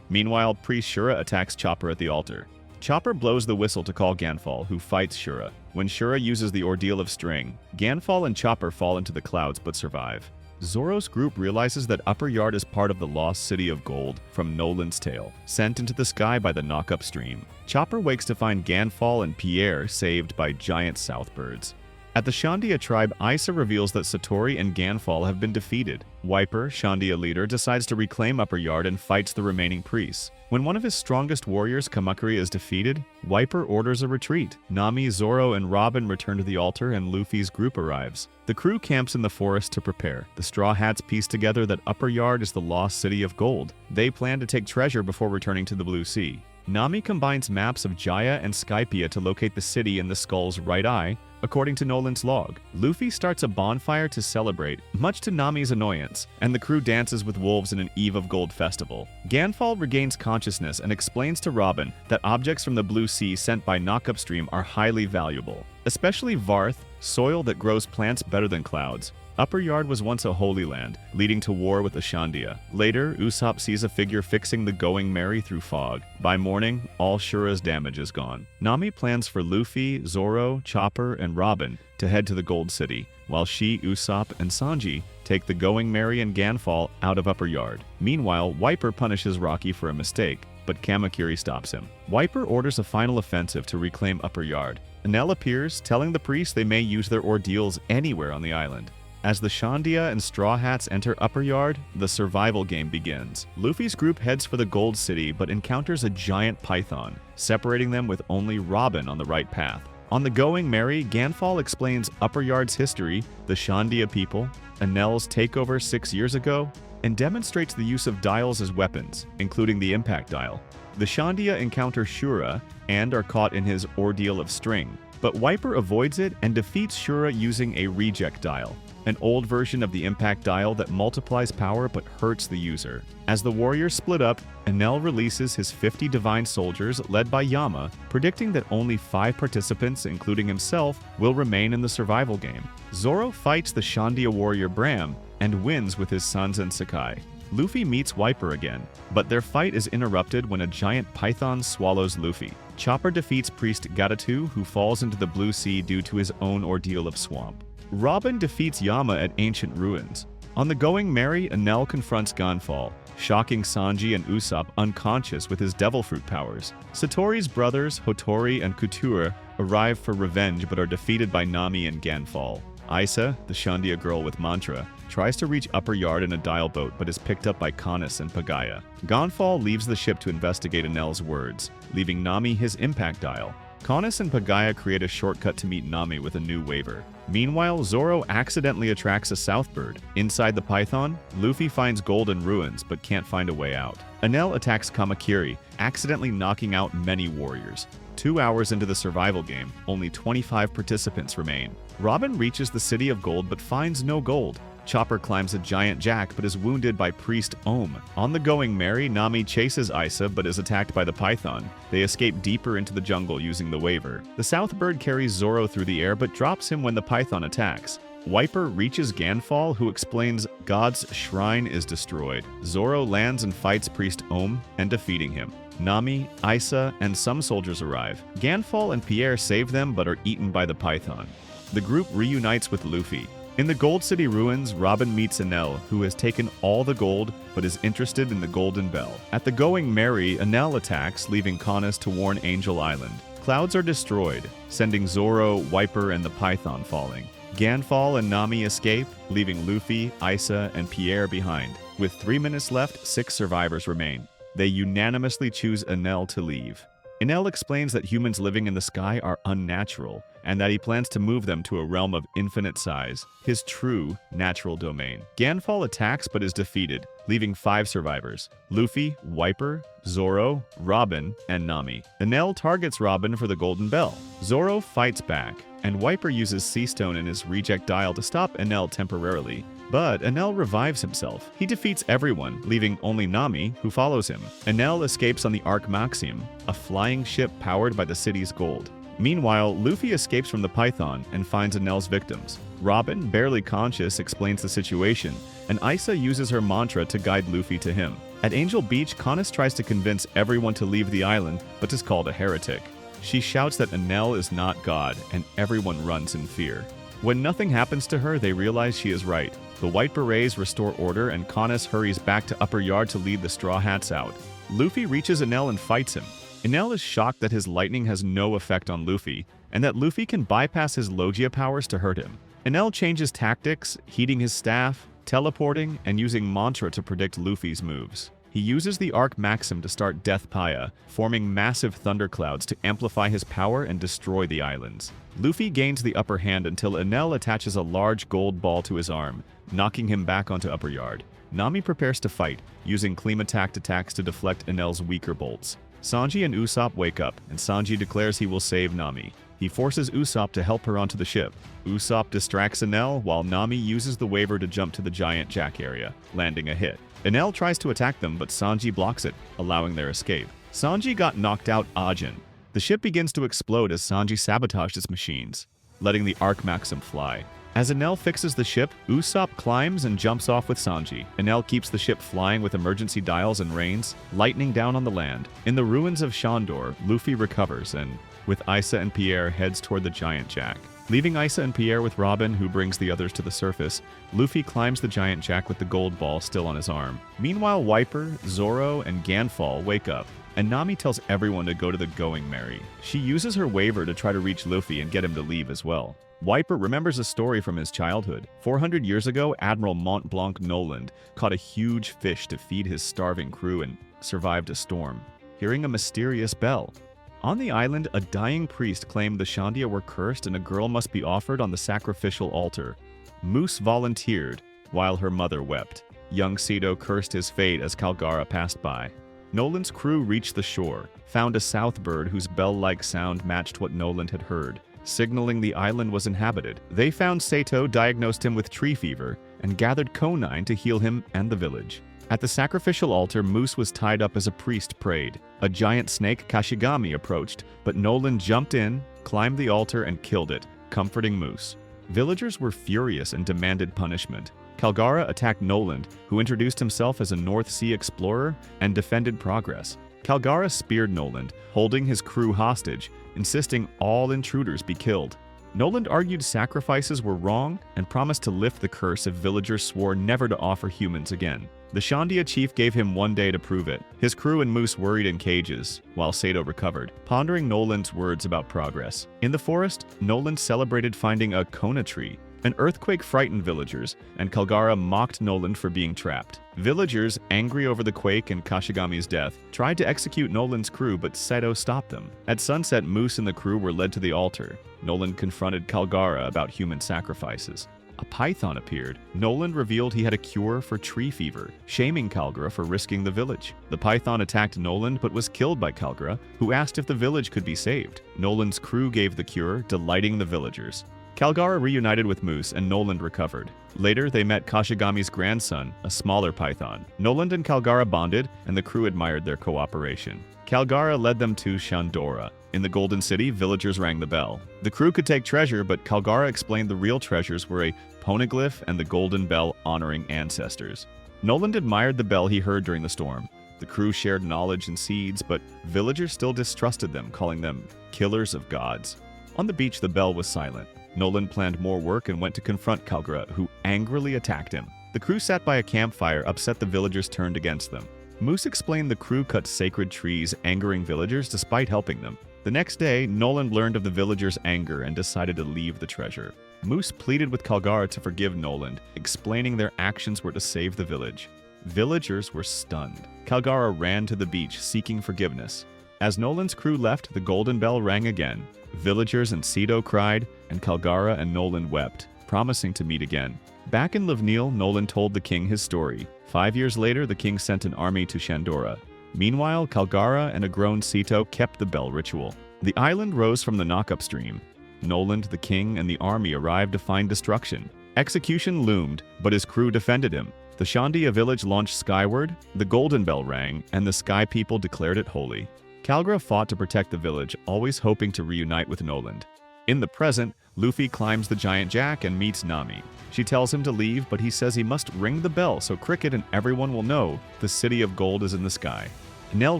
Meanwhile, Priest Shura attacks Chopper at the altar. Chopper blows the whistle to call Ganfall, who fights Shura. When Shura uses the Ordeal of String, Ganfall and Chopper fall into the clouds but survive. Zoro's group realizes that Upper Yard is part of the lost city of gold from Noland's tale, sent into the sky by the Knockup Stream. Chopper wakes to find Ganfall and Pierre saved by giant southbirds. At the Shandia tribe, Isa reveals that Satori and Ganfall have been defeated. Wiper, Shandia leader, decides to reclaim Upper Yard and fights the remaining priests. When one of his strongest warriors, Kamakuri, is defeated, Wiper orders a retreat. Nami, Zoro, and Robin return to the altar and Luffy's group arrives. The crew camps in the forest to prepare. The Straw Hats piece together that Upper Yard is the lost city of gold. They plan to take treasure before returning to the Blue Sea. Nami combines maps of Jaya and Skypia to locate the city in the skull's right eye, according to Noland's log. Luffy starts a bonfire to celebrate, much to Nami's annoyance, and the crew dances with wolves in an Eve of Gold festival. Ganfall regains consciousness and explains to Robin that objects from the Blue Sea sent by Knockup Stream are highly valuable, especially Varth, soil that grows plants better than clouds. Upper Yard was once a holy land, leading to war with the Shandia. Later, Usopp sees a figure fixing the Going Merry through fog. By morning, all Shura's damage is gone. Nami plans for Luffy, Zoro, Chopper, and Robin to head to the Gold City, while she, Usopp, and Sanji take the Going Merry and Ganfall out of Upper Yard. Meanwhile, Wiper punishes Rocky for a mistake, but Kamakuri stops him. Wiper orders a final offensive to reclaim Upper Yard. Enel appears, telling the priests they may use their ordeals anywhere on the island. As the Shandia and Straw Hats enter Upper Yard, the survival game begins. Luffy's group heads for the Gold City but encounters a giant python, separating them with only Robin on the right path. On the Going Merry, Ganfall explains Upper Yard's history, the Shandia people, Enel's takeover 6 years ago, and demonstrates the use of dials as weapons, including the impact dial. The Shandia encounter Shura and are caught in his Ordeal of String, but Wiper avoids it and defeats Shura using a reject dial, an old version of the impact dial that multiplies power but hurts the user. As the warriors split up, Enel releases his 50 divine soldiers led by Yama, predicting that only 5 participants, including himself, will remain in the survival game. Zoro fights the Shandia warrior Bram and wins with his sons and Sakai. Luffy meets Wiper again, but their fight is interrupted when a giant python swallows Luffy. Chopper defeats Priest Gatatu, who falls into the Blue Sea due to his own Ordeal of Swamp. Robin defeats Yama at Ancient Ruins. On the Going Merry, Enel confronts Ganfall, shocking Sanji and Usopp unconscious with his Devil Fruit powers. Satori's brothers, Hotori and Couture, arrive for revenge but are defeated by Nami and Ganfall. Isa, the Shandia girl with Mantra, tries to reach Upper Yard in a dial boat but is picked up by Konis and Pagaya. Ganfall leaves the ship to investigate Enel's words, leaving Nami his impact dial. Konis and Pagaya create a shortcut to meet Nami with a new waiver. Meanwhile, Zoro accidentally attracts a southbird. Inside the python, Luffy finds gold in ruins but can't find a way out. Enel attacks Kamakuri, accidentally knocking out many warriors. 2 hours into the survival game, only 25 participants remain. Robin reaches the City of Gold but finds no gold. Chopper climbs a giant jack but is wounded by Priest Ohm. On the Going Merry, Nami chases Isa but is attacked by the python. They escape deeper into the jungle using the waiver. The Southbird carries Zoro through the air but drops him when the python attacks. Wiper reaches Ganfall, who explains God's shrine is destroyed. Zoro lands and fights Priest Ohm, and defeating him. Nami, Isa, and some soldiers arrive. Ganfall and Pierre save them but are eaten by the python. The group reunites with Luffy. In the Gold City ruins, Robin meets Enel, who has taken all the gold but is interested in the Golden Bell. At the Going Merry, Enel attacks, leaving Caunus to warn Angel Island. Clouds are destroyed, sending Zoro, Wiper, and the Python falling. Ganfall and Nami escape, leaving Luffy, Isa, and Pierre behind. With 3 minutes left, 6 survivors remain. They unanimously choose Enel to leave. Enel explains that humans living in the sky are unnatural, and that he plans to move them to a realm of infinite size, his true natural domain. Ganfall attacks but is defeated, leaving 5 survivors: Luffy, Wiper, Zoro, Robin, and Nami. Enel targets Robin for the Golden Bell. Zoro fights back, and Wiper uses Sea Stone in his reject dial to stop Enel temporarily. But Enel revives himself. He defeats everyone, leaving only Nami, who follows him. Enel escapes on the Ark Maxim, a flying ship powered by the city's gold. Meanwhile, Luffy escapes from the Python and finds Enel's victims. Robin, barely conscious, explains the situation, and Isa uses her mantra to guide Luffy to him. At Angel Beach, Caunus tries to convince everyone to leave the island, but is called a heretic. She shouts that Enel is not God, and everyone runs in fear. When nothing happens to her, they realize she is right. The White Berets restore order, and Caunus hurries back to Upper Yard to lead the Straw Hats out. Luffy reaches Enel and fights him. Enel is shocked that his lightning has no effect on Luffy, and that Luffy can bypass his Logia powers to hurt him. Enel changes tactics, heating his staff, teleporting, and using mantra to predict Luffy's moves. He uses the Arc Maxim to start Death Pyre, forming massive thunderclouds to amplify his power and destroy the islands. Luffy gains the upper hand until Enel attaches a large gold ball to his arm, knocking him back onto Upper Yard. Nami prepares to fight, using climatic attacks to deflect Enel's weaker bolts. Sanji and Usopp wake up, and Sanji declares he will save Nami. He forces Usopp to help her onto the ship. Usopp distracts Enel, while Nami uses the waiver to jump to the giant jack area, landing a hit. Enel tries to attack them, but Sanji blocks it, allowing their escape. Sanji got knocked out Ajin. The ship begins to explode as Sanji sabotaged its machines, letting the Arc Maxim fly. As Enel fixes the ship, Usopp climbs and jumps off with Sanji. Enel keeps the ship flying with emergency dials and rains, lightning down on the land. In the ruins of Shandor, Luffy recovers and, with Isa and Pierre, heads toward the giant jack. Leaving Isa and Pierre with Robin, who brings the others to the surface, Luffy climbs the giant jack with the gold ball still on his arm. Meanwhile, Wiper, Zoro, and Ganfall wake up, and Nami tells everyone to go to the Going Merry. She uses her waiver to try to reach Luffy and get him to leave as well. Wiper remembers a story from his childhood. 400 years ago, Admiral Mont Blanc Noland caught a huge fish to feed his starving crew and survived a storm, hearing a mysterious bell. On the island, a dying priest claimed the Shandia were cursed and a girl must be offered on the sacrificial altar. Moose volunteered, while her mother wept. Young Cedo cursed his fate as Calgara passed by. Noland's crew reached the shore, found a south bird whose bell-like sound matched what Noland had heard, signaling the island was inhabited. They found Sato, diagnosed him with tree fever, and gathered Konine to heal him and the village. At the sacrificial altar, Moose was tied up as a priest prayed. A giant snake, Kashigami, approached, but Noland jumped in, climbed the altar, and killed it, comforting Moose. Villagers were furious and demanded punishment. Calgara attacked Noland, who introduced himself as a North Sea explorer and defended progress. Calgara speared Noland, holding his crew hostage, insisting all intruders be killed. Noland argued sacrifices were wrong and promised to lift the curse if villagers swore never to offer humans again. The Shandia chief gave him 1 day to prove it. His crew and Moose worried in cages, while Sato recovered, pondering Noland's words about progress. In the forest, Noland celebrated finding a Kona tree. An earthquake frightened villagers, and Calgara mocked Noland for being trapped. Villagers, angry over the quake and Kashigami's death, tried to execute Noland's crew, but Sato stopped them. At sunset, Moose and the crew were led to the altar. Noland confronted Calgara about human sacrifices. A python appeared. Noland revealed he had a cure for tree fever, shaming Calgara for risking the village. The python attacked Noland but was killed by Calgara, who asked if the village could be saved. Noland's crew gave the cure, delighting the villagers. Calgara reunited with Moose and Noland recovered. Later, they met Kashigami's grandson, a smaller python. Noland and Calgara bonded, and the crew admired their cooperation. Calgara led them to Shandora. In the Golden City, villagers rang the bell. The crew could take treasure, but Calgara explained the real treasures were a poneglyph and the golden bell honoring ancestors. Noland admired the bell he heard during the storm. The crew shared knowledge and seeds, but villagers still distrusted them, calling them killers of gods. On the beach, the bell was silent. Noland planned more work and went to confront Kalgra, who angrily attacked him. The crew sat by a campfire, upset the villagers turned against them. Moose explained the crew cut sacred trees, angering villagers despite helping them. The next day, Noland learned of the villagers' anger and decided to leave the treasure. Moose pleaded with Kalgara to forgive Noland, explaining their actions were to save the village. Villagers were stunned. Kalgara ran to the beach, seeking forgiveness. As Noland's crew left, the golden bell rang again. Villagers and Cedo cried, and Kalgara and Noland wept, promising to meet again. Back in Livneel, Noland told the king his story. 5 years later, the king sent an army to Shandora. Meanwhile, Kalgara and a grown Cedo kept the bell ritual. The island rose from the knock-up stream. Noland, the king, and the army arrived to find destruction. Execution loomed, but his crew defended him. The Shandia village launched skyward, the golden bell rang, and the sky people declared it holy. Kalgra fought to protect the village, always hoping to reunite with Noland. In the present, Luffy climbs the giant jack and meets Nami. She tells him to leave, but he says he must ring the bell so Cricket and everyone will know the city of gold is in the sky. Nell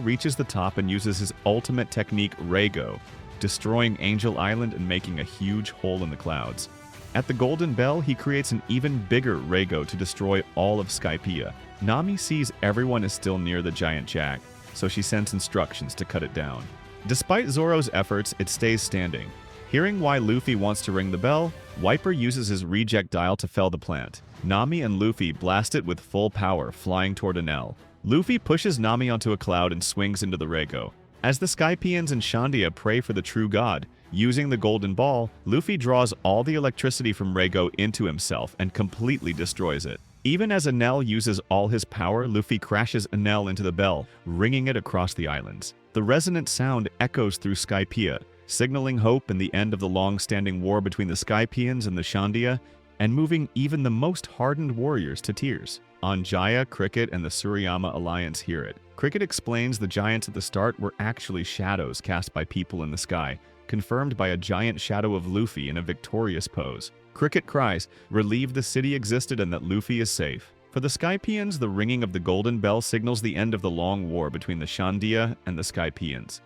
reaches the top and uses his ultimate technique, Raygo, destroying Angel Island and making a huge hole in the clouds. At the Golden Bell, he creates an even bigger Raygo to destroy all of Skypiea. Nami sees everyone is still near the giant jack, so she sends instructions to cut it down. Despite Zoro's efforts, it stays standing. Hearing why Luffy wants to ring the bell, Wiper uses his reject dial to fell the plant. Nami and Luffy blast it with full power, flying toward Enel. Luffy pushes Nami onto a cloud and swings into the Raygo. As the Skypians and Shandia pray for the true god, using the golden ball, Luffy draws all the electricity from Raygo into himself and completely destroys it. Even as Enel uses all his power, Luffy crashes Enel into the bell, ringing it across the islands. The resonant sound echoes through Skypiea, signaling hope in the end of the long-standing war between the Skypians and the Shandia, and moving even the most hardened warriors to tears. Anjaya, Cricket, and the Suriyama Alliance hear it. Cricket explains the giants at the start were actually shadows cast by people in the sky, confirmed by a giant shadow of Luffy in a victorious pose. Cricket cries, relieved the city existed and that Luffy is safe. For the Skypians, the ringing of the golden bell signals the end of the long war between the Shandia and the Skypians.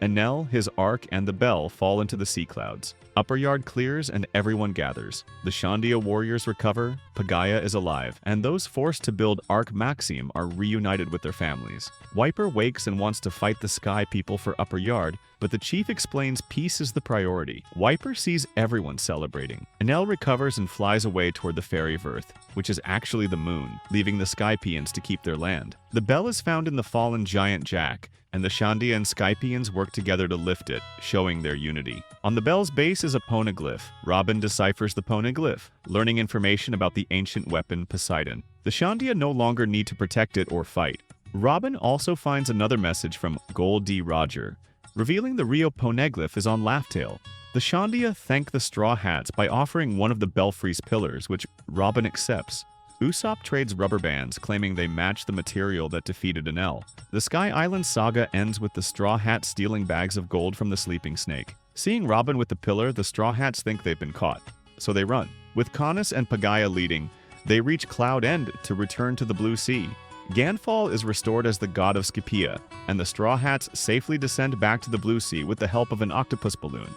Enel, his ark, and the bell fall into the sea clouds. Upper Yard clears and everyone gathers. The Shandia warriors recover, Pagaya is alive, and those forced to build Ark Maxim are reunited with their families. Wiper wakes and wants to fight the Sky people for Upper Yard, but the chief explains peace is the priority. Wiper sees everyone celebrating. Enel recovers and flies away toward the fairy Verth, which is actually the moon, leaving the Skypians to keep their land. The bell is found in the fallen giant jack, and the Shandia and Skypians work together to lift it, showing their unity. On the bell's base is a poneglyph. Robin deciphers the poneglyph, learning information about the ancient weapon Poseidon. The Shandia no longer need to protect it or fight. Robin also finds another message from Gold D. Roger, revealing the Rio poneglyph is on Laugh-Tale. The Shandia thank the Straw Hats by offering one of the Belfry's pillars, which Robin accepts. Usopp trades rubber bands, claiming they match the material that defeated Enel. The Sky Island Saga ends with the Straw Hats stealing bags of gold from the sleeping snake. Seeing Robin with the pillar, the Straw Hats think they've been caught, so they run. With Caunus and Pagaya leading, they reach Cloud End to return to the Blue Sea. Ganfall is restored as the god of Skypiea, and the Straw Hats safely descend back to the Blue Sea with the help of an octopus balloon.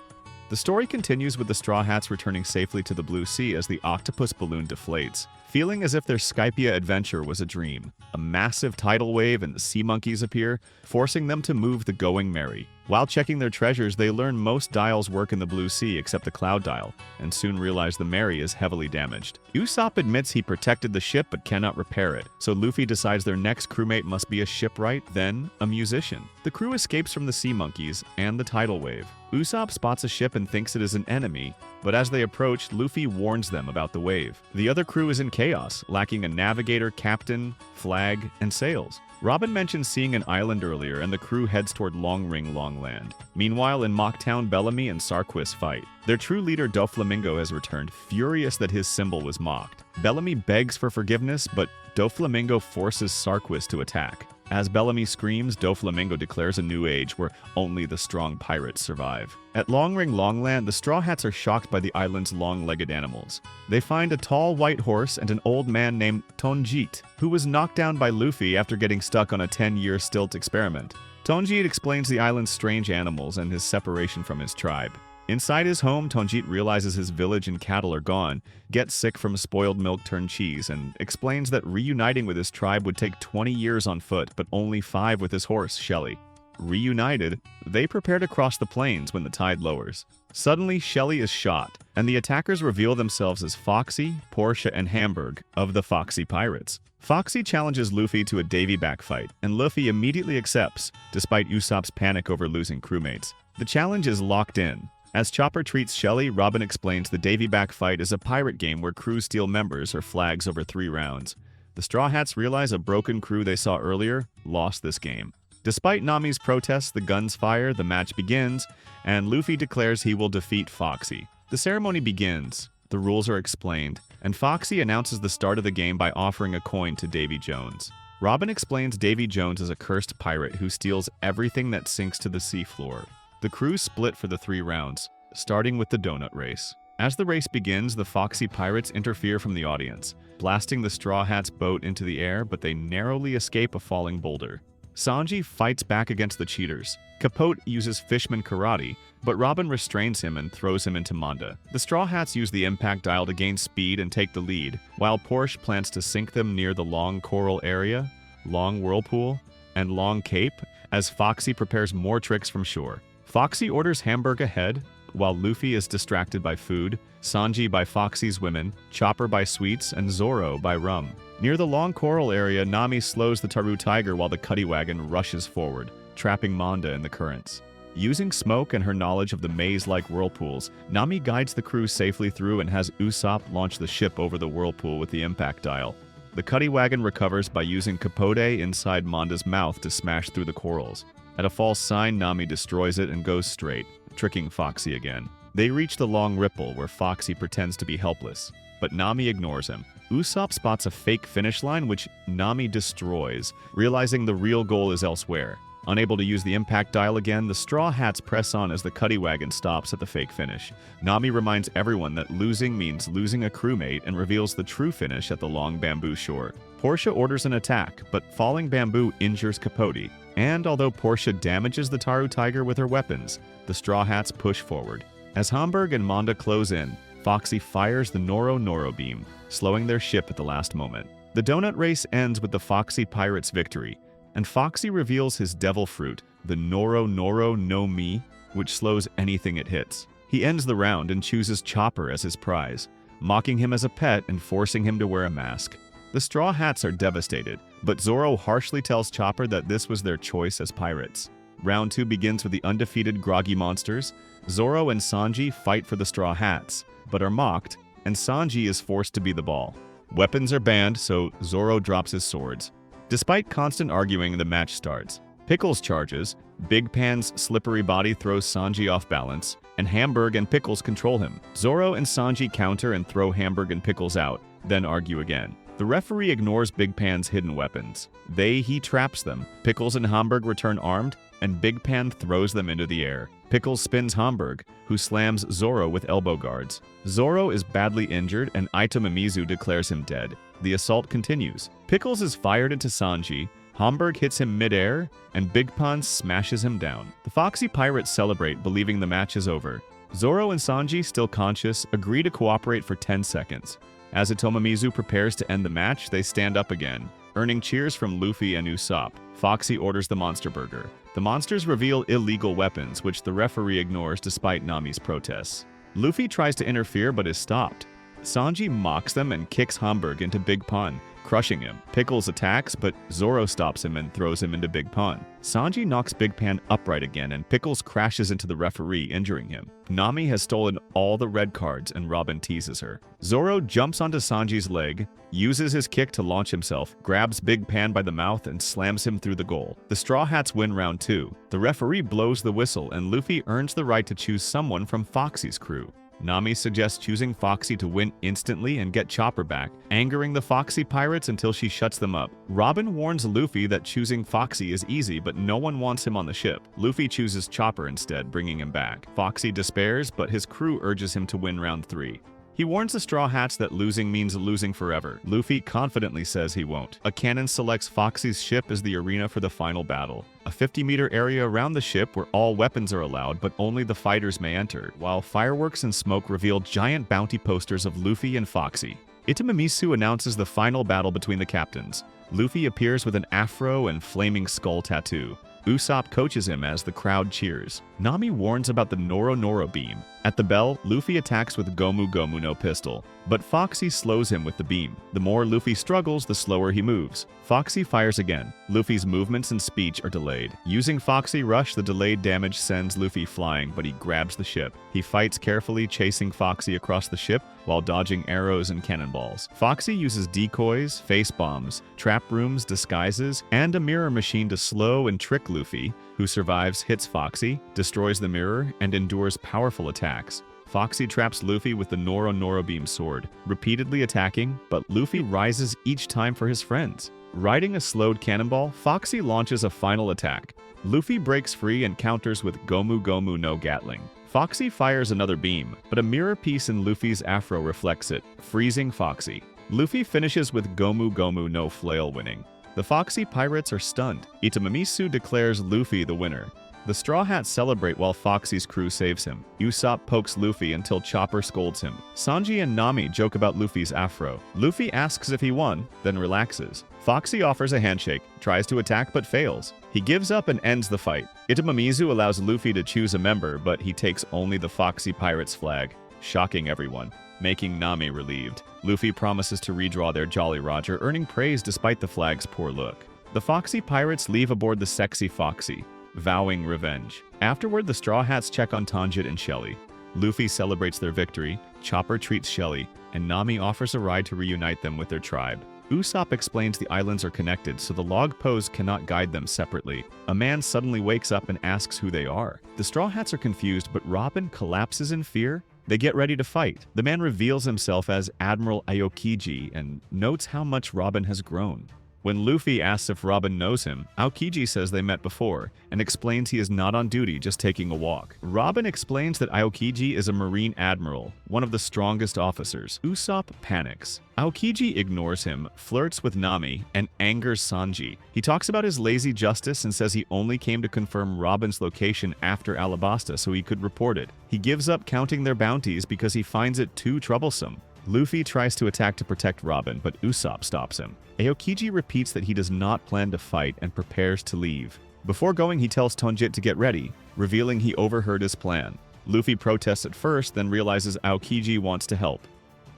The story continues with the Straw Hats returning safely to the Blue Sea as the octopus balloon deflates, feeling as if their Skypiea adventure was a dream. A massive tidal wave and the sea monkeys appear, forcing them to move the Going Merry. While checking their treasures, they learn most dials work in the Blue Sea except the Cloud Dial, and soon realize the Merry is heavily damaged. Usopp admits he protected the ship but cannot repair it, so Luffy decides their next crewmate must be a shipwright, then a musician. The crew escapes from the sea monkeys and the tidal wave. Usopp spots a ship and thinks it is an enemy, but as they approach, Luffy warns them about the wave. The other crew is in chaos, lacking a navigator, captain, flag, and sails. Robin mentions seeing an island earlier, and the crew heads toward Long Ring Long Land. Meanwhile, in Mocktown, Bellamy and Sarquis fight. Their true leader Doflamingo has returned, furious that his symbol was mocked. Bellamy begs for forgiveness, but Doflamingo forces Sarquis to attack. As Bellamy screams, Doflamingo declares a new age where only the strong pirates survive. At Long Ring Longland, the Straw Hats are shocked by the island's long-legged animals. They find a tall white horse and an old man named Tonjit, who was knocked down by Luffy after getting stuck on a 10-year stilt experiment. Tonjit explains the island's strange animals and his separation from his tribe. Inside his home, Tonjit realizes his village and cattle are gone, gets sick from spoiled milk turned cheese, and explains that reuniting with his tribe would take 20 years on foot, but only 5 with his horse, Shelly. Reunited, they prepare to cross the plains when the tide lowers. Suddenly, Shelly is shot, and the attackers reveal themselves as Foxy, Portia, and Hamburg of the Foxy Pirates. Foxy challenges Luffy to a Davy back fight, and Luffy immediately accepts, despite Usopp's panic over losing crewmates. The challenge is locked in. As Chopper treats Shelly, Robin explains the Davy back fight is a pirate game where crews steal members or flags over 3 rounds. The Straw Hats realize a broken crew they saw earlier lost this game. Despite Nami's protests, the guns fire, the match begins, and Luffy declares he will defeat Foxy. The ceremony begins, the rules are explained, and Foxy announces the start of the game by offering a coin to Davy Jones. Robin explains Davy Jones is a cursed pirate who steals everything that sinks to the seafloor. The crew split for the 3 rounds, starting with the donut race. As the race begins, the Foxy Pirates interfere from the audience, blasting the Straw Hats' boat into the air, but they narrowly escape a falling boulder. Sanji fights back against the cheaters. Capote uses Fishman Karate, but Robin restrains him and throws him into Manda. The Straw Hats use the impact dial to gain speed and take the lead, while Porsche plans to sink them near the Long Coral area, Long Whirlpool, and Long Cape, as Foxy prepares more tricks from shore. Foxy orders Hamburg ahead, while Luffy is distracted by food, Sanji by Foxy's women, Chopper by sweets, and Zoro by rum. Near the Long Coral area, Nami slows the Taru Tiger while the Cuddy Wagon rushes forward, trapping Manda in the currents. Using smoke and her knowledge of the maze-like whirlpools, Nami guides the crew safely through and has Usopp launch the ship over the whirlpool with the impact dial. The Cuddy Wagon recovers by using Capote inside Manda's mouth to smash through the corals. At a false sign, Nami destroys it and goes straight, tricking Foxy again. They reach the Long Ripple, where Foxy pretends to be helpless, but Nami ignores him. Usopp spots a fake finish line, which Nami destroys, realizing the real goal is elsewhere. Unable to use the impact dial again, the Straw Hats press on as the Cuddy Wagon stops at the fake finish. Nami reminds everyone that losing means losing a crewmate and reveals the true finish at the Long Bamboo shore. Portia orders an attack, but falling bamboo injures Capote. And although Portia damages the Taru Tiger with her weapons, the Straw Hats push forward. As Hamburg and Manda close in, Foxy fires the Noro Noro beam, slowing their ship at the last moment. The donut race ends with the Foxy Pirates' victory, and Foxy reveals his devil fruit, the Noro Noro no Mi, which slows anything it hits. He ends the round and chooses Chopper as his prize, mocking him as a pet and forcing him to wear a mask. The Straw Hats are devastated, but Zoro harshly tells Chopper that this was their choice as pirates. Round 2 begins with the undefeated Groggy Monsters. Zoro and Sanji fight for the Straw Hats, but are mocked, and Sanji is forced to be the ball. Weapons are banned, so Zoro drops his swords. Despite constant arguing, the match starts. Pickles charges, Big Pan's slippery body throws Sanji off balance, and Hamburg and Pickles control him. Zoro and Sanji counter and throw Hamburg and Pickles out, then argue again. The referee ignores Big Pan's hidden weapons. He traps them. Pickles and Hamburg return armed, and Big Pan throws them into the air. Pickles spins Hamburg, who slams Zoro with elbow guards. Zoro is badly injured, and Ito Mimizu declares him dead. The assault continues. Pickles is fired into Sanji, Hamburg hits him mid-air, and Big Pan smashes him down. The Foxy Pirates celebrate, believing the match is over. Zoro and Sanji, still conscious, agree to cooperate for 10 seconds. As Itomamizu prepares to end the match, they stand up again, earning cheers from Luffy and Usopp. Foxy orders the Monster Burger. The monsters reveal illegal weapons, which the referee ignores despite Nami's protests. Luffy tries to interfere but is stopped. Sanji mocks them and kicks Hamburg into Big Pun, crushing him. Pickles attacks, but Zoro stops him and throws him into Big Pun. Sanji knocks Big Pan upright again, and Pickles crashes into the referee, injuring him. Nami has stolen all the red cards, and Robin teases her. Zoro jumps onto Sanji's leg, uses his kick to launch himself, grabs Big Pan by the mouth, and slams him through the goal. The Straw Hats win round 2. The referee blows the whistle, and Luffy earns the right to choose someone from Foxy's crew. Nami suggests choosing Foxy to win instantly and get Chopper back, angering the Foxy Pirates until she shuts them up. Robin warns Luffy that choosing Foxy is easy, but no one wants him on the ship. Luffy chooses Chopper instead, bringing him back. Foxy despairs, but his crew urges him to win round 3. He warns the Straw Hats that losing means losing forever. Luffy confidently says he won't. A cannon selects Foxy's ship as the arena for the final battle. A 50-meter area around the ship where all weapons are allowed, but only the fighters may enter, while fireworks and smoke reveal giant bounty posters of Luffy and Foxy. Itamamisu announces the final battle between the captains. Luffy appears with an afro and flaming skull tattoo. Usopp coaches him as the crowd cheers. Nami warns about the Noro Noro beam. At the bell, Luffy attacks with Gomu Gomu no pistol, but Foxy slows him with the beam. The more Luffy struggles, the slower he moves. Foxy fires again. Luffy's movements and speech are delayed. Using Foxy Rush, the delayed damage sends Luffy flying, but he grabs the ship. He fights carefully, chasing Foxy across the ship while dodging arrows and cannonballs. Foxy uses decoys, face bombs, trap rooms, disguises, and a mirror machine to slow and trick Luffy, who survives, hits Foxy, destroys the mirror, and endures powerful attacks. Foxy traps Luffy with the Noro Noro beam sword, repeatedly attacking, but Luffy rises each time for his friends. Riding a slowed cannonball, Foxy launches a final attack. Luffy breaks free and counters with Gomu Gomu no Gatling. Foxy fires another beam, but a mirror piece in Luffy's afro reflects it, freezing Foxy. Luffy finishes with Gomu Gomu no Flail, winning. The Foxy pirates are stunned. Itamamisu declares Luffy the winner. The Straw Hats celebrate while Foxy's crew saves him. Usopp pokes Luffy until Chopper scolds him. Sanji and Nami joke about Luffy's afro. Luffy asks if he won, then relaxes. Foxy offers a handshake, tries to attack but fails. He gives up and ends the fight. Itamamizu allows Luffy to choose a member, but he takes only the Foxy Pirates flag, shocking everyone, making Nami relieved. Luffy promises to redraw their Jolly Roger, earning praise despite the flag's poor look. The Foxy Pirates leave aboard the Sexy Foxy, vowing revenge. Afterward, the Straw Hats check on Tanjit and Shelly. Luffy celebrates their victory, Chopper treats Shelly, and Nami offers a ride to reunite them with their tribe. Usopp explains the islands are connected, so the log pose cannot guide them separately. A man suddenly wakes up and asks who they are. The Straw Hats are confused, but Robin collapses in fear. They get ready to fight. The man reveals himself as Admiral Aokiji and notes how much Robin has grown. When Luffy asks if Robin knows him, Aokiji says they met before and explains he is not on duty, just taking a walk. Robin explains that Aokiji is a Marine Admiral, one of the strongest officers. Usopp panics. Aokiji ignores him, flirts with Nami, and angers Sanji. He talks about his lazy justice and says he only came to confirm Robin's location after Alabasta so he could report it. He gives up counting their bounties because he finds it too troublesome. Luffy tries to attack to protect Robin, but Usopp stops him. Aokiji repeats that he does not plan to fight and prepares to leave. Before going, he tells Tanjit to get ready, revealing he overheard his plan. Luffy protests at first, then realizes Aokiji wants to help.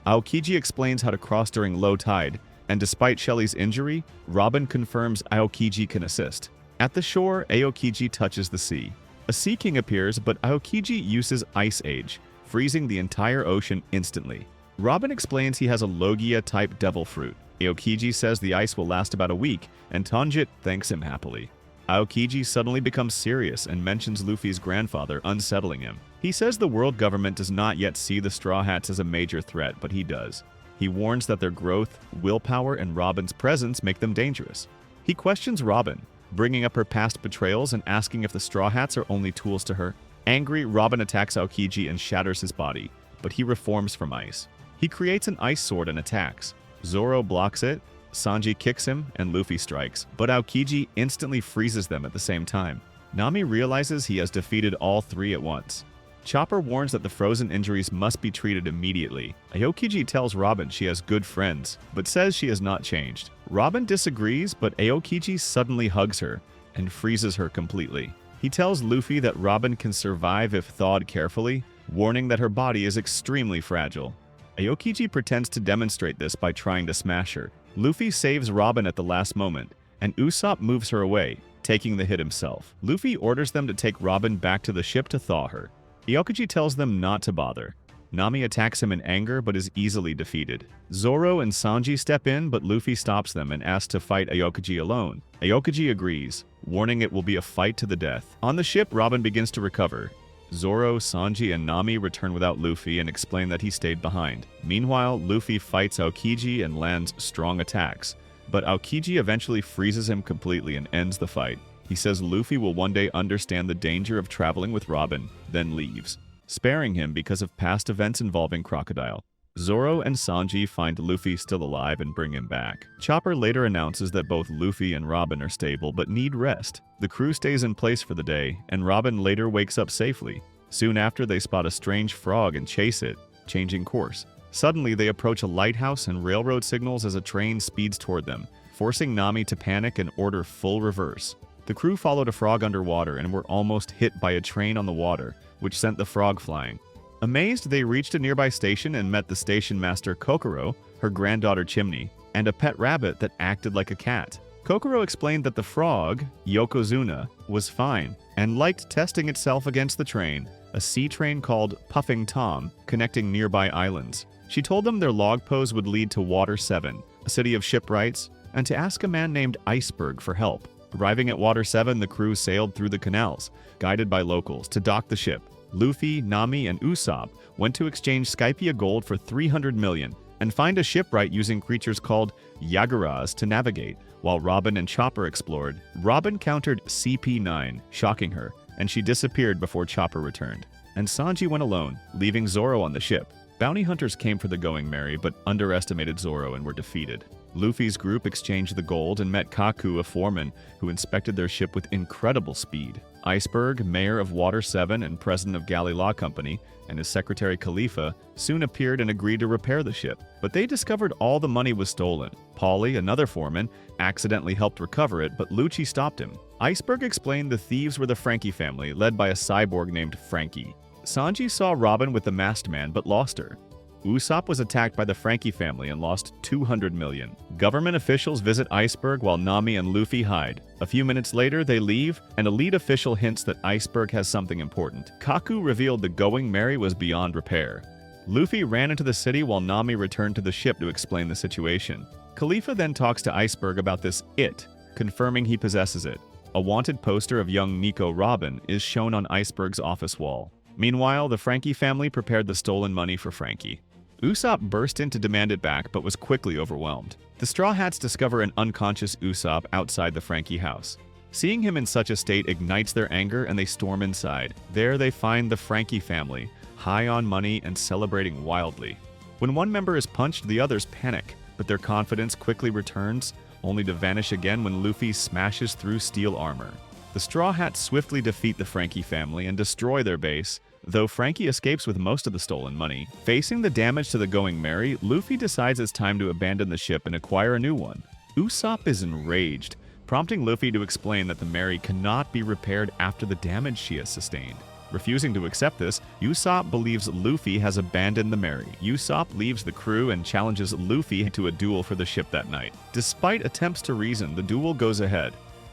Aokiji explains how to cross during low tide, and despite Shelly's injury, Robin confirms Aokiji can assist. At the shore, Aokiji touches the sea. A Sea King appears, but Aokiji uses Ice Age, freezing the entire ocean instantly. Robin explains he has a Logia-type devil fruit. Aokiji says the ice will last about a week, and Tanjit thanks him happily. Aokiji suddenly becomes serious and mentions Luffy's grandfather, unsettling him. He says the world government does not yet see the Straw Hats as a major threat, but he does. He warns that their growth, willpower, and Robin's presence make them dangerous. He questions Robin, bringing up her past betrayals and asking if the Straw Hats are only tools to her. Angry, Robin attacks Aokiji and shatters his body, but he reforms from ice. He creates an ice sword and attacks. Zoro blocks it, Sanji kicks him, and Luffy strikes, but Aokiji instantly freezes them at the same time. Nami realizes he has defeated all three at once. Chopper warns that the frozen injuries must be treated immediately. Aokiji tells Robin she has good friends, but says she has not changed. Robin disagrees, but Aokiji suddenly hugs her and freezes her completely. He tells Luffy that Robin can survive if thawed carefully, warning that her body is extremely fragile. Aokiji pretends to demonstrate this by trying to smash her. Luffy saves Robin at the last moment, and Usopp moves her away, taking the hit himself. Luffy orders them to take Robin back to the ship to thaw her. Aokiji tells them not to bother. Nami attacks him in anger but is easily defeated. Zoro and Sanji step in, but Luffy stops them and asks to fight Aokiji alone. Aokiji agrees, warning it will be a fight to the death. On the ship, Robin begins to recover. Zoro, Sanji, and Nami return without Luffy and explain that he stayed behind. Meanwhile, Luffy fights Aokiji and lands strong attacks, but Aokiji eventually freezes him completely and ends the fight. He says Luffy will one day understand the danger of traveling with Robin, then leaves, sparing him because of past events involving Crocodile. Zoro and Sanji find Luffy still alive and bring him back. Chopper later announces that both Luffy and Robin are stable but need rest. The crew stays in place for the day, and Robin later wakes up safely. Soon after, they spot a strange frog and chase it, changing course. Suddenly, they approach a lighthouse and railroad signals as a train speeds toward them, forcing Nami to panic and order full reverse. The crew followed a frog underwater and were almost hit by a train on the water, which sent the frog flying. Amazed, they reached a nearby station and met the station master Kokoro, her granddaughter Chimney, and a pet rabbit that acted like a cat. Kokoro explained that the frog, Yokozuna, was fine and liked testing itself against the train, a sea train called Puffing Tom, connecting nearby islands. She told them their log pose would lead to Water 7, a city of shipwrights, and to ask a man named Iceberg for help. Arriving at Water 7, the crew sailed through the canals, guided by locals, to dock the ship. Luffy, Nami, and Usopp went to exchange Skypia gold for 300 million and find a shipwright using creatures called Yagaras to navigate, while Robin and Chopper explored. Robin countered CP9, shocking her, and she disappeared before Chopper returned. And Sanji went alone, leaving Zoro on the ship. Bounty hunters came for the Going Merry, but underestimated Zoro and were defeated. Luffy's group exchanged the gold and met Kaku, a foreman, who inspected their ship with incredible speed. Iceberg, mayor of Water 7 and president of Galley Law Company, and his secretary Khalifa soon appeared and agreed to repair the ship. But they discovered all the money was stolen. Paulie, another foreman, accidentally helped recover it, but Lucci stopped him. Iceberg explained the thieves were the Frankie family, led by a cyborg named Frankie. Sanji saw Robin with the masked man, but lost her. Usopp was attacked by the Frankie family and lost 200 million. Government officials visit Iceberg while Nami and Luffy hide. A few minutes later, they leave, and a lead official hints that Iceberg has something important. Kaku revealed the Going Merry was beyond repair. Luffy ran into the city while Nami returned to the ship to explain the situation. Khalifa then talks to Iceberg about this it, confirming he possesses it. A wanted poster of young Nico Robin is shown on Iceberg's office wall. Meanwhile, the Frankie family prepared the stolen money for Frankie. Usopp burst in to demand it back, but was quickly overwhelmed. The Straw Hats discover an unconscious Usopp outside the Frankie house. Seeing him in such a state ignites their anger and they storm inside. There they find the Frankie family, high on money and celebrating wildly. When one member is punched, the others panic, but their confidence quickly returns, only to vanish again when Luffy smashes through steel armor. The Straw Hats swiftly defeat the Frankie family and destroy their base, though Frankie escapes with most of the stolen money. Facing the damage to the Going Merry, Luffy decides it's time to abandon the ship and acquire a new one. Usopp is enraged, prompting Luffy to explain that the Merry cannot be repaired after the damage she has sustained. Refusing to accept this, Usopp believes Luffy has abandoned the Merry. Usopp leaves the crew and challenges Luffy to a duel for the ship that night. Despite attempts to reason, the duel goes ahead.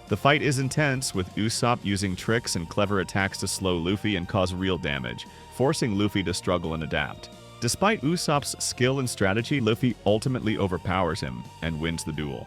The fight is intense, with Usopp using tricks and clever attacks to slow Luffy and cause real damage, forcing Luffy to struggle and adapt. Despite Usopp's skill and strategy, Luffy ultimately overpowers him and wins the duel.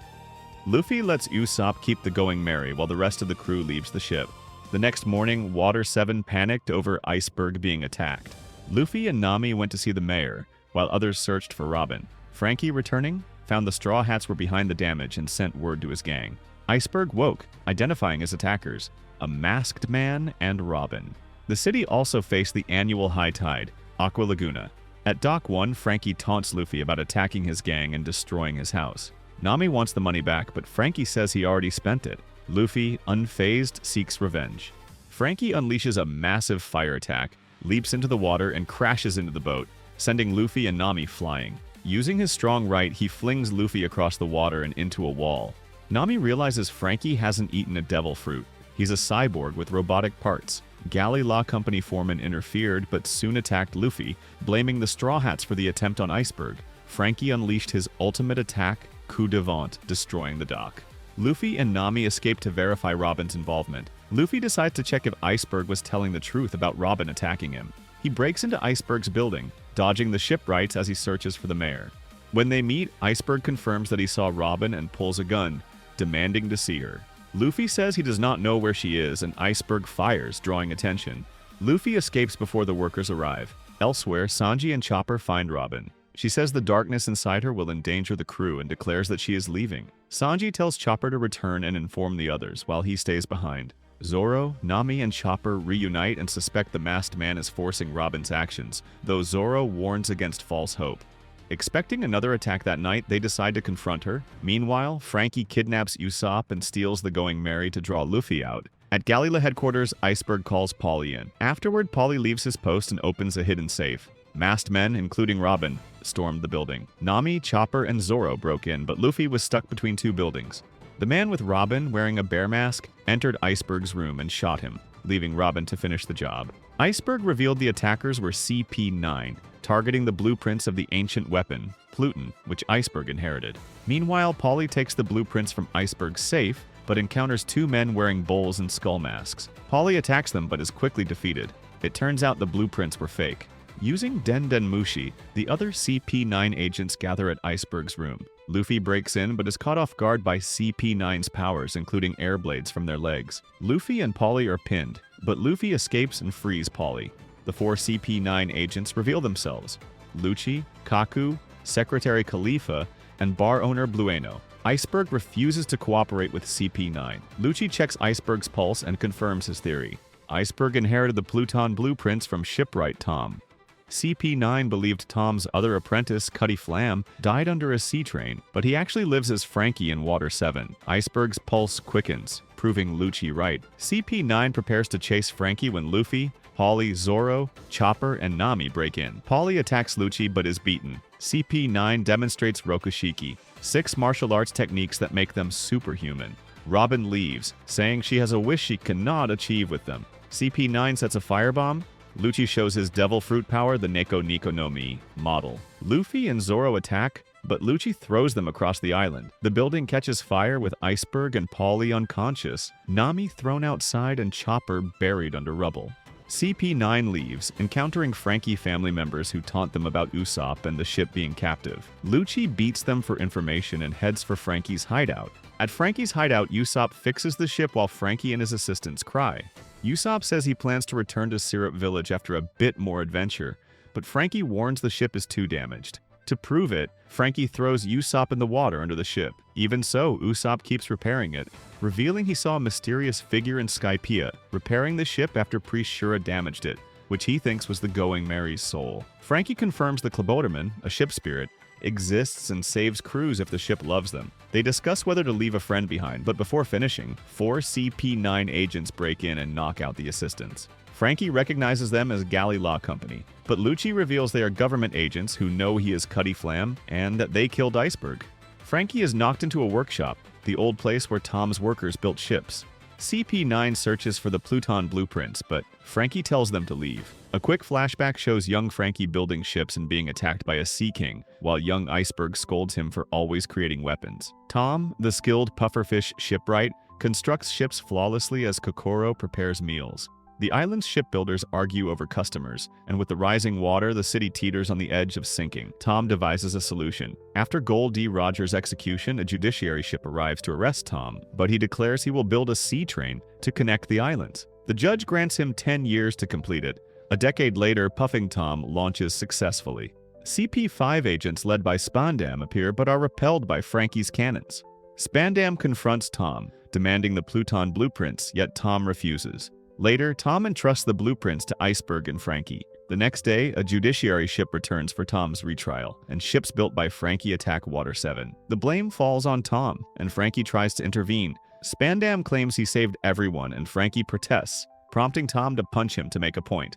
Luffy lets Usopp keep the Going Merry while the rest of the crew leaves the ship. The next morning, Water 7 panicked over Iceberg being attacked. Luffy and Nami went to see the mayor, while others searched for Robin. Frankie, returning, found the Straw Hats were behind the damage and sent word to his gang. Iceberg woke, identifying his attackers, a masked man and Robin. The city also faced the annual high tide, Aqua Laguna. At Dock 1, Frankie taunts Luffy about attacking his gang and destroying his house. Nami wants the money back, but Frankie says he already spent it. Luffy, unfazed, seeks revenge. Frankie unleashes a massive fire attack, leaps into the water, and crashes into the boat, sending Luffy and Nami flying. Using his strong right, he flings Luffy across the water and into a wall. Nami realizes Frankie hasn't eaten a devil fruit. He's a cyborg with robotic parts. Galley Law Company foreman interfered, but soon attacked Luffy, blaming the Straw Hats for the attempt on Iceberg. Frankie unleashed his ultimate attack, coup de vent, destroying the dock. Luffy and Nami escape to verify Robin's involvement. Luffy decides to check if Iceberg was telling the truth about Robin attacking him. He breaks into Iceberg's building, dodging the shipwrights as he searches for the mayor. When they meet, Iceberg confirms that he saw Robin and pulls a gun, demanding to see her. Luffy says he does not know where she is, and Iceberg fires, drawing attention. Luffy escapes before the workers arrive. Elsewhere, Sanji and Chopper find Robin. She says the darkness inside her will endanger the crew and declares that she is leaving. Sanji tells Chopper to return and inform the others, while he stays behind. Zoro, Nami, and Chopper reunite and suspect the masked man is forcing Robin's actions, though Zoro warns against false hope. Expecting another attack that night, they decide to confront her. Meanwhile, Frankie kidnaps Usopp and steals the Going Merry to draw Luffy out. At Galila headquarters, Iceberg calls Polly in. Afterward, Polly leaves his post and opens a hidden safe. Masked men, including Robin, stormed the building. Nami, Chopper, and Zoro broke in, but Luffy was stuck between two buildings. The man with Robin, wearing a bear mask, entered Iceberg's room and shot him, leaving Robin to finish the job. Iceberg revealed the attackers were CP9, targeting the blueprints of the ancient weapon, Pluton, which Iceberg inherited. Meanwhile, Polly takes the blueprints from Iceberg's safe, but encounters two men wearing bowls and skull masks. Polly attacks them but is quickly defeated. It turns out the blueprints were fake. Using Den Den Mushi, the other CP9 agents gather at Iceberg's room. Luffy breaks in but is caught off guard by CP9's powers, including air blades from their legs. Luffy and Polly are pinned, but Luffy escapes and frees Polly. The four CP9 agents reveal themselves: Lucci, Kaku, Secretary Khalifa, and bar owner Blueno. Iceberg refuses to cooperate with CP9. Lucci checks Iceberg's pulse and confirms his theory. Iceberg inherited the Pluton blueprints from shipwright Tom. CP9 believed Tom's other apprentice, Cutty Flam, died under a sea train, but he actually lives as Frankie in Water 7. Iceberg's pulse quickens, proving Lucci right. CP9 prepares to chase Frankie when Luffy, Polly, Zoro, Chopper, and Nami break in. Polly attacks Lucci but is beaten. CP9 demonstrates Rokushiki, 6 martial arts techniques that make them superhuman. Robin leaves, saying she has a wish she cannot achieve with them. CP9 sets a firebomb. Lucci shows his devil fruit power, the Neko Niko no Mi model. Luffy and Zoro attack, but Lucci throws them across the island. The building catches fire with Iceberg and Polly unconscious, Nami thrown outside, and Chopper buried under rubble. CP9 leaves, encountering Frankie family members who taunt them about Usopp and the ship being captive. Lucci beats them for information and heads for Frankie's hideout. At Frankie's hideout, Usopp fixes the ship while Frankie and his assistants cry. Usopp says he plans to return to Syrup Village after a bit more adventure, but Frankie warns the ship is too damaged. To prove it, Frankie throws Usopp in the water under the ship. Even so, Usopp keeps repairing it, revealing he saw a mysterious figure in Skypiea, repairing the ship after Priest Shura damaged it, which he thinks was the Going Merry's soul. Frankie confirms the Kleboterman, a ship spirit, exists and saves crews if the ship loves them. They discuss whether to leave a friend behind, but before finishing, 4 CP9 agents break in and knock out the assistants. Frankie recognizes them as Galley Law Company, but Lucci reveals they are government agents who know he is Cutty Flam and that they killed Iceberg. Frankie is knocked into a workshop, the old place where Tom's workers built ships. CP9 searches for the Pluton blueprints, but Frankie tells them to leave. A quick flashback shows young Frankie building ships and being attacked by a Sea King, while young Iceberg scolds him for always creating weapons. Tom, the skilled pufferfish shipwright, constructs ships flawlessly as Kokoro prepares meals. The island's shipbuilders argue over customers, and with the rising water, the city teeters on the edge of sinking. Tom devises a solution. After Gold D. Rogers' execution, a judiciary ship arrives to arrest Tom, but he declares he will build a sea train to connect the islands. The judge grants him 10 years to complete it. A decade later, Puffing Tom launches successfully. CP5 agents led by Spandam appear but are repelled by Frankie's cannons. Spandam confronts Tom, demanding the Pluton blueprints, yet Tom refuses. Later, Tom entrusts the blueprints to Iceberg and Frankie. The next day, a judiciary ship returns for Tom's retrial, and ships built by Frankie attack Water 7. The blame falls on Tom, and Frankie tries to intervene. Spandam claims he saved everyone, and Frankie protests, prompting Tom to punch him to make a point.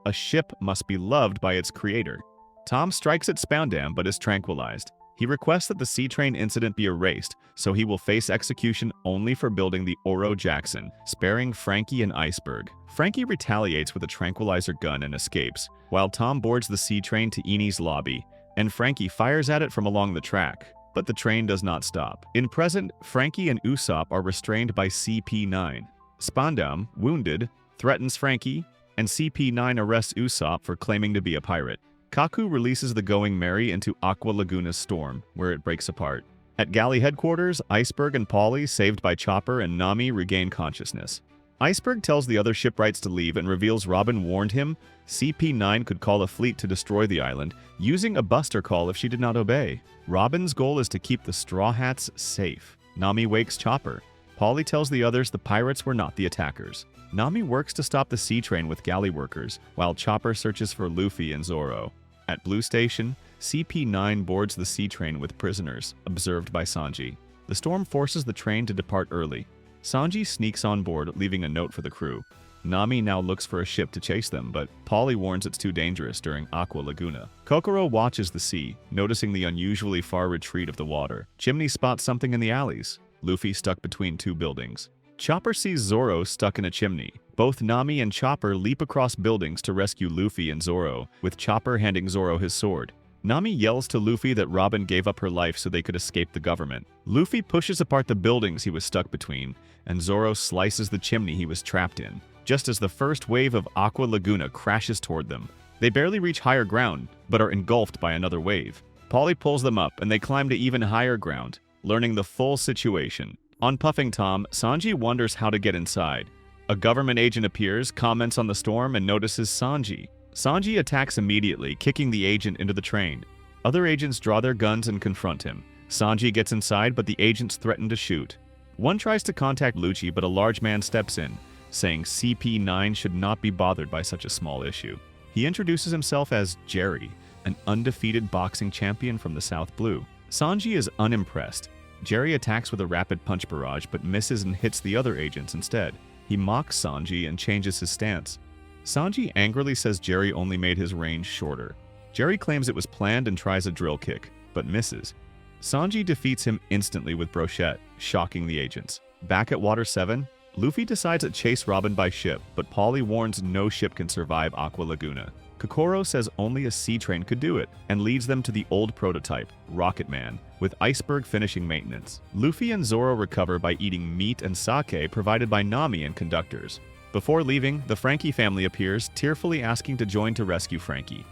A ship must be loved by its creator. Tom strikes at Spandam but is tranquilized. He requests that the sea train incident be erased, so he will face execution only for building the Oro Jackson, sparing Frankie and Iceberg. Frankie retaliates with a tranquilizer gun and escapes, while Tom boards the sea train to Eni's lobby, and Frankie fires at it from along the track. But the train does not stop. In present, Frankie and Usopp are restrained by CP9. Spandam, wounded, threatens Frankie, and CP9 arrests Usopp for claiming to be a pirate. Kaku releases the Going Merry into Aqua Laguna's storm, where it breaks apart. At Galley headquarters, Iceberg and Polly, saved by Chopper and Nami, regain consciousness. Iceberg tells the other shipwrights to leave and reveals Robin warned him CP9 could call a fleet to destroy the island, using a buster call if she did not obey. Robin's goal is to keep the Straw Hats safe. Nami wakes Chopper. Polly tells the others the pirates were not the attackers. Nami works to stop the sea train with galley workers, while Chopper searches for Luffy and Zoro. At Blue Station, CP9 boards the sea train with prisoners, observed by Sanji. The storm forces the train to depart early. Sanji sneaks on board, leaving a note for the crew. Nami now looks for a ship to chase them, but Polly warns it's too dangerous during Aqua Laguna. Kokoro watches the sea, noticing the unusually far retreat of the water. Chimney spots something in the alleys. Luffy stuck between two buildings. Chopper sees Zoro stuck in a chimney. Both Nami and Chopper leap across buildings to rescue Luffy and Zoro, with Chopper handing Zoro his sword. Nami yells to Luffy that Robin gave up her life so they could escape the government. Luffy pushes apart the buildings he was stuck between, and Zoro slices the chimney he was trapped in, just as the first wave of Aqua Laguna crashes toward them. They barely reach higher ground, but are engulfed by another wave. Polly pulls them up, and they climb to even higher ground, learning the full situation. On Puffing Tom, Sanji wonders how to get inside. A government agent appears, comments on the storm, and notices Sanji. Sanji attacks immediately, kicking the agent into the train. Other agents draw their guns and confront him. Sanji gets inside, but the agents threaten to shoot. One tries to contact Lucci, but a large man steps in, saying CP9 should not be bothered by such a small issue. He introduces himself as Jerry, an undefeated boxing champion from the South Blue. Sanji is unimpressed. Jerry attacks with a rapid punch barrage, but misses and hits the other agents instead. He mocks Sanji and changes his stance. Sanji angrily says Jerry only made his range shorter. Jerry claims it was planned and tries a drill kick, but misses. Sanji defeats him instantly with Brochette, shocking the agents. Back at Water 7, Luffy decides to chase Robin by ship, but Polly warns no ship can survive Aqua Laguna. Kokoro says only a sea train could do it, and leads them to the old prototype, Rocket Man, with Iceberg finishing maintenance. Luffy and Zoro recover by eating meat and sake provided by Nami and conductors. Before leaving, the Frankie family appears, tearfully asking to join to rescue Frankie.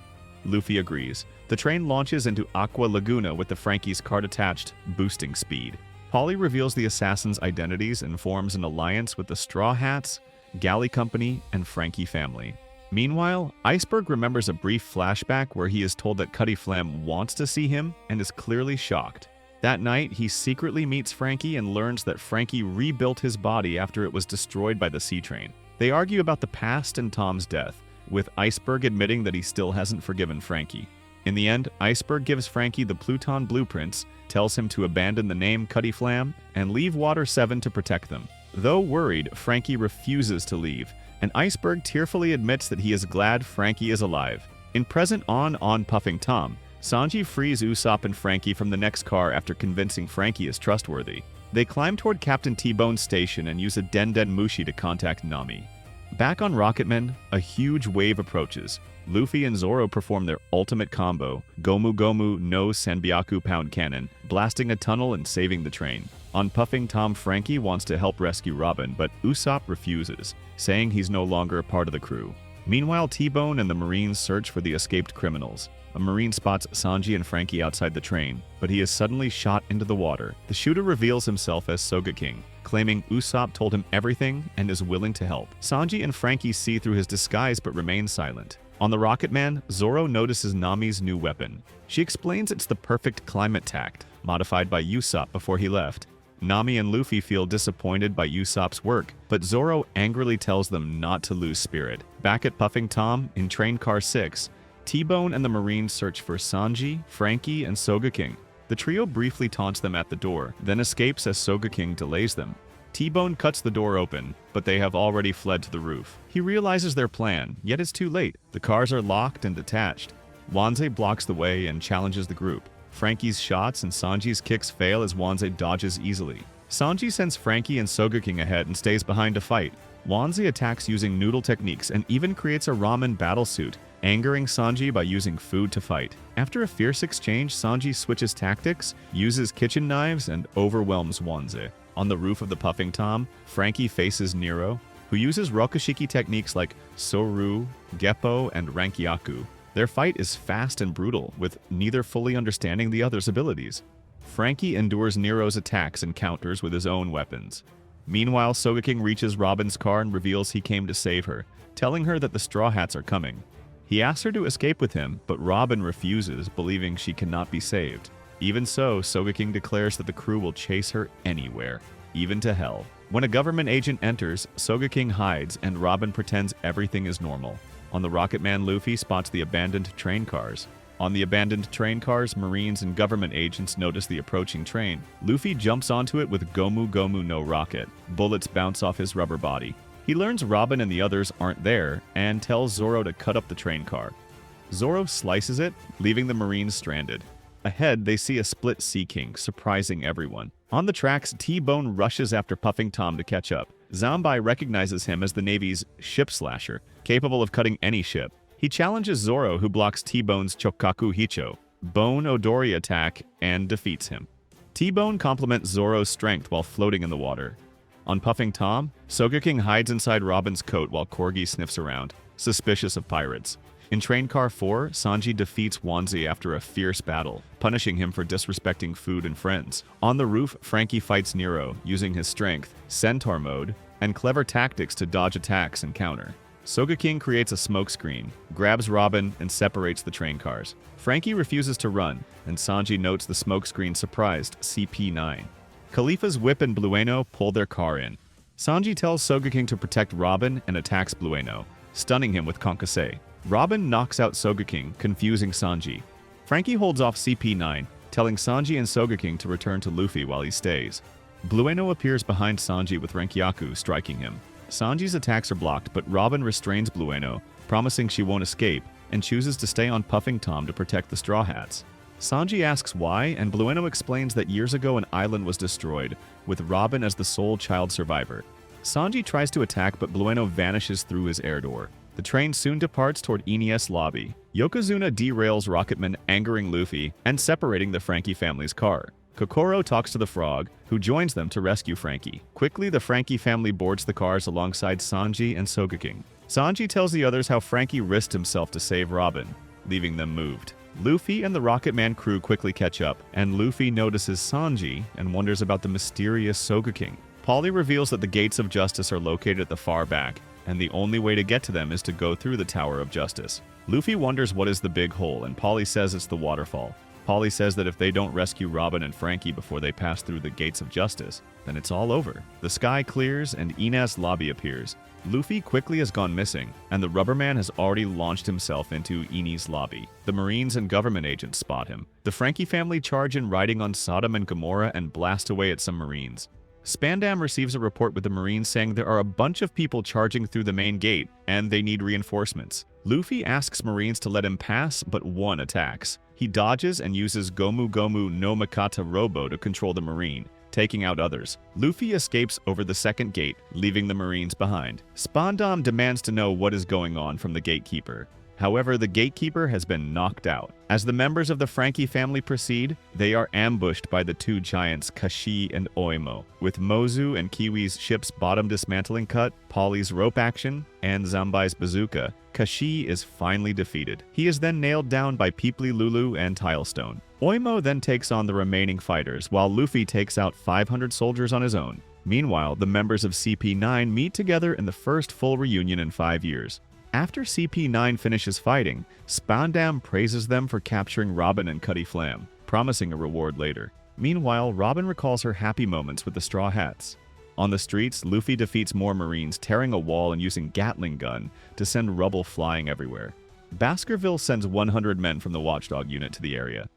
Luffy agrees. The train launches into Aqua Laguna with the Frankie's cart attached, boosting speed. Polly reveals the assassins' identities and forms an alliance with the Straw Hats, Galley Company, and Frankie family. Meanwhile, Iceberg remembers a brief flashback where he is told that Cutty Flam wants to see him and is clearly shocked. That night, he secretly meets Frankie and learns that Frankie rebuilt his body after it was destroyed by the sea train. They argue about the past and Tom's death, with Iceberg admitting that he still hasn't forgiven Frankie. In the end, Iceberg gives Frankie the Pluton blueprints, tells him to abandon the name Cutty Flam, and leave Water 7 to protect them. Though worried, Frankie refuses to leave, and Iceberg tearfully admits that he is glad Frankie is alive. In present on Puffing Tom, Sanji frees Usopp and Frankie from the next car after convincing Frankie is trustworthy. They climb toward Captain T-Bone's station and use a Den Mushi to contact Nami. Back on Rocketman, a huge wave approaches. Luffy and Zoro perform their ultimate combo, Gomu Gomu no Sanbyaku Pound Cannon, blasting a tunnel and saving the train. On Puffing Tom, Frankie wants to help rescue Robin, but Usopp refuses, saying he's no longer a part of the crew. Meanwhile, T-Bone and the Marines search for the escaped criminals. A Marine spots Sanji and Frankie outside the train, but he is suddenly shot into the water. The shooter reveals himself as Soga King, claiming Usopp told him everything and is willing to help. Sanji and Frankie see through his disguise but remain silent. On the Rocketman, Zoro notices Nami's new weapon. She explains it's the perfect climate tact, modified by Usopp before he left. Nami and Luffy feel disappointed by Usopp's work, but Zoro angrily tells them not to lose spirit. Back at Puffing Tom, in Train Car 6, T-Bone and the Marines search for Sanji, Frankie, and Soga King. The trio briefly taunts them at the door, then escapes as Soga King delays them. T-Bone cuts the door open, but they have already fled to the roof. He realizes their plan, yet it's too late. The cars are locked and detached. Wanze blocks the way and challenges the group. Frankie's shots and Sanji's kicks fail as Wanze dodges easily. Sanji sends Frankie and Soga King ahead and stays behind to fight. Wanze attacks using noodle techniques and even creates a ramen battlesuit, angering Sanji by using food to fight. After a fierce exchange, Sanji switches tactics, uses kitchen knives, and overwhelms Wanze. On the roof of the Puffing Tom, Frankie faces Nero, who uses Rokushiki techniques like Soru, Geppo, and Rankyaku. Their fight is fast and brutal, with neither fully understanding the other's abilities. Frankie endures Nero's attacks and counters with his own weapons. Meanwhile, Soga King reaches Robin's car and reveals he came to save her, telling her that the Straw Hats are coming. He asks her to escape with him, but Robin refuses, believing she cannot be saved. Even so, Soga King declares that the crew will chase her anywhere, even to hell. When a government agent enters, Soga King hides and Robin pretends everything is normal. On the Rocketman, Luffy spots the abandoned train cars. On the abandoned train cars, Marines and government agents notice the approaching train. Luffy jumps onto it with Gomu Gomu no rocket. Bullets bounce off his rubber body. He learns Robin and the others aren't there and tells Zoro to cut up the train car. Zoro slices it, leaving the Marines stranded. Ahead, they see a split Sea King, surprising everyone. On the tracks, T-Bone rushes after Puffing Tom to catch up. Zanbai recognizes him as the Navy's ship slasher, capable of cutting any ship. He challenges Zoro, who blocks T-Bone's Chokaku Hicho, Bone Odori attack, and defeats him. T-Bone complements Zoro's strength while floating in the water. On Puffing Tom, Sogeking hides inside Robin's coat while Corgi sniffs around, suspicious of pirates. In Train Car 4, Sanji defeats Wanzi after a fierce battle, punishing him for disrespecting food and friends. On the roof, Frankie fights Nero, using his strength, Centaur mode, and clever tactics to dodge attacks and counter. Sogeking creates a smokescreen, grabs Robin, and separates the train cars. Frankie refuses to run, and Sanji notes the smokescreen surprised CP9. Khalifa's Whip and Blueno pull their car in. Sanji tells Sogeking to protect Robin and attacks Blueno, stunning him with Konkasei. Robin knocks out Sogeking, confusing Sanji. Frankie holds off CP9, telling Sanji and Sogeking to return to Luffy while he stays. Blueno appears behind Sanji with Renkyaku striking him. Sanji's attacks are blocked, but Robin restrains Blueno, promising she won't escape, and chooses to stay on Puffing Tom to protect the Straw Hats. Sanji asks why, and Blueno explains that years ago an island was destroyed, with Robin as the sole child survivor. Sanji tries to attack, but Blueno vanishes through his air door. The train soon departs toward Ines Lobby. Yokozuna derails Rocketman, angering Luffy and separating the Frankie family's car. Kokoro talks to the Frog, who joins them to rescue Frankie. Quickly, the Frankie family boards the cars alongside Sanji and Sogeking. Sanji tells the others how Frankie risked himself to save Robin, leaving them moved. Luffy and the Rocketman crew quickly catch up, and Luffy notices Sanji and wonders about the mysterious Sogeking. Polly reveals that the Gates of Justice are located at the far back, and the only way to get to them is to go through the Tower of Justice. Luffy wonders what is the big hole, and Polly says it's the waterfall. Polly says that if they don't rescue Robin and Frankie before they pass through the Gates of Justice, then it's all over. The sky clears and Ines Lobby appears. Luffy quickly has gone missing, and the Rubberman has already launched himself into Ines Lobby. The Marines and government agents spot him. The Frankie family charge in riding on Sodom and Gomorrah and blast away at some Marines. Spandam receives a report with the Marines saying there are a bunch of people charging through the main gate, and they need reinforcements. Luffy asks Marines to let him pass, but one attacks. He dodges and uses Gomu Gomu no Makata Robo to control the Marine, taking out others. Luffy escapes over the second gate, leaving the Marines behind. Spandam demands to know what is going on from the gatekeeper. However, the gatekeeper has been knocked out. As the members of the Frankie family proceed, they are ambushed by the two giants Kashi and Oimo. With Mozu and Kiwi's ship's bottom dismantling cut, Polly's rope action, and Zanbai's bazooka, Kashi is finally defeated. He is then nailed down by Peeply Lulu and Tilestone. Oimo then takes on the remaining fighters, while Luffy takes out 500 soldiers on his own. Meanwhile, the members of CP9 meet together in the first full reunion in 5 years. After CP9 finishes fighting, Spandam praises them for capturing Robin and Cutty Flam, promising a reward later. Meanwhile, Robin recalls her happy moments with the Straw Hats. On the streets, Luffy defeats more Marines, tearing a wall and using Gatling gun to send rubble flying everywhere. Baskerville sends 100 men from the Watchdog unit to the area.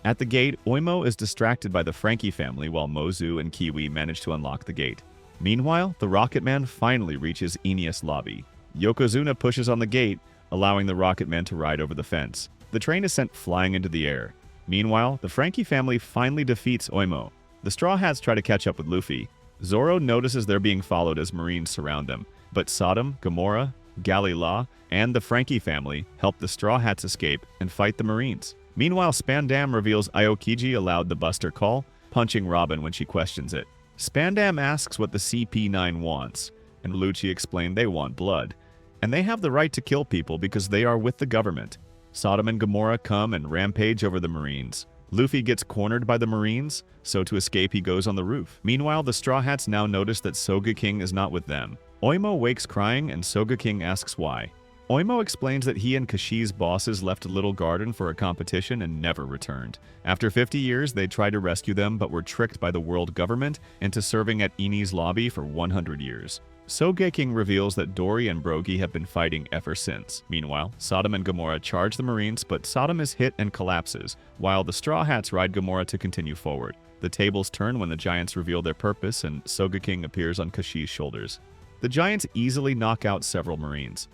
At the gate, Oimo is distracted by the Frankie family while Mozu and Kiwi manage to unlock the gate. Meanwhile, the Rocketman finally reaches Ines Lobby. Yokozuna pushes on the gate, allowing the Rocketman to ride over the fence. The train is sent flying into the air. Meanwhile, the Frankie family finally defeats Oimo. The Straw Hats try to catch up with Luffy. Zoro notices they're being followed as Marines surround them, but Sodom, Gomorrah, Galila, and the Frankie family help the Straw Hats escape and fight the Marines. Meanwhile, Spandam reveals Aokiji allowed the Buster call, punching Robin when she questions it. Spandam asks what the CP9 wants, and Lucci explained they want blood, and they have the right to kill people because they are with the government. Sodom and Gomorrah come and rampage over the Marines. Luffy gets cornered by the Marines, so to escape he goes on the roof. Meanwhile, the Straw Hats now notice that Sogeking is not with them. Oimo wakes crying and Sogeking asks why. Oimo explains that he and Kashi's bosses left a little garden for a competition and never returned. After 50 years, they tried to rescue them but were tricked by the world government into serving at Ines Lobby for 100 years. Sogeking reveals that Dory and Brogy have been fighting ever since. Meanwhile, Sodom and Gomorrah charge the Marines, but Sodom is hit and collapses, while the Straw Hats ride Gomorrah to continue forward. The tables turn when the Giants reveal their purpose and Sogeking appears on Kashi's shoulders. The Giants easily knock out several Marines.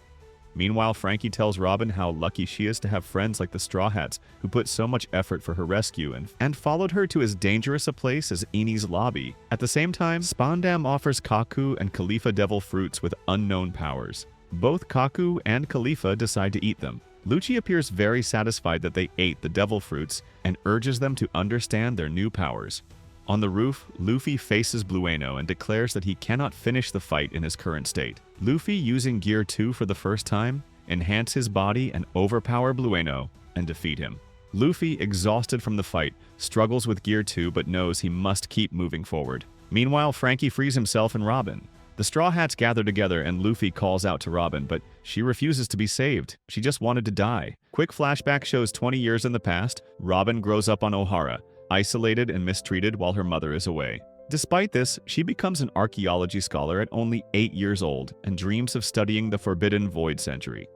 Meanwhile, Frankie tells Robin how lucky she is to have friends like the Straw Hats who put so much effort for her rescue and followed her to as dangerous a place as Eni's lobby. At the same time, Spandam offers Kaku and Khalifa devil fruits with unknown powers. Both Kaku and Khalifa decide to eat them. Lucci appears very satisfied that they ate the devil fruits and urges them to understand their new powers. On the roof, Luffy faces Blueno and declares that he cannot finish the fight in his current state. Luffy, using Gear 2 for the first time, enhance his body and overpower Blueno and defeat him. Luffy, exhausted from the fight, struggles with Gear 2 but knows he must keep moving forward. Meanwhile, Frankie frees himself and Robin. The Straw Hats gather together and Luffy calls out to Robin, but she refuses to be saved. She just wanted to die. Quick flashback shows 20 years in the past. Robin grows up on Ohara, isolated and mistreated while her mother is away. Despite this, she becomes an archaeology scholar at only 8 years old and dreams of studying the Forbidden Void Century.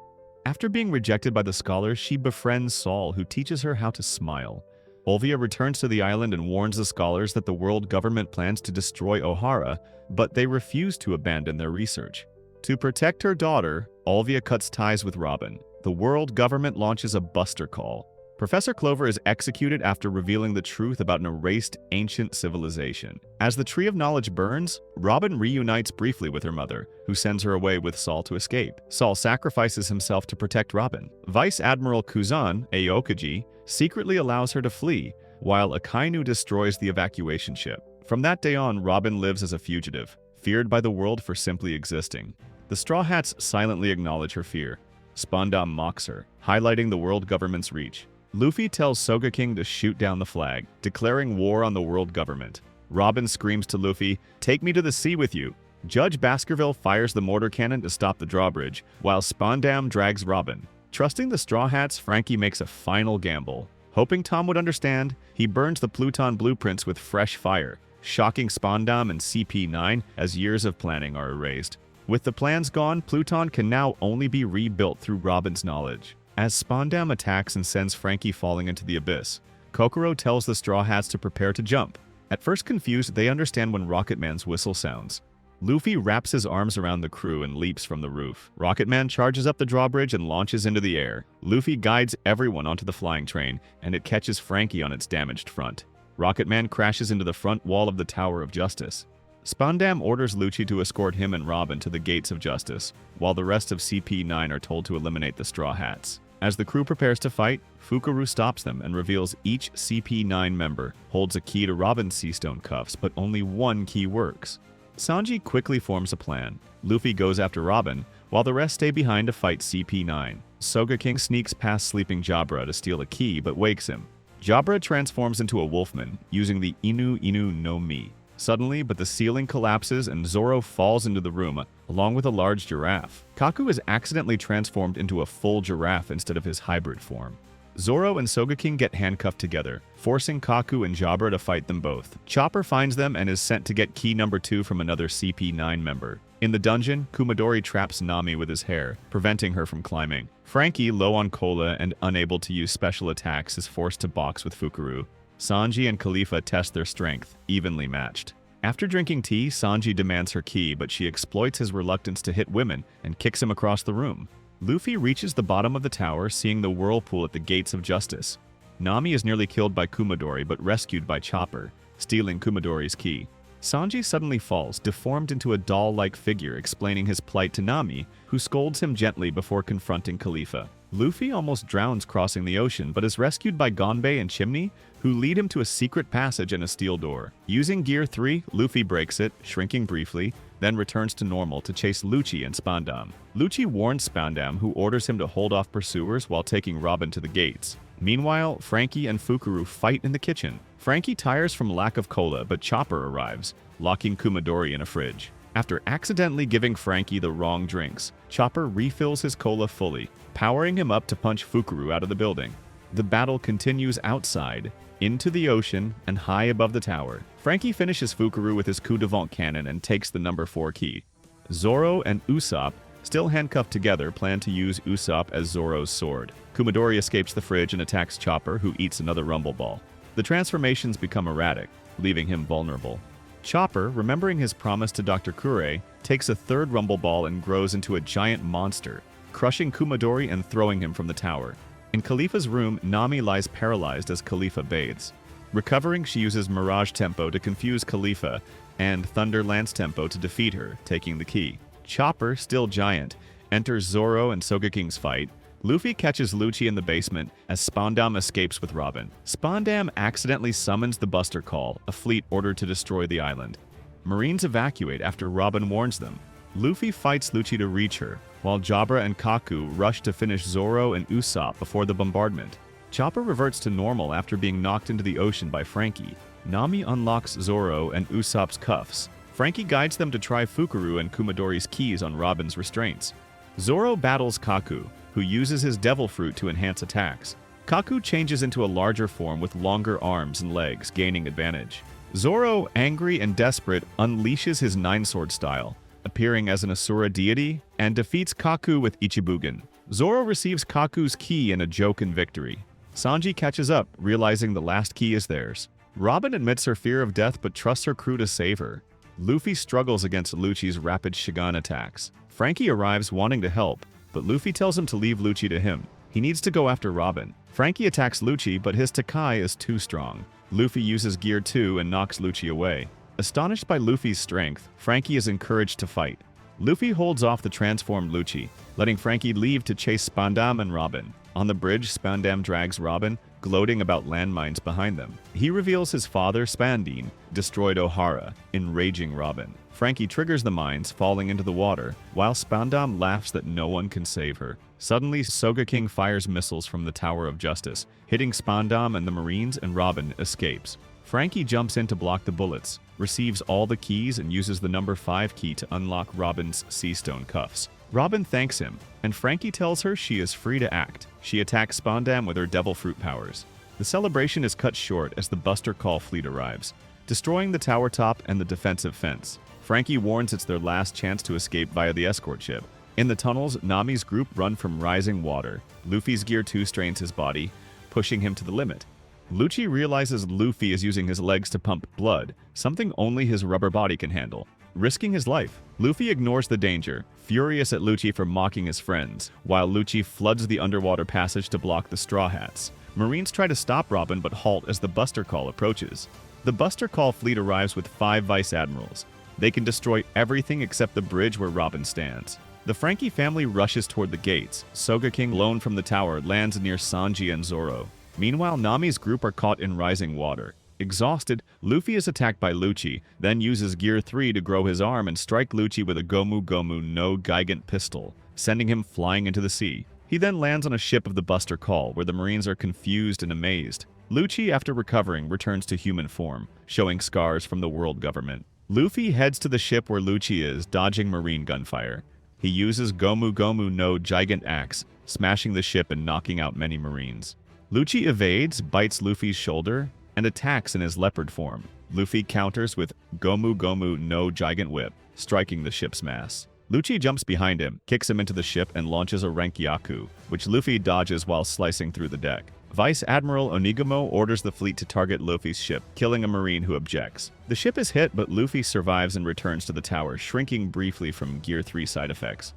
After being rejected by the scholars, she befriends Saul, who teaches her how to smile. Olvia returns to the island and warns the scholars that the world government plans to destroy Ohara, but they refuse to abandon their research. To protect her daughter, Olvia cuts ties with Robin. The world government launches a buster call. Professor Clover is executed after revealing the truth about an erased ancient civilization. As the Tree of Knowledge burns, Robin reunites briefly with her mother, who sends her away with Saul to escape. Saul sacrifices himself to protect Robin. Vice Admiral Kuzan, Aokaji, secretly allows her to flee, while Akainu destroys the evacuation ship. From that day on, Robin lives as a fugitive, feared by the world for simply existing. The Straw Hats silently acknowledge her fear. Spandam mocks her, highlighting the world government's reach. Luffy tells Sogeking to shoot down the flag, declaring war on the world government. Robin screams to Luffy, "Take me to the sea with you." Judge Baskerville fires the mortar cannon to stop the drawbridge, while Spandam drags Robin. Trusting the Straw Hats, Frankie makes a final gamble. Hoping Tom would understand, he burns the Pluton blueprints with fresh fire, shocking Spandam and CP9 as years of planning are erased. With the plans gone, Pluton can now only be rebuilt through Robin's knowledge. As Spandam attacks and sends Frankie falling into the abyss, Kokoro tells the Straw Hats to prepare to jump. At first confused, they understand when Rocketman's whistle sounds. Luffy wraps his arms around the crew and leaps from the roof. Rocketman charges up the drawbridge and launches into the air. Luffy guides everyone onto the flying train, and it catches Frankie on its damaged front. Rocketman crashes into the front wall of the Tower of Justice. Spandam orders Lucci to escort him and Robin to the Gates of Justice, while the rest of CP9 are told to eliminate the Straw Hats. As the crew prepares to fight, Fukuru stops them and reveals each CP9 member holds a key to Robin's Seastone cuffs, but only one key works. Sanji quickly forms a plan. Luffy goes after Robin, while the rest stay behind to fight CP9. Sogeking sneaks past sleeping Jabra to steal a key, but wakes him. Jabra transforms into a wolfman, using the Inu Inu no Mi. Suddenly, but the ceiling collapses and Zoro falls into the room, along with a large giraffe. Kaku is accidentally transformed into a full giraffe instead of his hybrid form. Zoro and Sogeking get handcuffed together, forcing Kaku and Jabra to fight them both. Chopper finds them and is sent to get key number 2 from another CP9 member. In the dungeon, Kumadori traps Nami with his hair, preventing her from climbing. Frankie, low on cola and unable to use special attacks, is forced to box with Fukuru. Sanji and Khalifa test their strength, evenly matched. After drinking tea, Sanji demands her key, but she exploits his reluctance to hit women and kicks him across the room. Luffy reaches the bottom of the tower, seeing the whirlpool at the Gates of Justice. Nami is nearly killed by Kumadori, but rescued by Chopper, stealing Kumadori's key. Sanji suddenly falls, deformed into a doll-like figure, explaining his plight to Nami, who scolds him gently before confronting Khalifa. Luffy almost drowns crossing the ocean, but is rescued by Gonbei and Chimney, who lead him to a secret passage and a steel door. Using Gear 3, Luffy breaks it, shrinking briefly, then returns to normal to chase Lucci and Spandam. Lucci warns Spandam, who orders him to hold off pursuers while taking Robin to the gates. Meanwhile, Frankie and Fukuru fight in the kitchen. Frankie tires from lack of cola, but Chopper arrives, locking Kumadori in a fridge. After accidentally giving Frankie the wrong drinks, Chopper refills his cola fully, powering him up to punch Fukuru out of the building. The battle continues outside, into the ocean, and high above the tower. Frankie finishes Fukuru with his coup de vent cannon and takes the number 4 key. Zoro and Usopp, still handcuffed together, plan to use Usopp as Zoro's sword. Kumadori escapes the fridge and attacks Chopper, who eats another Rumble Ball. The transformations become erratic, leaving him vulnerable. Chopper, remembering his promise to Dr. Kure, takes a third Rumble Ball and grows into a giant monster, crushing Kumadori and throwing him from the tower. In Khalifa's room, Nami lies paralyzed as Khalifa bathes. Recovering, she uses Mirage Tempo to confuse Khalifa and Thunder Lance Tempo to defeat her, taking the key. Chopper, still giant, enters Zoro and Sogeking's fight. Luffy catches Lucci in the basement as Spandam escapes with Robin. Spandam accidentally summons the Buster Call, a fleet ordered to destroy the island. Marines evacuate after Robin warns them. Luffy fights Lucci to reach her, while Jabra and Kaku rush to finish Zoro and Usopp before the bombardment. Chopper reverts to normal after being knocked into the ocean by Frankie. Nami unlocks Zoro and Usopp's cuffs. Frankie guides them to try Fukuru and Kumadori's keys on Robin's restraints. Zoro battles Kaku, who uses his devil fruit to enhance attacks. Kaku changes into a larger form with longer arms and legs, gaining advantage. Zoro, angry and desperate, unleashes his nine-sword style, appearing as an Asura deity, and defeats Kaku with Ichibugen. Zoro receives Kaku's key in a joke in victory. Sanji catches up, realizing the last key is theirs. Robin admits her fear of death but trusts her crew to save her. Luffy struggles against Lucci's rapid Shagan attacks. Frankie arrives wanting to help, but Luffy tells him to leave Lucci to him. He needs to go after Robin. Frankie attacks Lucci, but his Takai is too strong. Luffy uses Gear 2 and knocks Lucci away. Astonished by Luffy's strength, Frankie is encouraged to fight. Luffy holds off the transformed Lucci, letting Frankie leave to chase Spandam and Robin. On the bridge, Spandam drags Robin, gloating about landmines behind them. He reveals his father, Spandine, destroyed Ohara, enraging Robin. Frankie triggers the mines, falling into the water, while Spandam laughs that no one can save her. Suddenly, Sogeking fires missiles from the Tower of Justice, hitting Spandam and the Marines, and Robin escapes. Frankie jumps in to block the bullets, receives all the keys, and uses the number 5 key to unlock Robin's Seastone cuffs. Robin thanks him, and Frankie tells her she is free to act. She attacks Spandam with her devil fruit powers. The celebration is cut short as the Buster Call fleet arrives, destroying the tower top and the defensive fence. Frankie warns it's their last chance to escape via the escort ship. In the tunnels, Nami's group run from rising water. Luffy's Gear 2 strains his body, pushing him to the limit. Lucci realizes Luffy is using his legs to pump blood, something only his rubber body can handle. Risking his life, Luffy ignores the danger, furious at Lucci for mocking his friends, while Lucci floods the underwater passage to block the Straw Hats. Marines try to stop Robin but halt as the Buster Call approaches. The Buster Call fleet arrives with 5 Vice Admirals. They can destroy everything except the bridge where Robin stands. The Frankie family rushes toward the gates. Sogeking, blown from the tower, lands near Sanji and Zoro. Meanwhile, Nami's group are caught in rising water. Exhausted, Luffy is attacked by Lucci, then uses Gear 3 to grow his arm and strike Lucci with a Gomu Gomu no Gigant pistol, sending him flying into the sea. He then lands on a ship of the Buster Call, where the Marines are confused and amazed. Lucci, after recovering, returns to human form, showing scars from the world government. Luffy heads to the ship where Lucci is, dodging Marine gunfire. He uses Gomu Gomu no Gigant Axe, smashing the ship and knocking out many Marines. Lucci evades, bites Luffy's shoulder, and attacks in his leopard form. Luffy counters with Gomu Gomu no Gigant Whip, striking the ship's mast. Lucci jumps behind him, kicks him into the ship, and launches a Renkyaku, which Luffy dodges while slicing through the deck. Vice Admiral Onigamo orders the fleet to target Luffy's ship, killing a Marine who objects. The ship is hit, but Luffy survives and returns to the tower, shrinking briefly from Gear 3 side effects.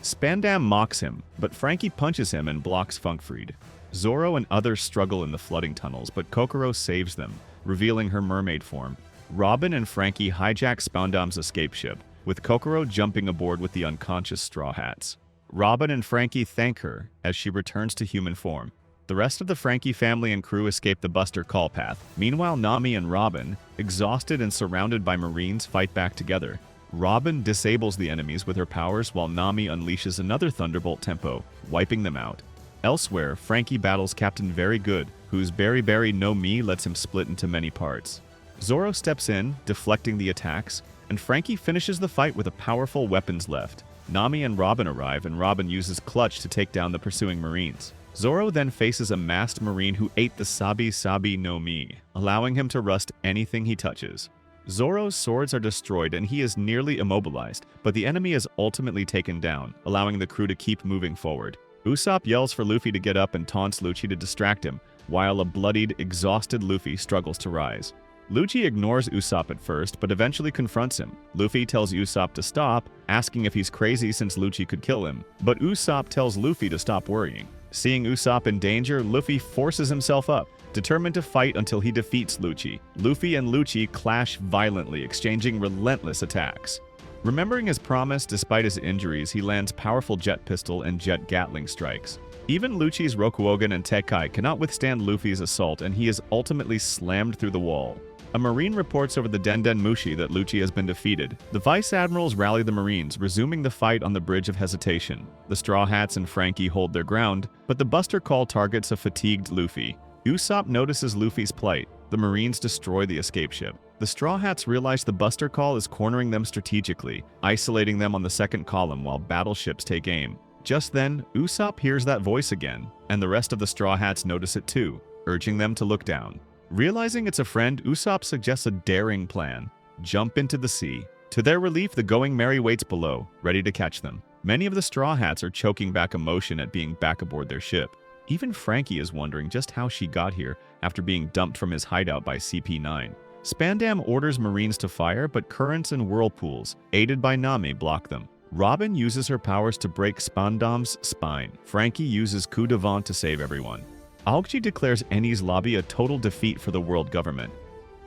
Spandam mocks him, but Frankie punches him and blocks Funkfried. Zoro and others struggle in the flooding tunnels, but Kokoro saves them, revealing her mermaid form. Robin and Frankie hijack Spandam's escape ship, with Kokoro jumping aboard with the unconscious Straw Hats. Robin and Frankie thank her as she returns to human form. The rest of the Frankie family and crew escape the Buster Call path. Meanwhile, Nami and Robin, exhausted and surrounded by Marines, fight back together. Robin disables the enemies with her powers while Nami unleashes another Thunderbolt Tempo, wiping them out. Elsewhere, Frankie battles Captain Very Good, whose Berry Berry no Mi lets him split into many parts. Zoro steps in, deflecting the attacks, and Frankie finishes the fight with a powerful weapons left. Nami and Robin arrive, and Robin uses Clutch to take down the pursuing Marines. Zoro then faces a masked Marine who ate the Sabi Sabi no Mi, allowing him to rust anything he touches. Zoro's swords are destroyed and he is nearly immobilized, but the enemy is ultimately taken down, allowing the crew to keep moving forward. Usopp yells for Luffy to get up and taunts Lucci to distract him, while a bloodied, exhausted Luffy struggles to rise. Lucci ignores Usopp at first, but eventually confronts him. Luffy tells Usopp to stop, asking if he's crazy since Lucci could kill him, but Usopp tells Luffy to stop worrying. Seeing Usopp in danger, Luffy forces himself up, determined to fight until he defeats Lucci. Luffy and Lucci clash violently, exchanging relentless attacks. Remembering his promise despite his injuries, he lands powerful jet pistol and jet Gatling strikes. Even Lucci's Rokuogan and Tekkai cannot withstand Luffy's assault, and he is ultimately slammed through the wall. A Marine reports over the Denden Mushi that Lucci has been defeated. The Vice Admirals rally the Marines, resuming the fight on the Bridge of Hesitation. The Straw Hats and Frankie hold their ground, but the Buster Call targets a fatigued Luffy. Usopp notices Luffy's plight. The Marines destroy the escape ship. The Straw Hats realize the Buster Call is cornering them strategically, isolating them on the second column while battleships take aim. Just then, Usopp hears that voice again, and the rest of the Straw Hats notice it too, urging them to look down. Realizing it's a friend, Usopp suggests a daring plan: jump into the sea. To their relief, the Going Merry waits below, ready to catch them. Many of the Straw Hats are choking back emotion at being back aboard their ship. Even Frankie is wondering just how she got here after being dumped from his hideout by CP9. Spandam orders Marines to fire, but currents and whirlpools, aided by Nami, block them. Robin uses her powers to break Spandam's spine. Frankie uses coup de vent to save everyone. Aokji declares Enies Lobby a total defeat for the world government.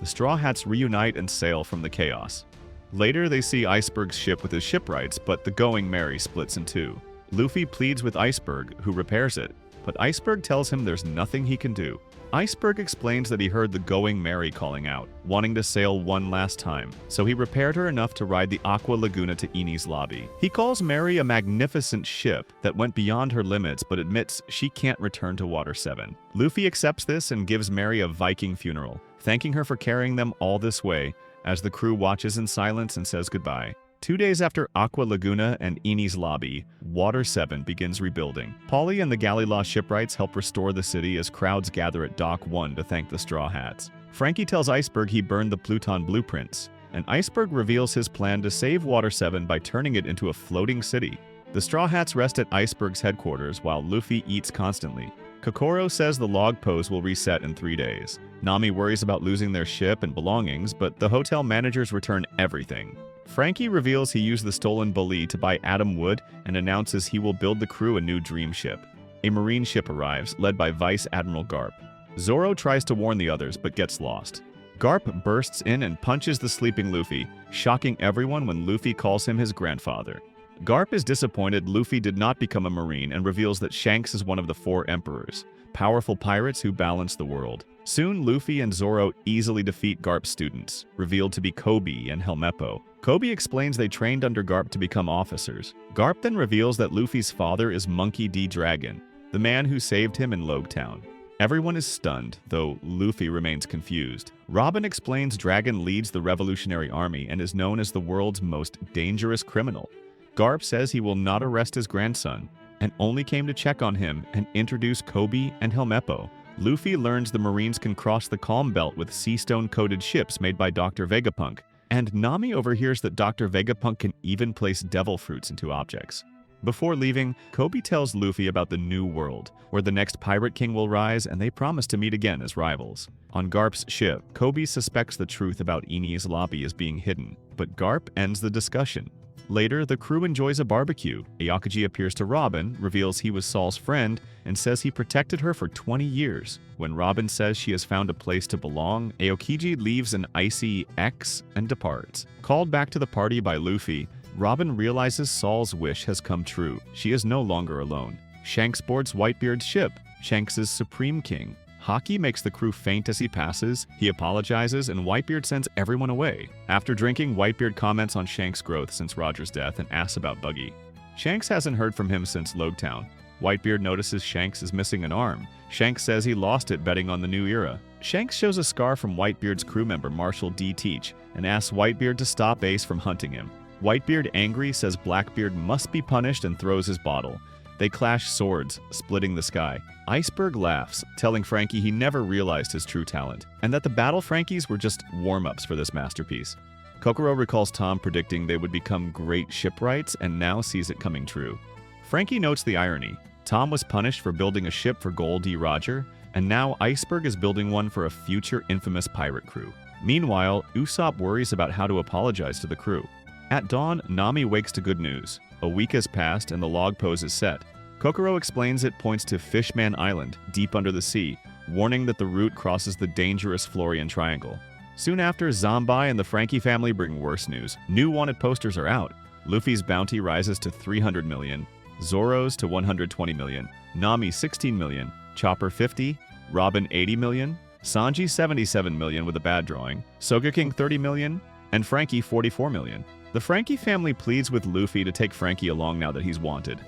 The Straw Hats reunite and sail from the chaos. Later, they see Iceberg's ship with his shipwrights, but the Going Merry splits in two. Luffy pleads with Iceberg, who repairs it, but Iceberg tells him there's nothing he can do. Iceberg explains that he heard the Going Merry calling out, wanting to sail one last time, so he repaired her enough to ride the Aqua Laguna to Enies Lobby. He calls Merry a magnificent ship that went beyond her limits, but admits she can't return to Water 7. Luffy accepts this and gives Merry a Viking funeral, thanking her for carrying them all this way, as the crew watches in silence and says goodbye. 2 days after Aqua Laguna and Enies Lobby, Water 7 begins rebuilding. Polly and the Gallilaw shipwrights help restore the city as crowds gather at Dock 1 to thank the Straw Hats. Frankie tells Iceberg he burned the Pluton blueprints, and Iceberg reveals his plan to save Water 7 by turning it into a floating city. The Straw Hats rest at Iceberg's headquarters while Luffy eats constantly. Kokoro says the log pose will reset in 3 days. Nami worries about losing their ship and belongings, but the hotel managers return everything. Frankie reveals he used the stolen Bully to buy Adam Wood and announces he will build the crew a new dream ship. A Marine ship arrives, led by Vice Admiral Garp. Zoro tries to warn the others, but gets lost. Garp bursts in and punches the sleeping Luffy, shocking everyone when Luffy calls him his grandfather. Garp is disappointed Luffy did not become a Marine and reveals that Shanks is one of the 4 emperors, powerful pirates who balance the world. Soon, Luffy and Zoro easily defeat Garp's students, revealed to be Kobe and Helmeppo. Kobe explains they trained under Garp to become officers. Garp then reveals that Luffy's father is Monkey D. Dragon, the man who saved him in Logtown. Everyone is stunned, though Luffy remains confused. Robin explains Dragon leads the Revolutionary Army and is known as the world's most dangerous criminal. Garp says he will not arrest his grandson, and only came to check on him and introduce Kobe and Helmeppo. Luffy learns the Marines can cross the Calm Belt with seastone-coated ships made by Dr. Vegapunk, and Nami overhears that Dr. Vegapunk can even place devil fruits into objects. Before leaving, Kobe tells Luffy about the New World, where the next Pirate King will rise, and they promise to meet again as rivals. On Garp's ship, Kobe suspects the truth about Enies Lobby is being hidden, but Garp ends the discussion. Later, the crew enjoys a barbecue. Aokiji appears to Robin, reveals he was Saul's friend, and says he protected her for 20 years. When Robin says she has found a place to belong, Aokiji leaves an icy X and departs. Called back to the party by Luffy, Robin realizes Saul's wish has come true. She is no longer alone. Shanks boards Whitebeard's ship, Shanks' Supreme King. Haki makes the crew faint as he passes, he apologizes, and Whitebeard sends everyone away. After drinking, Whitebeard comments on Shanks' growth since Roger's death and asks about Buggy. Shanks hasn't heard from him since Logtown. Whitebeard notices Shanks is missing an arm. Shanks says he lost it betting on the new era. Shanks shows a scar from Whitebeard's crew member Marshall D. Teach and asks Whitebeard to stop Ace from hunting him. Whitebeard, angry, says Blackbeard must be punished and throws his bottle. They clash swords, splitting the sky. Iceberg laughs, telling Frankie he never realized his true talent, and that the battle Frankies were just warm-ups for this masterpiece. Kokoro recalls Tom predicting they would become great shipwrights and now sees it coming true. Frankie notes the irony. Tom was punished for building a ship for Gold D. Roger, and now Iceberg is building one for a future infamous pirate crew. Meanwhile, Usopp worries about how to apologize to the crew. At dawn, Nami wakes to good news. A week has passed and the log pose is set. Kokoro explains it points to Fishman Island, deep under the sea, warning that the route crosses the dangerous Florian Triangle. Soon after, Zombai and the Frankie family bring worse news. New wanted posters are out. Luffy's bounty rises to 300 million, Zoro's to 120 million, Nami 16 million, Chopper 50, Robin 80 million, Sanji 77 million with a bad drawing, Sogeking 30 million, and Frankie 44 million. The Frankie family pleads with Luffy to take Frankie along now that he's wanted.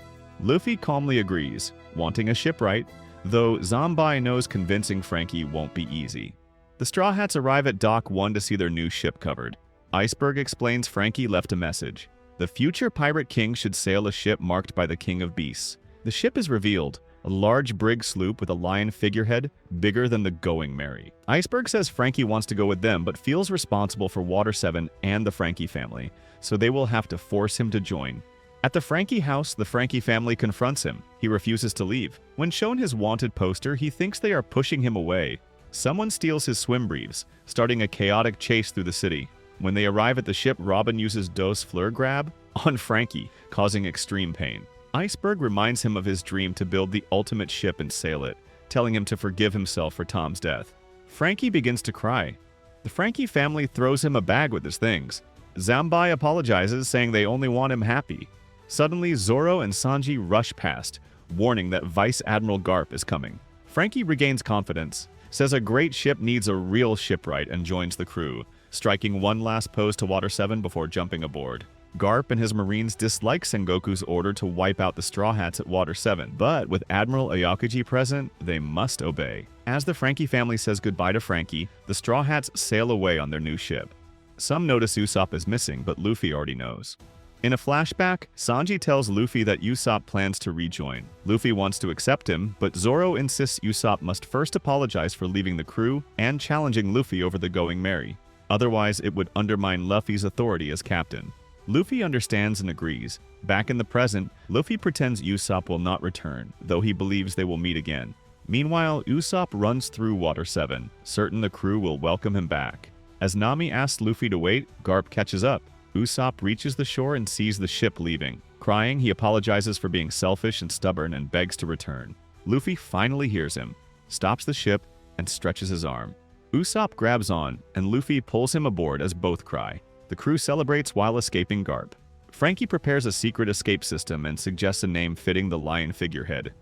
Luffy calmly agrees, wanting a shipwright, though Zombai knows convincing Frankie won't be easy. The Straw Hats arrive at Dock 1 to see their new ship covered. Iceberg explains Frankie left a message. The future Pirate King should sail a ship marked by the King of Beasts. The ship is revealed, a large brig sloop with a lion figurehead, bigger than the Going Merry. Iceberg says Frankie wants to go with them but feels responsible for Water 7 and the Frankie family, so they will have to force him to join. At the Frankie house, the Frankie family confronts him. He refuses to leave. When shown his wanted poster, he thinks they are pushing him away. Someone steals his swim briefs, starting a chaotic chase through the city. When they arrive at the ship, Robin uses Dos Fleur grab on Frankie, causing extreme pain. Iceberg reminds him of his dream to build the ultimate ship and sail it, telling him to forgive himself for Tom's death. Frankie begins to cry. The Frankie family throws him a bag with his things. Zombai apologizes, saying they only want him happy. Suddenly, Zoro and Sanji rush past, warning that Vice Admiral Garp is coming. Frankie regains confidence, says a great ship needs a real shipwright, and joins the crew, striking one last pose to Water 7 before jumping aboard. Garp and his marines dislike Sengoku's order to wipe out the Straw Hats at Water 7, but with Admiral Aokiji present, they must obey. As the Frankie family says goodbye to Frankie, the Straw Hats sail away on their new ship. Some notice Usopp is missing, but Luffy already knows. In a flashback, Sanji tells Luffy that Usopp plans to rejoin. Luffy wants to accept him, but Zoro insists Usopp must first apologize for leaving the crew and challenging Luffy over the Going Merry. Otherwise, it would undermine Luffy's authority as captain. Luffy understands and agrees. Back in the present, Luffy pretends Usopp will not return, though he believes they will meet again. Meanwhile, Usopp runs through Water 7, certain the crew will welcome him back. As Nami asks Luffy to wait, Garp catches up. Usopp reaches the shore and sees the ship leaving. Crying, he apologizes for being selfish and stubborn and begs to return. Luffy finally hears him, stops the ship, and stretches his arm. Usopp grabs on, and Luffy pulls him aboard as both cry. The crew celebrates while escaping Garp. Frankie prepares a secret escape system and suggests a name fitting the lion figurehead.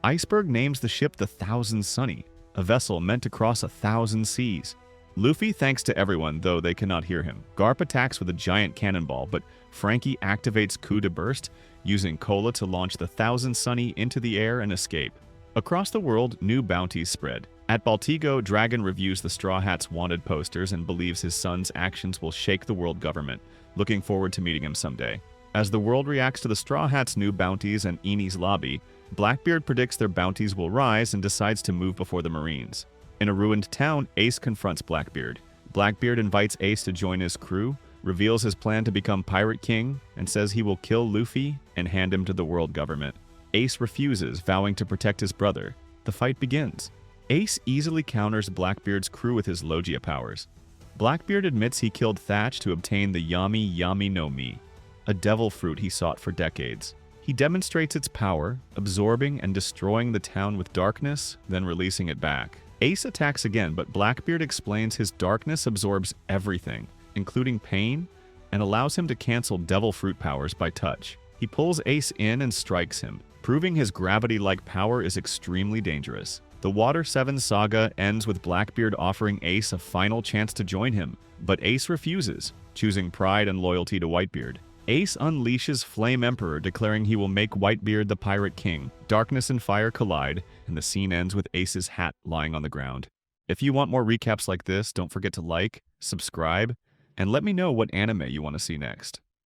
Iceberg names the ship the Thousand Sunny, a vessel meant to cross 1,000 seas. Luffy thanks to everyone, though they cannot hear him. Garp attacks with a giant cannonball, but Frankie activates Coup de Burst, using Cola to launch the Thousand Sunny into the air and escape. Across the world, new bounties spread. At Baltigo, Dragon reviews the Straw Hats' wanted posters and believes his son's actions will shake the world government, looking forward to meeting him someday. As the world reacts to the Straw Hats' new bounties and Eni's lobby, Blackbeard predicts their bounties will rise and decides to move before the Marines. In a ruined town, Ace confronts Blackbeard. Blackbeard invites Ace to join his crew, reveals his plan to become Pirate King, and says he will kill Luffy and hand him to the world government. Ace refuses, vowing to protect his brother. The fight begins. Ace easily counters Blackbeard's crew with his Logia powers. Blackbeard admits he killed Thatch to obtain the Yami Yami no Mi, a devil fruit he sought for decades. He demonstrates its power, absorbing and destroying the town with darkness, then releasing it back. Ace attacks again, but Blackbeard explains his darkness absorbs everything, including pain, and allows him to cancel devil fruit powers by touch. He pulls Ace in and strikes him, proving his gravity-like power is extremely dangerous. The Water 7 saga ends with Blackbeard offering Ace a final chance to join him, but Ace refuses, choosing pride and loyalty to Whitebeard. Ace unleashes Flame Emperor, declaring he will make Whitebeard the Pirate King. Darkness and fire collide, and the scene ends with Ace's hat lying on the ground. If you want more recaps like this, don't forget to like, subscribe, and let me know what anime you want to see next.